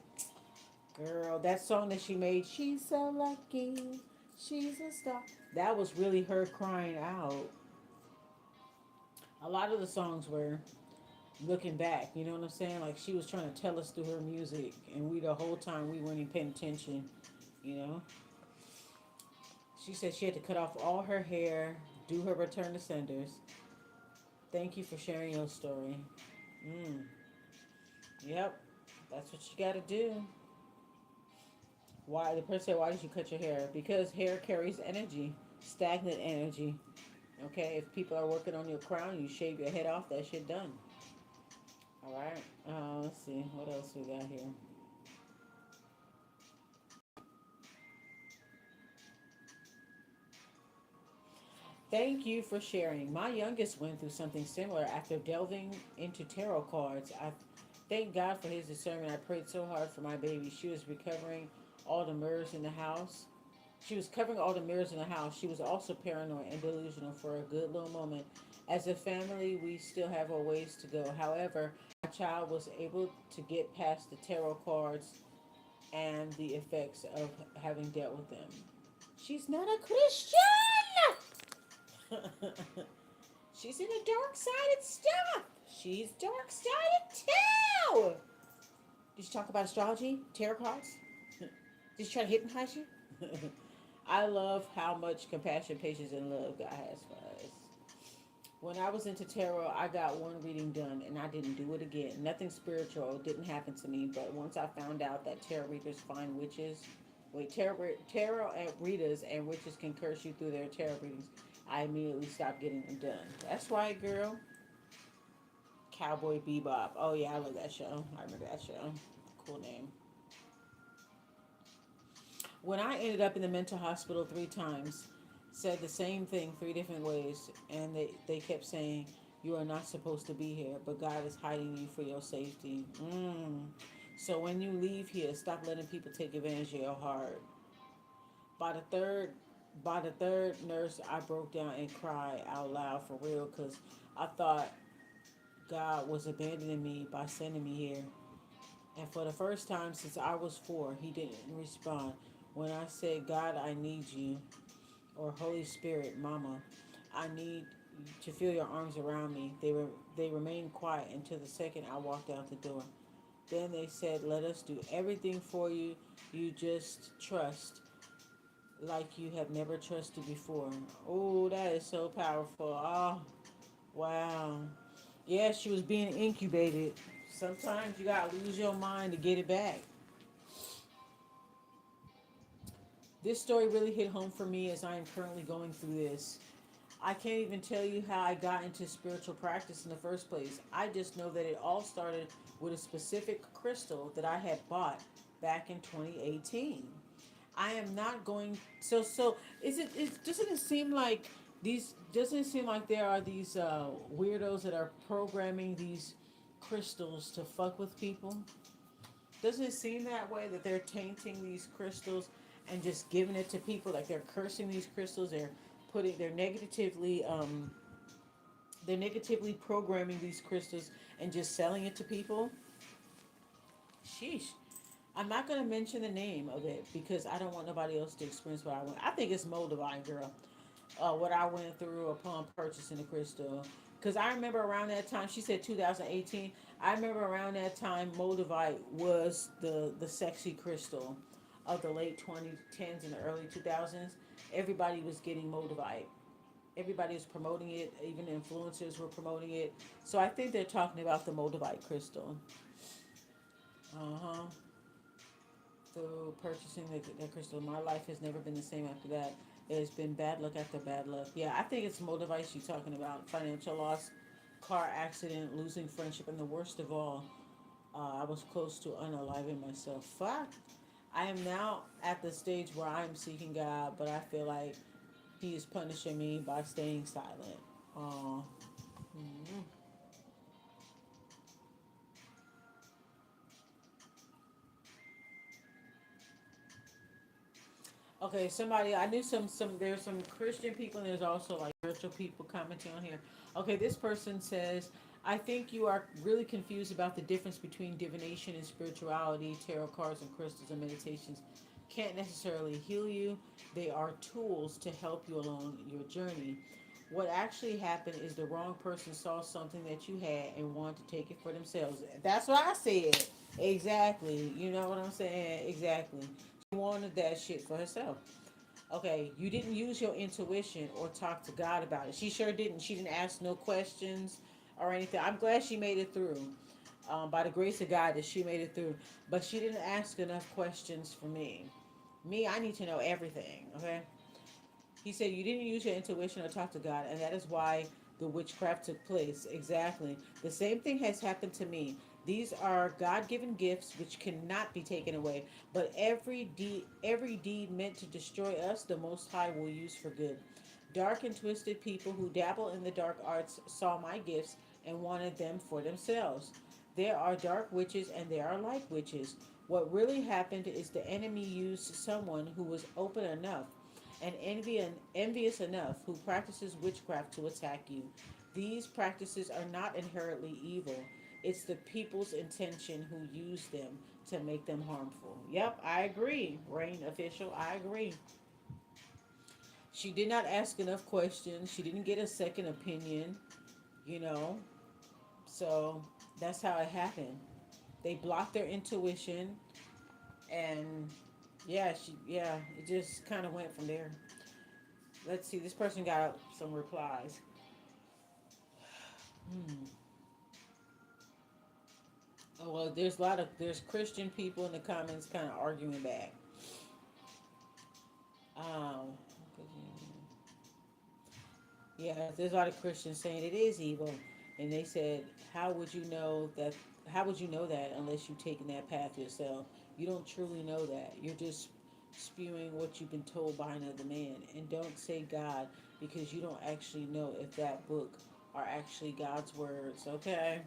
girl, that song that she made, She's So Lucky, She's a Star. That was really her crying out. A lot of the songs were looking back, you know what I'm saying? Like she was trying to tell us through her music, and we the whole time we weren't even paying attention, you know. She said she had to cut off all her hair, do her return to senders. Thank you for sharing your story. Mm, yep, that's what you got to do. Why the person said, "Why did you cut your hair?" Because hair carries energy, stagnant energy. Okay, if people are working on your crown, you shave your head off. That shit done. All right. Let's see what else we got here. Thank you for sharing. My youngest went through something similar after delving into tarot cards. I thank God for his discernment. I prayed so hard for my baby. She was recovering all the mirrors in the house. She was covering all the mirrors in the house. She was also paranoid and delusional for a good little moment. As a family, we still have a ways to go. However, my child was able to get past the tarot cards and the effects of having dealt with them. She's not a Christian! She's in the dark sided stuff. She's dark sided too. Did you talk about astrology, tarot cards? Did you try to hypnotize you? I love how much compassion, patience, and love God has for us. When I was into tarot, I got one reading done and I didn't do it again. Nothing spiritual didn't happen to me, but once I found out that tarot readers find witches, tarot readers and witches can curse you through their tarot readings, I immediately stopped getting them done. That's right, girl. Cowboy Bebop. Oh yeah, I love that show. I remember that show. Cool name. When I ended up in the mental hospital 3 times, said the same thing 3 different ways, and they kept saying, "You are not supposed to be here, but God is hiding you for your safety." So when you leave here, stop letting people take advantage of your heart. By the third, by the third nurse, I broke down and cried out loud for real, because I thought God was abandoning me by sending me here. And for the first time since I was 4, he didn't respond. When I said, "God, I need you," or "Holy Spirit, Mama, I need to feel your arms around me," they remained quiet until the second I walked out the door. Then they said, "Let us do everything for you. You just trust like you have never trusted before." Oh, that is so powerful. Oh, wow. Yeah, she was being incubated. Sometimes you gotta lose your mind to get it back. This story really hit home for me as I am currently going through this. I can't even tell you how I got into spiritual practice in the first place. I just know that it all started with a specific crystal that I had bought back in 2018. I am not going. So is it? Doesn't it seem like these? Doesn't it seem like there are these weirdos that are programming these crystals to fuck with people? Doesn't it seem that way, that they're tainting these crystals and just giving it to people? Like they're cursing these crystals. They're negatively programming these crystals and just selling it to people. Sheesh. I'm not gonna mention the name of it because I don't want nobody else to experience what I went. I think it's Moldavine, girl. What I went through upon purchasing the crystal. Because I remember around that time, she said 2018. I remember around that time, Moldavite was the sexy crystal of the late 2010s and the early 2000s. Everybody was getting Moldavite. Everybody was promoting it. Even influencers were promoting it. So I think they're talking about the Moldavite crystal. Uh huh. Through purchasing the crystal, my life has never been the same after that. It's been bad luck after bad luck. Yeah, I think it's Moldavite she's talking about. Financial loss, car accident, losing friendship, and the worst of all, I was close to unaliving myself. Fuck. I am now at the stage where I am seeking God, but I feel like He is punishing me by staying silent. Uh, mm. Okay, somebody I knew some there's some Christian people and there's also like spiritual people commenting on here. Okay, this person says, "I think you are really confused about the difference between divination and spirituality. Tarot cards and crystals and meditations can't necessarily heal you. They are tools to help you along your journey. What actually happened is the wrong person saw something that you had and wanted to take it for themselves." That's what I said. Exactly. You know what I'm saying? Exactly. She wanted that shit for herself. Okay, you didn't use your intuition or talk to God about it. She sure didn't. She didn't ask no questions or anything. I'm glad she made it through. By the grace of God, that she made it through. But she didn't ask enough questions for me. Me, I need to know everything. Okay. He said you didn't use your intuition or talk to God, and that is why the witchcraft took place. Exactly. The same thing has happened to me. These are God-given gifts which cannot be taken away. But every deed meant to destroy us, the Most High will use for good. Dark and twisted people who dabble in the dark arts saw my gifts and wanted them for themselves. There are dark witches and there are light witches. What really happened is the enemy used someone who was open enough and envious enough who practices witchcraft to attack you. These practices are not inherently evil. It's the people's intention who use them to make them harmful. Yep, I agree. Rain official, I agree. She did not ask enough questions. She didn't get a second opinion, you know. So that's how it happened. They blocked their intuition, and yeah, it just kind of went from there. Let's see. This person got some replies. Hmm. Oh, well, there's Christian people in the comments kind of arguing back. Um, yeah, there's a lot of Christians saying it is evil, and they said, "How would you know that? How would you know that unless you've taken that path yourself? You don't truly know that. You're just spewing what you've been told by another man. And don't say God because you don't actually know if that book are actually God's words." Okay.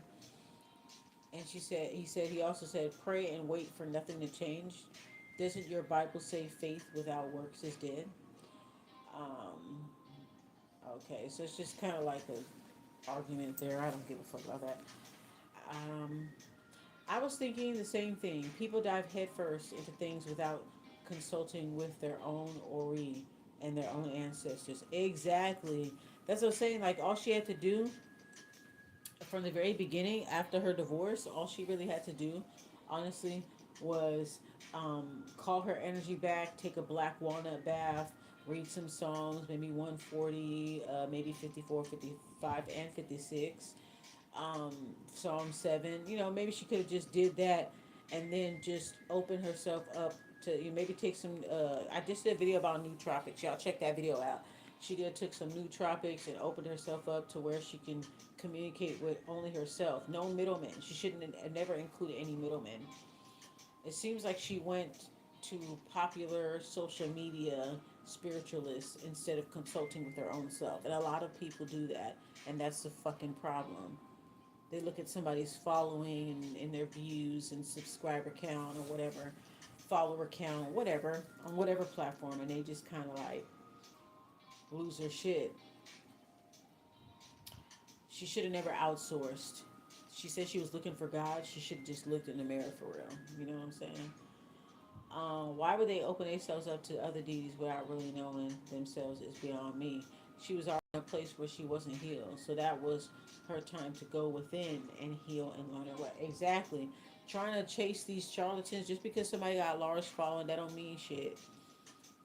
And he also said, pray and wait for nothing to change. Doesn't your Bible say faith without works is dead? Um, okay, so it's just kind of like a argument there. I don't give a fuck about that. Um, I was thinking the same thing. People dive headfirst into things without consulting with their own Ori and their own ancestors. Exactly. That's what I'm saying. Like, all she had to do from the very beginning after her divorce, all she really had to do, honestly, was call her energy back, take a black walnut bath, read some songs, maybe 140, maybe 54, 55, and 56. um, Psalm 7. Maybe she could have just did that and then just open herself up to maybe take some. I just did a video about nootropics. Y'all check that video out. She did took some nootropics and opened herself up to where she can communicate with only herself. No middlemen. She shouldn't have never included any middlemen. It seems like she went to popular social media spiritualists instead of consulting with her own self. And a lot of people do that. And that's the fucking problem. They look at somebody's following and their views and subscriber count or whatever, follower count, whatever, on whatever platform, and they just kind of like lose their shit. She should have never outsourced. She said she was looking for God. She should have just looked in the mirror for real. You know what I'm saying? Why would they open themselves up to other deities without really knowing themselves is beyond me. She was already in a place where she wasn't healed, so that was her time to go within and heal and learn her way. Exactly. Trying to chase these charlatans just because somebody got a large following, that don't mean shit.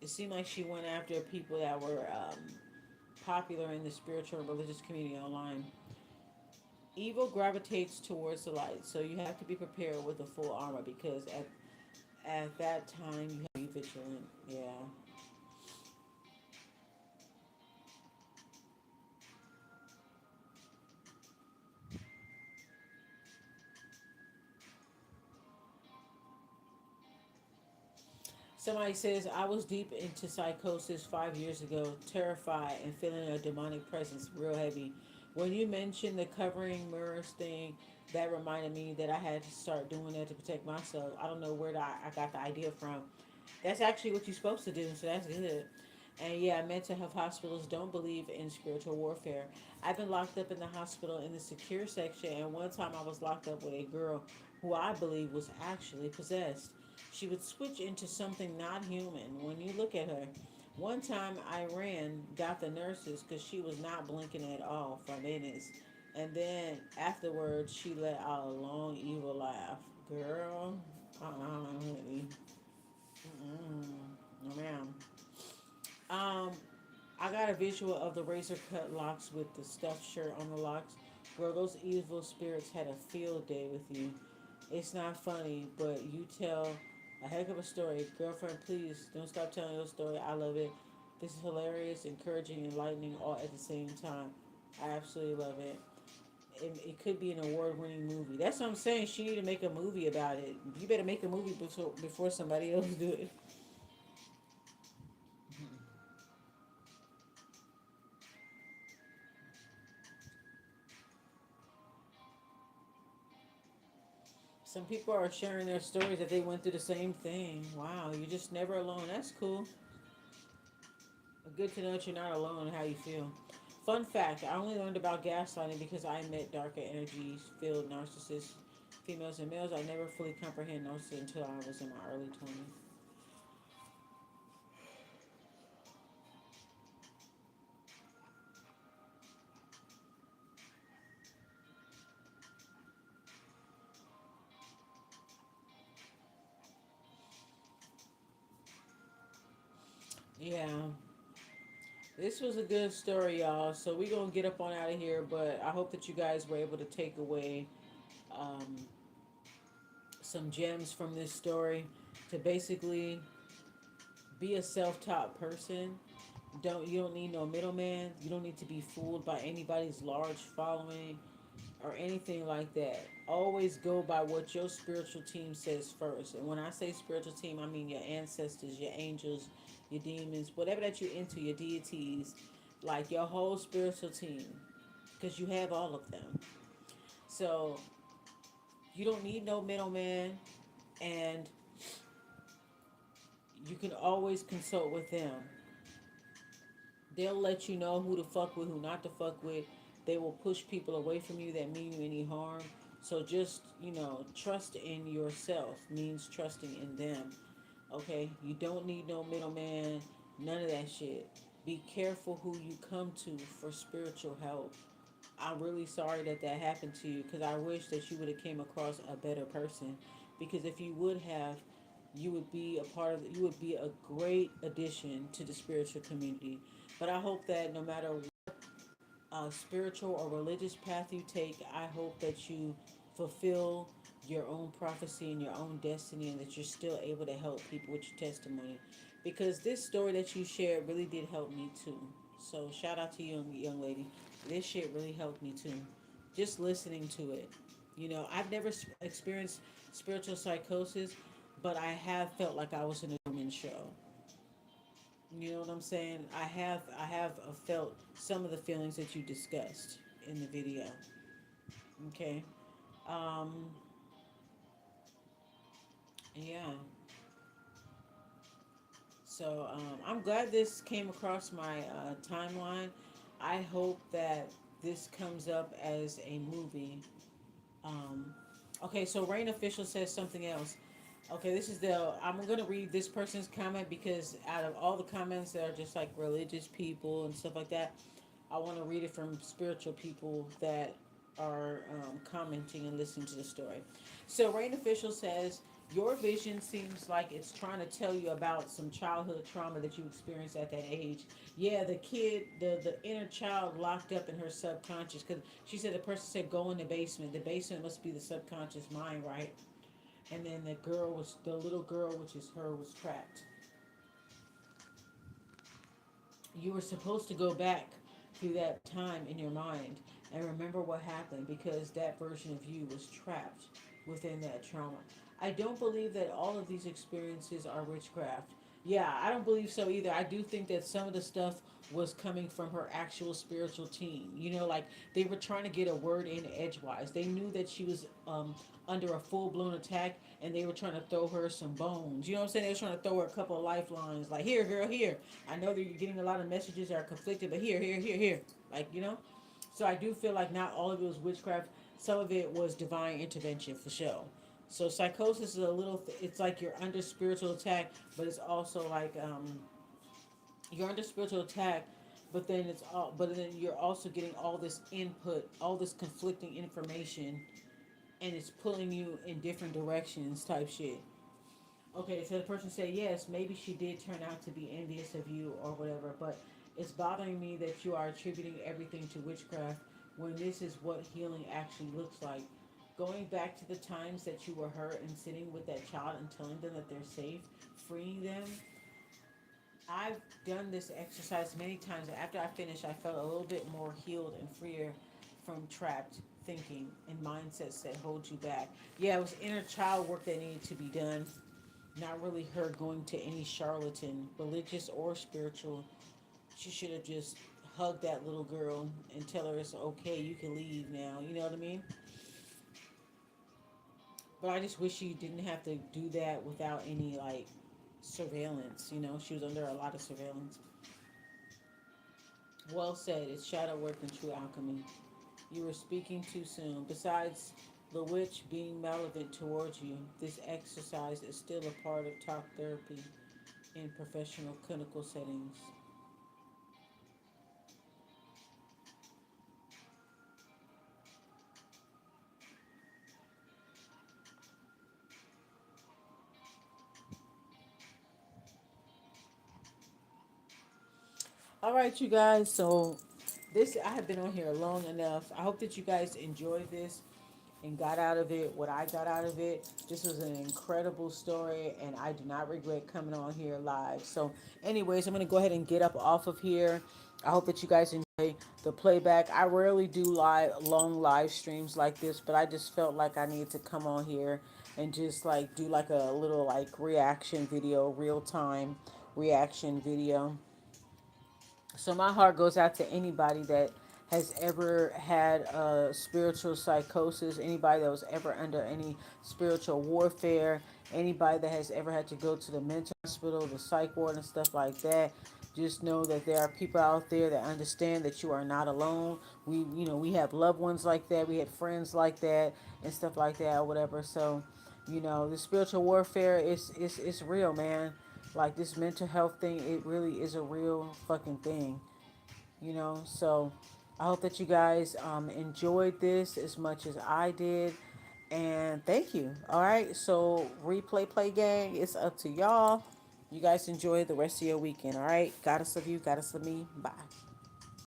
It seemed like she went after people that were popular in the spiritual and religious community online. Evil gravitates towards the light, so you have to be prepared with a full armor because at that time you have to be vigilant. Yeah. Somebody says I was deep into psychosis 5 years ago, terrified and feeling a demonic presence real heavy. When you mentioned the covering mirrors thing, that reminded me that I had to start doing that to protect myself. I don't know where I got the idea from. That's actually what you're supposed to do, so that's good. And yeah, mental health hospitals don't believe in spiritual warfare. I've been locked up in the hospital in the secure section, and one time I was locked up with a girl who I believe was actually possessed. She would switch into something not human when you look at her. One time I ran, got the nurses because she was not blinking at all for minutes. And then afterwards, she let out a long, evil laugh. Girl, honey. Mm-mm. No, ma'am. Um, I got a visual of the razor cut locks with the stuffed shirt on the locks. Girl, those evil spirits had a field day with you. It's not funny, but you tell a heck of a story. Girlfriend, please don't stop telling your story. I love it. This is hilarious, encouraging, enlightening all at the same time. I absolutely love it. It could be an award-winning movie. That's what I'm saying. She need to make a movie about it. You better make a movie before somebody else do it. Some people are sharing their stories that they went through the same thing. Wow, you're just never alone. That's cool. Good to know that you're not alone in how you feel. Fun fact, I only learned about gaslighting because I met darker energies filled narcissists, females and males. I never fully comprehend narcissism until I was in my early 20s. Yeah, this was a good story, y'all. So we're going to get up on out of here, but I hope that you guys were able to take away um, some gems from this story to basically be a self-taught person. You don't need no middleman. You don't need to be fooled by anybody's large following or anything like that. Always go by what your spiritual team says first. And when I say spiritual team, I mean your ancestors, your angels, your demons, whatever that you're into, your deities, like your whole spiritual team, because you have all of them. So you don't need no middleman, and you can always consult with them. They'll let you know who to fuck with, who not to fuck with. They will push people away from you that mean you any harm. So just, trust in yourself means trusting in them. Okay? You don't need no middleman, none of that shit. Be careful who you come to for spiritual help. I'm really sorry that that happened to you because I wish that you would have came across a better person. Because if you would have, you would be a part of. You would be a great addition to the spiritual community. But I hope that no matter spiritual or religious path you take, I hope that you fulfill your own prophecy and your own destiny, and that you're still able to help people with your testimony. Because this story that you shared really did help me too. So shout out to you, young lady. This shit really helped me too. Just listening to it. I've never experienced spiritual psychosis, but I have felt like I was in a Truman show. You know what I'm saying? I have felt some of the feelings that you discussed in the video. Okay. Um. Yeah. So I'm glad this came across my timeline. I hope that this comes up as a movie. Um. Okay. So Rain Official says something else. Okay, this is the. I'm gonna read this person's comment because out of all the comments that are just like religious people and stuff like that, I want to read it from spiritual people that are commenting and listening to the story. So, Rain Official says, your vision seems like it's trying to tell you about some childhood trauma that you experienced at that age. Yeah, the kid, the inner child locked up in her subconscious. Because she said the person said, go in the basement. The basement must be the subconscious mind, right? And then the little girl, which is her, was trapped. You were supposed to go back through that time in your mind and remember what happened because that version of you was trapped within that trauma. I don't believe that all of these experiences are witchcraft. Yeah, I don't believe so either. I do think that some of the stuff was coming from her actual spiritual team. Like they were trying to get a word in edgewise. They knew that she was under a full blown attack and they were trying to throw her some bones. You know what I'm saying? They were trying to throw her a couple of lifelines like, here, girl, here. I know that you're getting a lot of messages that are conflicted, but here, here, here, here. Like. So I do feel like not all of it was witchcraft. Some of it was divine intervention for sure. So psychosis is a little. It's like you're under spiritual attack, but it's also like you're under spiritual attack, but then it's all. But then you're also getting all this input, all this conflicting information, and it's pulling you in different directions, type shit. Okay, so the person said, yes, maybe she did turn out to be envious of you or whatever, but it's bothering me that you are attributing everything to witchcraft when this is what healing actually looks like. Going back to the times that you were hurt and sitting with that child and telling them that they're safe, freeing them. I've done this exercise many times. After I finished, I felt a little bit more healed and freer from trapped thinking and mindsets that hold you back. Yeah, it was inner child work that needed to be done, not really her going to any charlatan, religious or spiritual. She should have just hugged that little girl and tell her it's okay, you can leave now. You know what I mean? But I just wish she didn't have to do that without any like surveillance. You know, she was under a lot of surveillance. Well said. It's shadow work and true alchemy. You were speaking too soon. Besides the witch being malevolent towards you, this exercise is still a part of talk therapy in professional clinical settings. All right, you guys. So this I have been on here long enough. I hope that you guys enjoyed this and got out of it what I got out of it. This was an incredible story, and I do not regret coming on here live. So, anyways, I'm gonna go ahead and get up off of here. I hope that you guys enjoy the playback. I rarely do long live streams like this, but I just felt like I needed to come on here and just like do like a little like reaction video, real time reaction video. So my heart goes out to anybody that has ever had a spiritual psychosis, anybody that was ever under any spiritual warfare, anybody that has ever had to go to the mental hospital, the psych ward and stuff like that. Just know that there are people out there that understand that you are not alone. We have loved ones like that. We had friends like that and stuff like that or whatever. So, the spiritual warfare is real, man. Like this mental health thing, it really is a real fucking thing. So I hope that you guys enjoyed this as much as I did. And thank you. All right. So, replay, play gang, it's up to y'all. You guys enjoy the rest of your weekend. All right. Goddess of you, goddess of me. Bye.